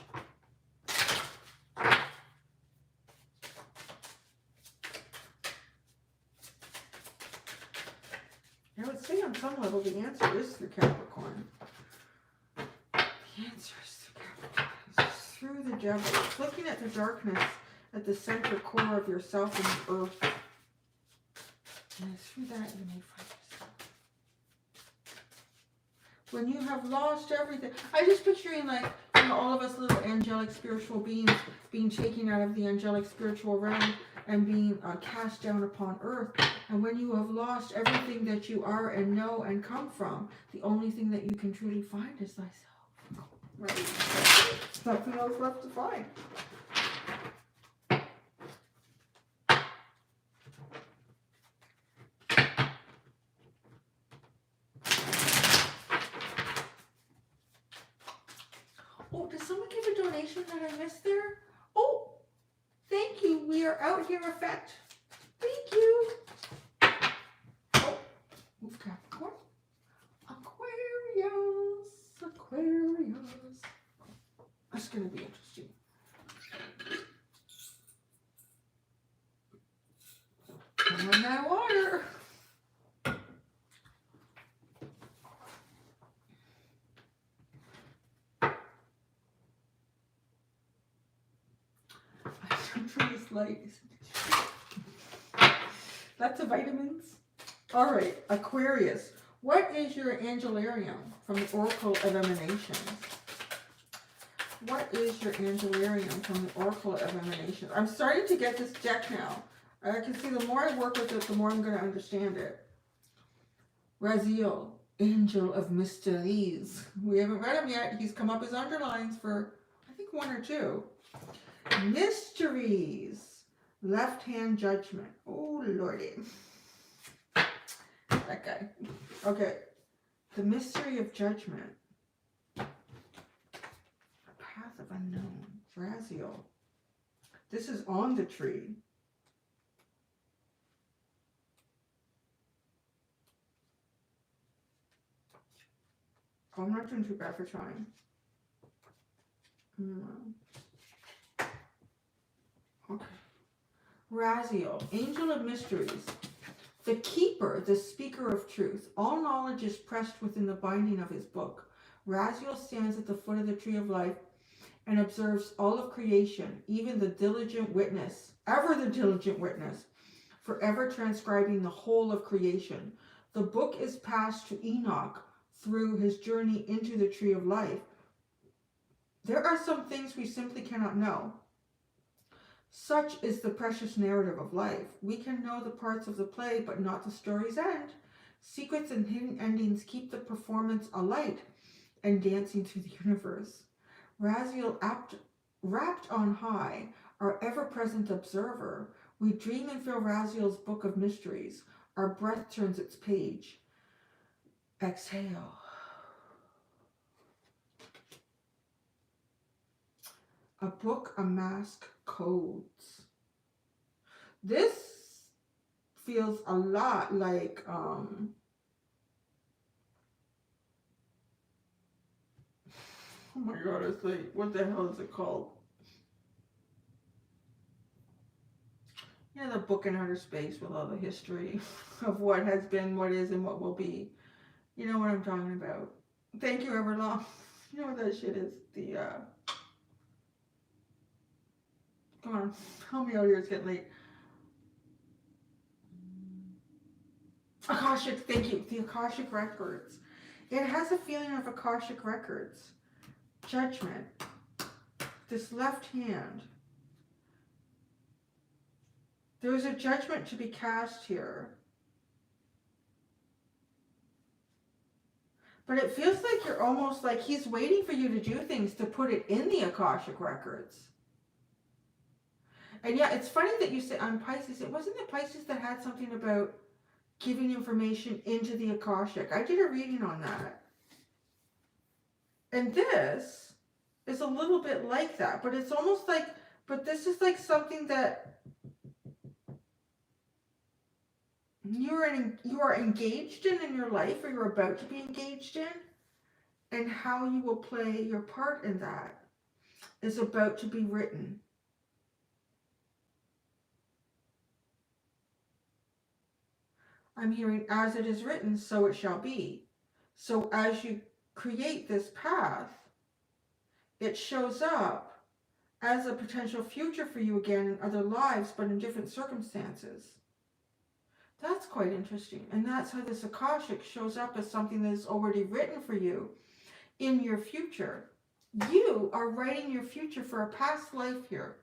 I would say on some level the answer is through Capricorn. The answer is through Capricorn. It's through the devil. It's looking at the darkness at the center core of yourself and the earth. And it's through that you may find yourself. When you have lost everything. I just picturing like, you know, all of us little angelic spiritual beings being taken out of the angelic spiritual realm and being cast down upon earth. And when you have lost everything that you are and know and come from, the only thing that you can truly find is thyself. Right? There's nothing else left to find. Oh, did someone give a donation that I missed there? Oh, thank you. We are out here effect. Thank you. Oh, move Capricorn. Aquarius. That's going to be interesting. Come on, that water. I don't know this light. Lots of vitamins. All right, Aquarius. What is your angelarium from the Oracle of Emanations? What is your angelarium from the Oracle of Emanations? I'm starting to get this deck now. I can see the more I work with it, the more I'm going to understand it. Raziel, Angel of Mysteries. We haven't read him yet. He's come up as underlines for, I think, 1 or 2. Mysteries. Left-hand judgment. Oh, Lordy. That guy. Okay. The mystery of judgment. A path of unknown. Raziel. This is on the tree. Oh, I'm not doing too bad for trying. Okay. Raziel, Angel of Mysteries. The keeper, the speaker of truth. All knowledge is pressed within the binding of his book. Raziel stands at the foot of the tree of life and observes all of creation, even the diligent witness, ever the diligent witness, forever transcribing the whole of creation. The book is passed to Enoch through his journey into the tree of life. There are some things we simply cannot know. Such is the precious narrative of life. We can know the parts of the play, but not the story's end. Secrets and hidden endings keep the performance alight and dancing through the universe. Raziel, wrapped on high, our ever-present observer. We dream and feel Raziel's book of mysteries. Our breath turns its page. Exhale. A book, a mask, codes. This feels a lot like oh my god, it's like, what the hell is it called? You know, the book in outer space with all the history of what has been, what is, and what will be. You know what I'm talking about. Thank you, Everlong. You know what that shit is? The come on, help me out here, it's getting late. Akashic, thank you. The Akashic Records. It has a feeling of Akashic Records. Judgment. This left hand. There is a judgment to be cast here. But it feels like you're almost like he's waiting for you to do things to put it in the Akashic Records. And yeah, it's funny that you say on Pisces, it wasn't the Pisces that had something about giving information into the Akashic. I did a reading on that. And this is a little bit like that, but it's almost like, but this is like something that you are engaged in your life, or you're about to be engaged in, and how you will play your part in that is about to be written. I'm hearing, as it is written, so it shall be. So as you create this path, it shows up as a potential future for you again in other lives, but in different circumstances. That's quite interesting. And that's how this Akashic shows up as something that is already written for you in your future. You are writing your future for a past life here.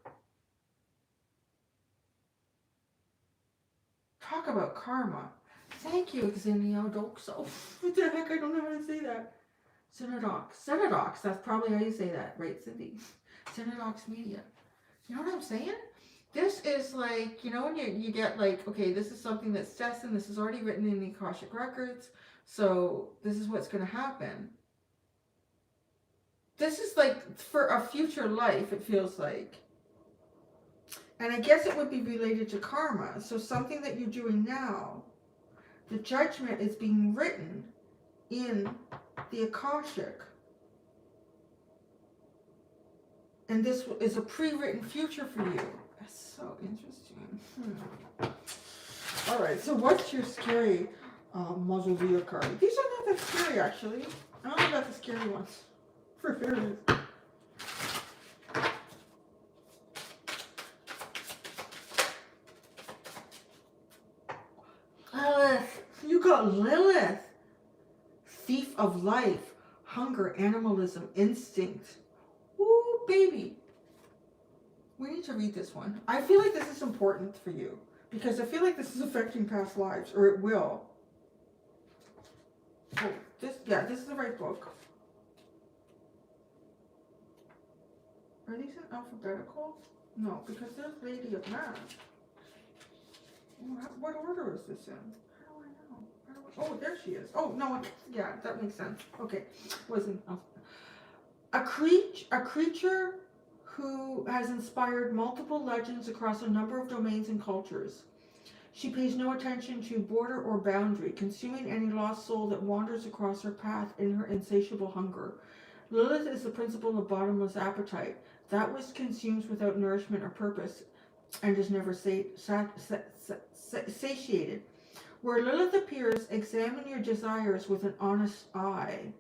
Talk about karma. Thank you, Xeniodoxo. What the heck? I don't know how to say that. Xenodox. That's probably how you say that, right, Cindy? Xenodox Media. You know what I'm saying? This is like, you know, when you get like, okay, this is something that's destined. This is already written in the Akashic Records. So this is what's going to happen. This is like for a future life, it feels like. And I guess it would be related to karma. So something that you're doing now, the judgment is being written in the Akashic. And this is a pre-written future for you. That's so interesting. All right, so what's your scary mausoleum card? These are not that scary, actually. I only got the scary ones for fairies. got Lilith. Thief of life, hunger, animalism, instinct. Ooh, baby. We need to read this one. I feel like this is important for you because I feel like this is affecting past lives, or it will. Oh, this is the right book. Are these in alphabetical? No, because there's Lady of Math. What order is this in? How do I know? Oh, there she is. Oh, no, yeah, that makes sense. Okay, wasn't a creature who has inspired multiple legends across a number of domains and cultures. She pays no attention to border or boundary, consuming any lost soul that wanders across her path in her insatiable hunger. Lilith is the principle of bottomless appetite, that which consumes without nourishment or purpose, and is never satiated. Where Lilith appears, examine your desires with an honest eye.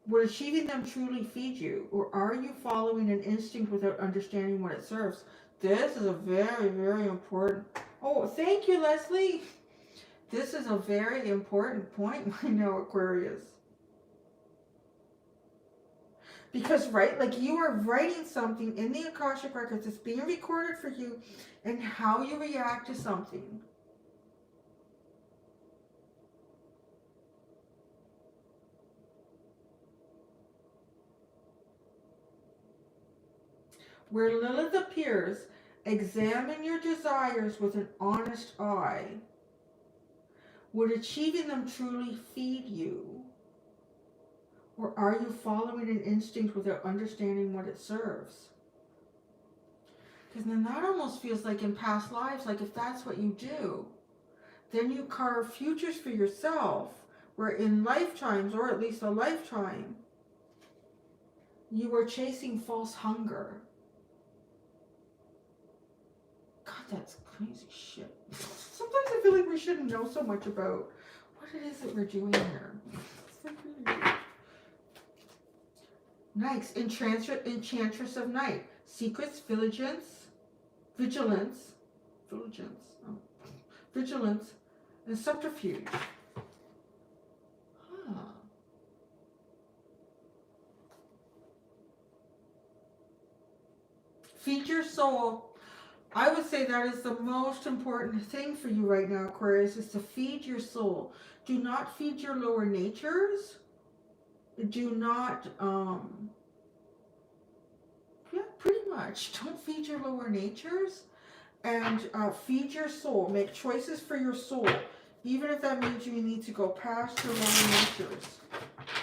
Would achieving them truly feed you, or are you following an instinct without understanding what it serves? This is a very, very important... Oh, thank you, Leslie. This is a very important point, I know, Aquarius. Because, right, like you are writing something in the Akashic Records. It's being recorded for you and how you react to something. Where Lilith appears, examine your desires with an honest eye. Would achieving them truly feed you? Or are you following an instinct without understanding what it serves? Because then that almost feels like in past lives, like if that's what you do, then you carve futures for yourself, where in lifetimes, or at least a lifetime, you were chasing false hunger. God, that's crazy shit. Sometimes I feel like we shouldn't know so much about what it is that we're doing here. It's like really weird. Nice. Enchantress of Night. Secrets, vigilance, and subterfuge. Huh. Feed your soul. I would say that is the most important thing for you right now, Aquarius, is to feed your soul. Do not feed your lower natures. Do not, yeah, pretty much. Don't feed your lower natures, and feed your soul. Make choices for your soul, even if that means you need to go past your lower natures,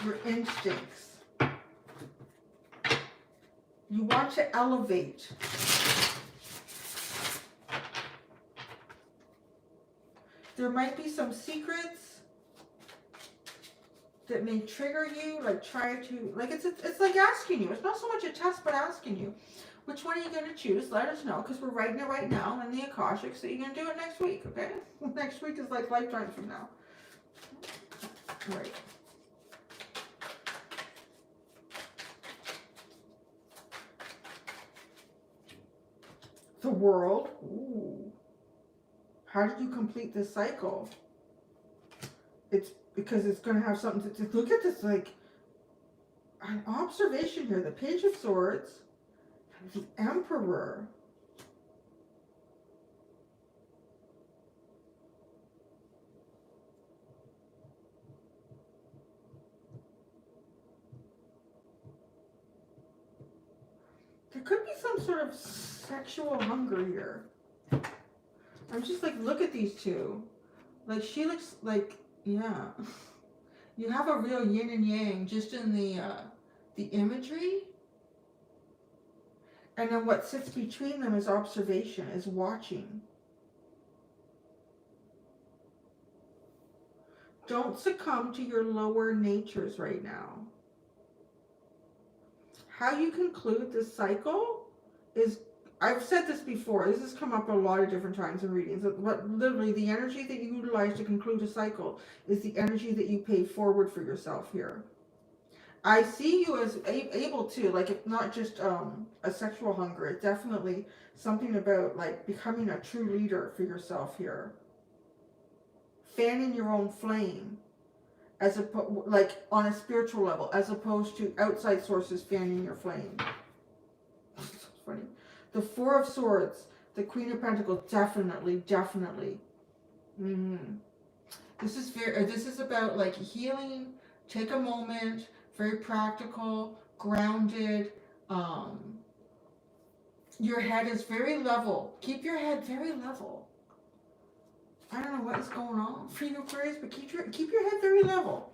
your instincts. You want to elevate. There might be some secrets that may trigger you, like try to, like it's like asking you. It's not so much a test, but asking you. Which one are you going to choose? Let us know, because we're writing it right now in the Akashic, so you're going to do it next week, okay? Next week is like lifetimes from now. All right. The World. Ooh. How did you complete this cycle? It's because it's going to have something to look at this, like an observation here. The Page of Swords, and the Emperor. There could be some sort of sexual hunger here. I'm just like, look at these two. Like, she looks like, yeah. You have a real yin and yang just in the imagery. And then what sits between them is observation, is watching. Don't succumb to your lower natures right now. How you conclude this cycle is, I've said this before, this has come up a lot of different times in readings, but literally the energy that you utilize to conclude a cycle is the energy that you pay forward for yourself here. I see you as able to, like, if not just a sexual hunger, it's definitely something about like becoming a true leader for yourself here. fanning your own flame, like on a spiritual level, as opposed to outside sources fanning your flame. It's funny. The Four of Swords, the Queen of Pentacles, definitely. This is about like healing. Take a moment, very practical, grounded. Your head is very level. Keep your head very level. I don't know what is going on for you, Aquarius, but keep your head very level.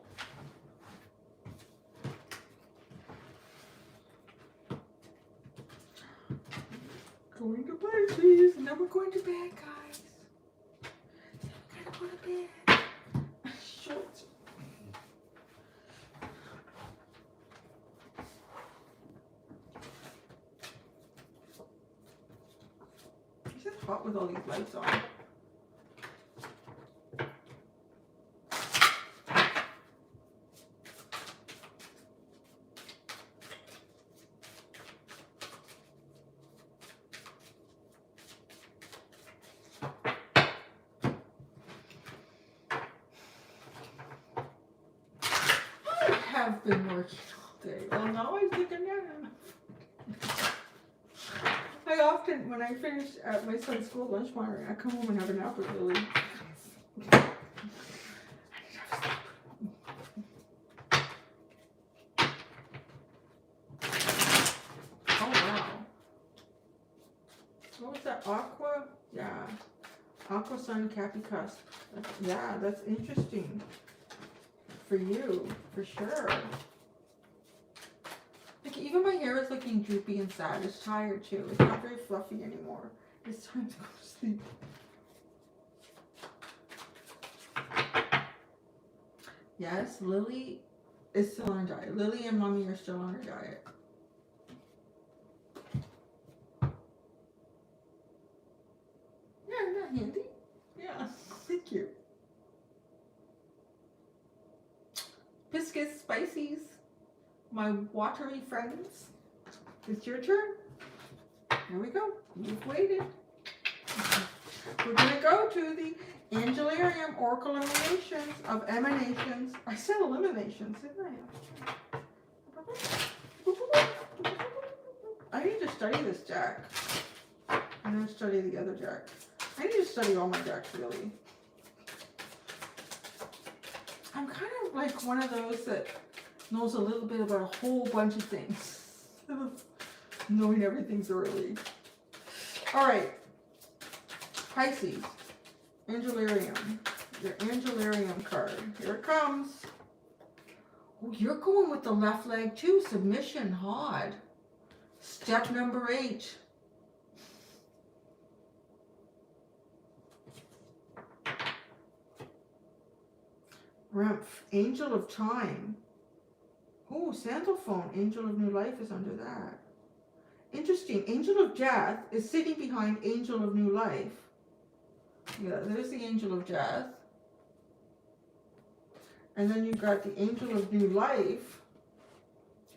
Going to Pisces, and then we're going to bed, guys. We're gonna go to bed. Short. It's just hot with all these lights on. I've been working all day. Well, now I take a nap. I often, when I finish at my son's school lunch morning, I come home and have a nap with Lily. Oh, wow. What was that? Aqua? Yeah. Aqua Sun Cappy Cusp. Yeah, that's interesting. For you, for sure. Like, even my hair is looking droopy and sad. It's tired too. It's not very fluffy anymore. It's time to go to sleep. Yes, Lily is still on a diet. Lily and Mommy are still on a diet. Yeah, isn't that handy? Yeah, thank you. Pisces, Pisces, my watery friends. It's your turn. Here we go. You've waited. We're going to go to the Angelarium Oracle Emanations of Emanations. I said eliminations, didn't I? I need to study this deck. I'm going to study the other deck. I need to study all my decks, really. I'm kind of like one of those that knows a little bit about a whole bunch of things. Knowing everything thoroughly. Alright. Pisces. Angelarium. Your Angelarium card. Here it comes. Oh, you're going with the left leg too. Submission. Hard. Step number 8. Rumph, Angel of Time. Oh, Sandalphone, Angel of New Life is under that. Interesting. Angel of Death is sitting behind Angel of New Life. Yeah, there's the Angel of Death. And then you've got the Angel of New Life.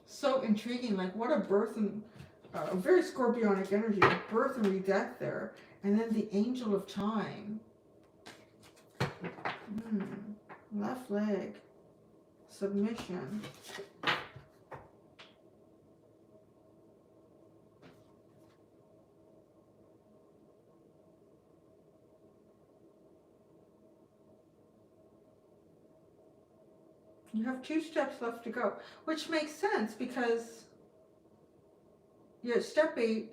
So intriguing. Like, what a birth and very scorpionic energy. Birth and re-death there. And then the Angel of Time. Left leg. Submission. You have 2 steps left to go, which makes sense because step 8,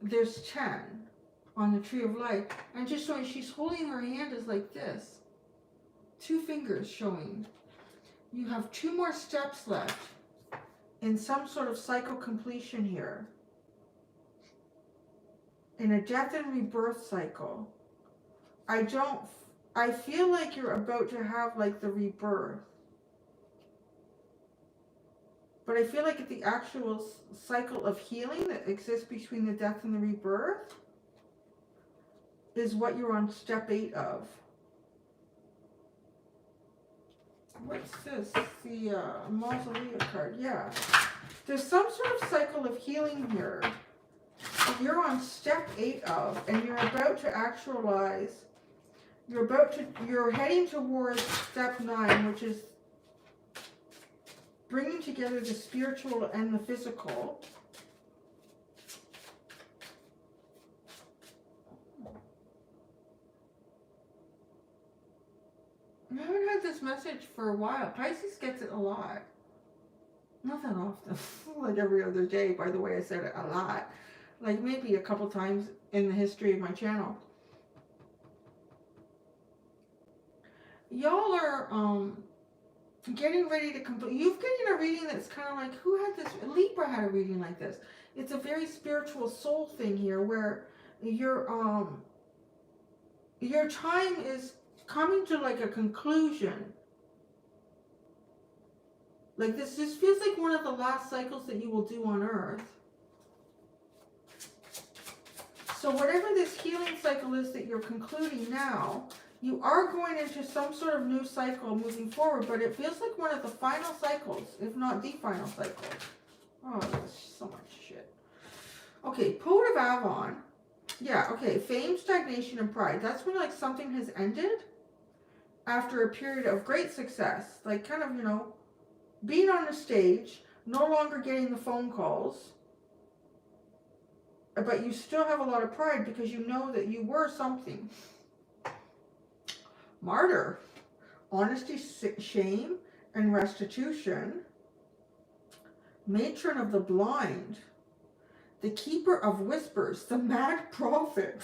there's 10 on the Tree of Life. And just showing she's holding her hand is like this. 2 fingers showing. You have 2 more steps left in some sort of cycle completion here. In a death and rebirth cycle. I feel like you're about to have like the rebirth. But I feel like the actual cycle of healing that exists between the death and the rebirth is what you're on step 8 of. What's this? The Mausolea card. Yeah. There's some sort of cycle of healing here that you're on step 8 of, and you're about to actualize You're heading towards step 9, which is bringing together the spiritual and the physical. I haven't had this message for a while. Pisces gets it a lot. Not that often. Like every other day, by the way, I said it a lot. Like maybe a couple times in the history of my channel. Y'all are getting ready to complete. You've getting a reading that's kind of like, who had this? Libra had a reading like this. It's a very spiritual soul thing here, where your time is coming to like a conclusion. Like this feels like one of the last cycles that you will do on Earth. So whatever this healing cycle is that you're concluding now, you are going into some sort of new cycle moving forward, but it feels like one of the final cycles, if not the final cycle. Oh, that's so much shit. Okay, Poet of Avon. Yeah, okay, fame, stagnation, and pride. That's when like something has ended after a period of great success. Like kind of, you know, being on the stage, no longer getting the phone calls, but you still have a lot of pride because you know that you were something. Martyr, honesty, shame, and restitution. Matron of the blind, the keeper of whispers, the mad prophet.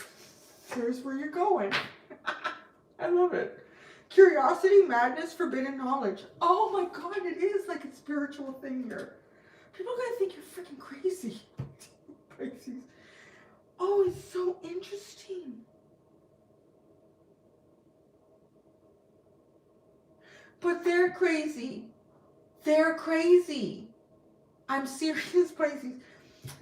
Here's where you're going. I love it. Curiosity, madness, forbidden knowledge. Oh my God, it is like a spiritual thing here. People are gonna think you're freaking crazy. Pisces. Oh, it's so interesting. But they're crazy. They're crazy. I'm serious, Pisces.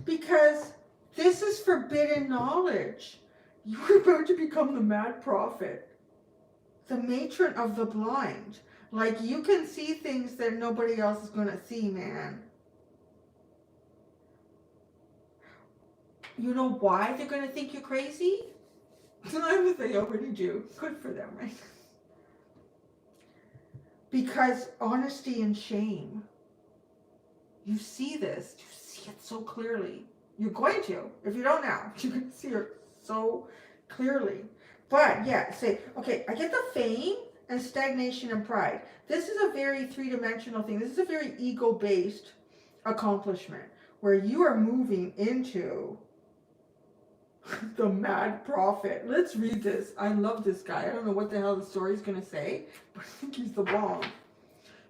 Because this is forbidden knowledge. You're about to become the mad prophet. The matron of the blind. Like you can see things that nobody else is going to see, man. You know why they're going to think you're crazy? They already do. Good for them, right? Because honesty and shame. You see this. You see it so clearly. You're going to. If you don't now, you can see it so clearly. But yeah, say, okay, I get the fame and stagnation and pride. This is a very three-dimensional thing. This is a very ego-based accomplishment where you are moving into the mad prophet. Let's read this. I love this guy. I don't know what the hell the story's going to say, but I think he's the bomb.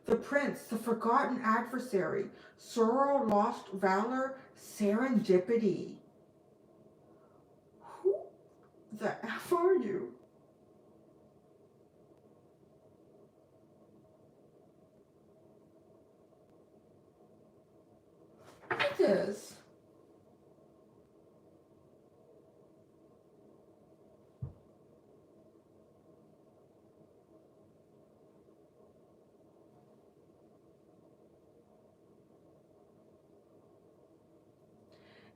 The prince, the forgotten adversary, sorrow, lost valor, serendipity. Who the F are you? Look at this.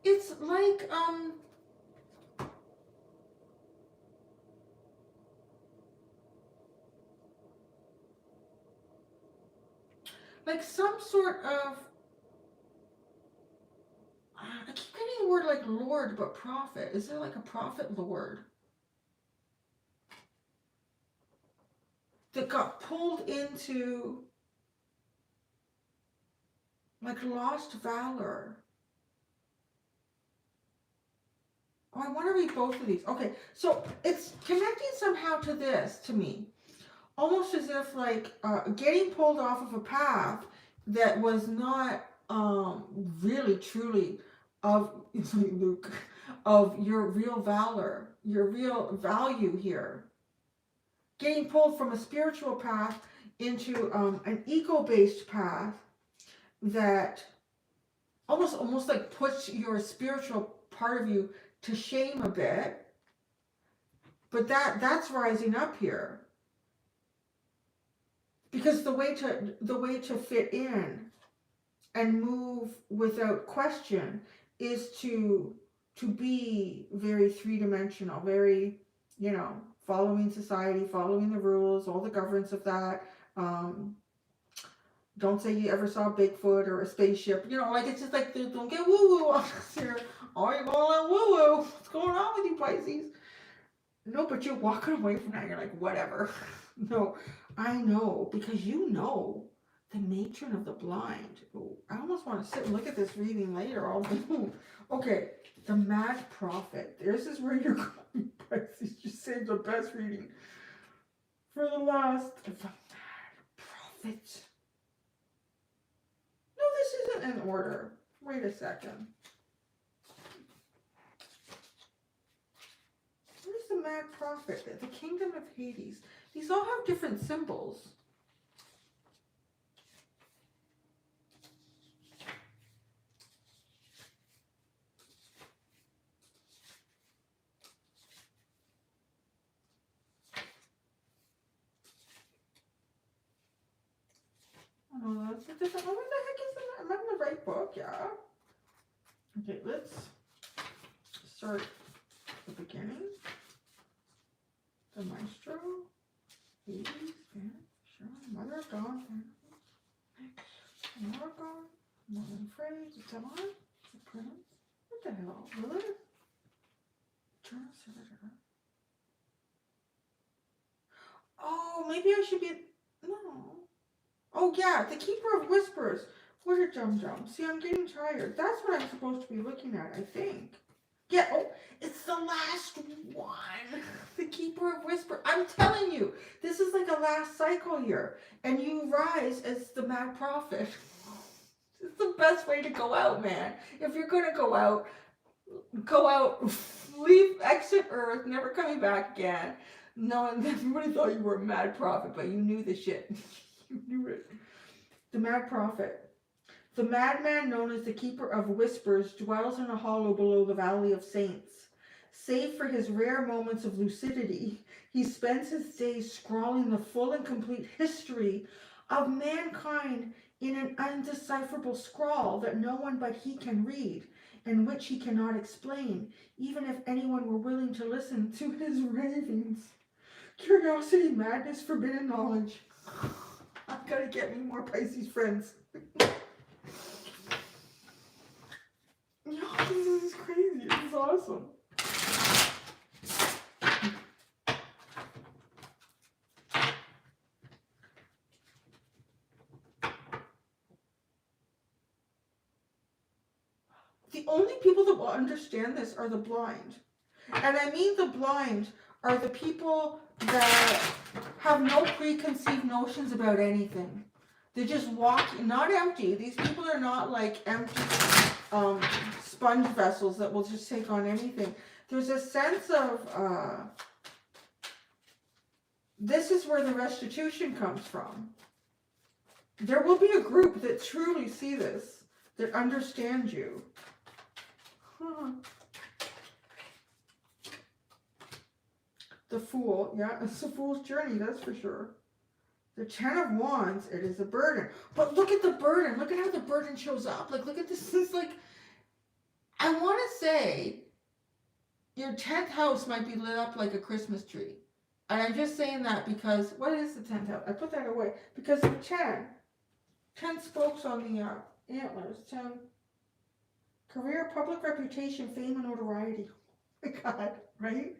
It's like some sort of, I keep getting the word like lord, but prophet. Is there like a prophet lord that got pulled into like lost valor? Oh, I want to read both of these. Okay, so it's connecting somehow to this, to me. Almost as if like getting pulled off of a path that was not really truly of Luke, of your real valor, your real value here. Getting pulled from a spiritual path into an ego-based path that almost like puts your spiritual part of you to shame a bit. But that's rising up here. Because the way to fit in and move without question is to be very three-dimensional, very you know, following society, following the rules, all the governance of that. Don't say you ever saw Bigfoot or a spaceship. You know, like, it's just like, don't get woo-woo on us here. Oh, you're going on woo-woo. What's going on with you, Pisces? No, but you're walking away from that. You're like, whatever. No, I know, because you know the matron of the blind. Oh, I almost want to sit and look at this reading later. Okay, the Mad Prophet. This is where you're going, Pisces. You saved the best reading for the last. The Mad Prophet. No, this isn't in order. Wait a second. Where's the Mad Prophet? The Kingdom of Hades. These all have different symbols. Oh, that's a different. What the heck is that? Am I in the right book? Yeah. Okay, let's start the beginning. The Maestro. Hades. Sure. Mother of God. Mother of God. Northern Phrase. The Dawn. The Prince. What the hell? Lilith? Oh, maybe I should be. No. Oh, yeah. The Keeper of Whispers. What a jum-jum. See, I'm getting tired. That's what I'm supposed to be looking at, I think. Yeah, oh, it's the last one. The Keeper of Whispers. I'm telling you, this is like a last cycle here. And you rise as the Mad Prophet. It's the best way to go out, man. If you're going to go out, leave, exit Earth, never coming back again. No, and everybody thought you were a Mad Prophet, but you knew the shit. You knew it. The Mad Prophet. The madman known as the Keeper of Whispers dwells in a hollow below the Valley of Saints. Save for his rare moments of lucidity, he spends his days scrawling the full and complete history of mankind in an undecipherable scrawl that no one but he can read, and which he cannot explain, even if anyone were willing to listen to his ravings. Curiosity, madness, forbidden knowledge. I've got to get me more Pisces friends. This is crazy. This is awesome. The only people that will understand this are the blind. And I mean the blind are the people that have no preconceived notions about anything. They just walk, not empty. These people are not like empty sponge vessels that will just take on anything. There's a sense of, this is where the restitution comes from. There will be a group that truly see this, that understand you. The Fool, yeah, it's a fool's journey, that's for sure. The Ten of Wands, it is a burden. But look at the burden. Look at how the burden shows up. Like, look at this. It's like, I want to say your 10th house might be lit up like a Christmas tree. And I'm just saying that because, what is the 10th house? I put that away. Because the 10 spokes on the antlers. 10. Career, public reputation, fame, and notoriety. Oh my God, right?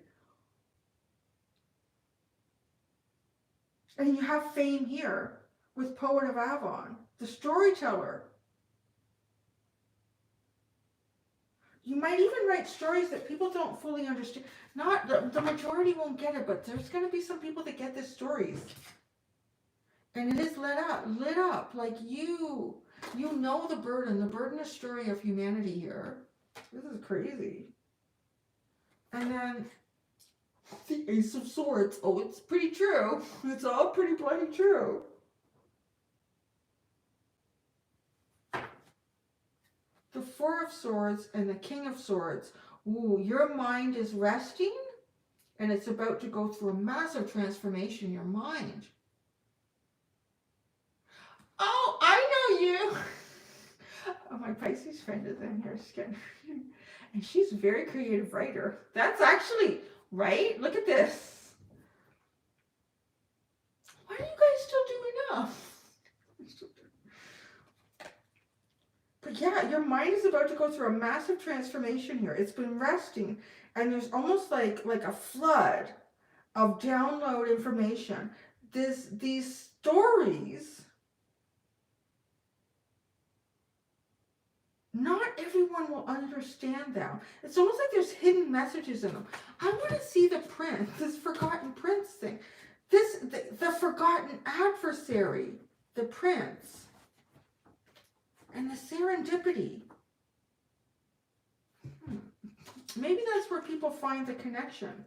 And you have fame here with Poet of Avon, the storyteller. You might even write stories that people don't fully understand. Not the majority won't get it, but there's going to be some people that get these stories. And it is lit up. Like you know the burden story of humanity here. This is crazy. And then the Ace of Swords. Oh, it's pretty true. It's all pretty bloody true. The Four of Swords and the King of Swords. Ooh, your mind is resting and it's about to go through a massive transformation in your mind. Oh, I know you. Oh, my Pisces friend is in here. And she's a very creative writer. That's actually Right? Look at this. Why are you guys still doing enough? But yeah, your mind is about to go through a massive transformation here. It's been resting, and there's almost like a flood of download information. These stories, not everyone will understand them. It's almost like there's hidden messages in them. I want to see the prince, this forgotten prince thing. The forgotten adversary, the prince. And the serendipity. Maybe that's where people find the connection.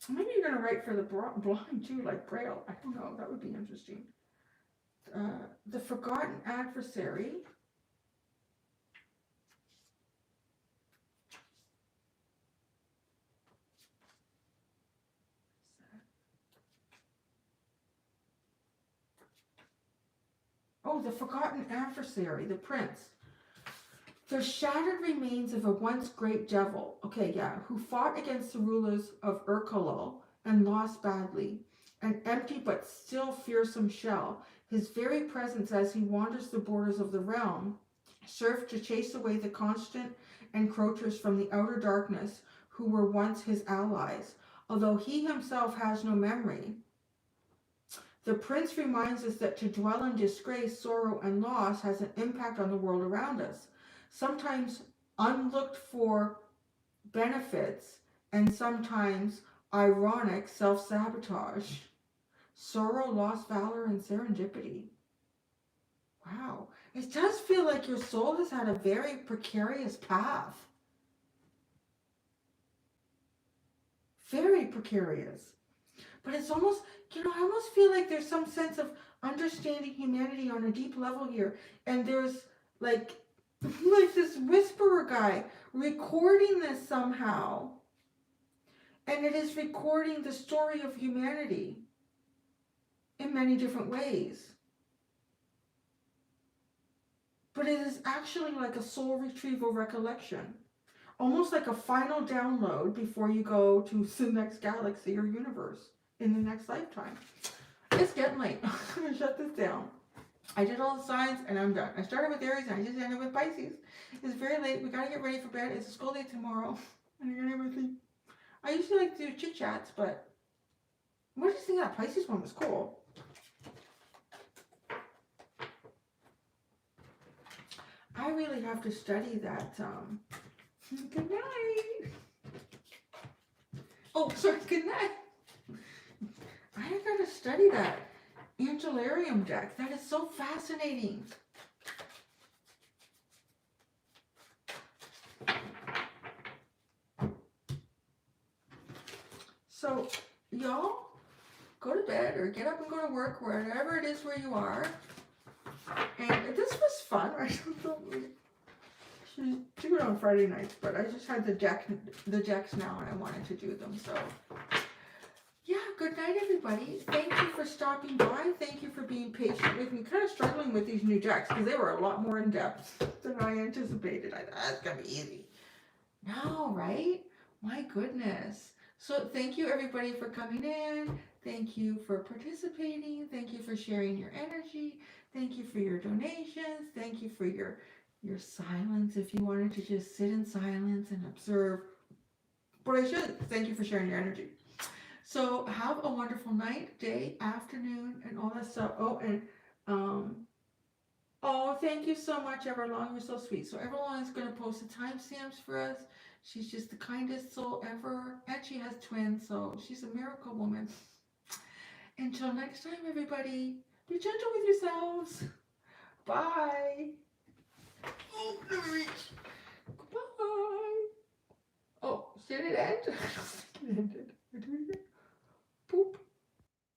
Maybe you're going to write for the blind too, like Braille. I don't know. That would be interesting. The forgotten adversary. Oh, the forgotten adversary, the prince. The shattered remains of a once great devil, okay, yeah, who fought against the rulers of Urkulal and lost badly. An empty but still fearsome shell, his very presence as he wanders the borders of the realm served to chase away the constant encroachers from the outer darkness who were once his allies, although he himself has no memory. The prince reminds us that to dwell in disgrace, sorrow, and loss has an impact on the world around us. Sometimes unlooked for benefits, and sometimes ironic self-sabotage. Sorrow, loss, valor, and serendipity. Wow. It does feel like your soul has had a very precarious path. Very precarious. But it's almost, I almost feel like there's some sense of understanding humanity on a deep level here. And there's like this whisperer guy recording this somehow. And it is recording the story of humanity in many different ways. But it is actually like a soul retrieval recollection. Almost like a final download before you go to the next galaxy or universe. In the next lifetime. It's getting late. I'm going to shut this down. I did all the signs and I'm done. I started with Aries and I just ended with Pisces. It's very late. We got to get ready for bed. It's a school day tomorrow. And I got everything. I usually like to do chit chats, but what did you think that Pisces one was cool? I really have to study that. Good night. Oh, sorry. Good night. I got to study that Angelarium deck. That is so fascinating. So, y'all, go to bed or get up and go to work, wherever it is where you are. And this was fun. I should do it on Friday nights, but I just had the decks now and I wanted to do them, so... Yeah, good night, everybody. Thank you for stopping by. Thank you for being patient with me. Kind of struggling with these new decks because they were a lot more in depth than I anticipated. I thought that's going to be easy. No, right? My goodness. So thank you, everybody, for coming in. Thank you for participating. Thank you for sharing your energy. Thank you for your donations. Thank you for your silence if you wanted to just sit in silence and observe. But I should. Thank you for sharing your energy. So have a wonderful night, day, afternoon, and all that stuff. Oh, and oh, thank you so much, Everlong. You're so sweet. So Everlong is going to post the timestamps for us. She's just the kindest soul ever, and she has twins, so she's a miracle woman. Until next time, everybody, be gentle with yourselves. Bye. Oh, goodbye. Oh, did it end?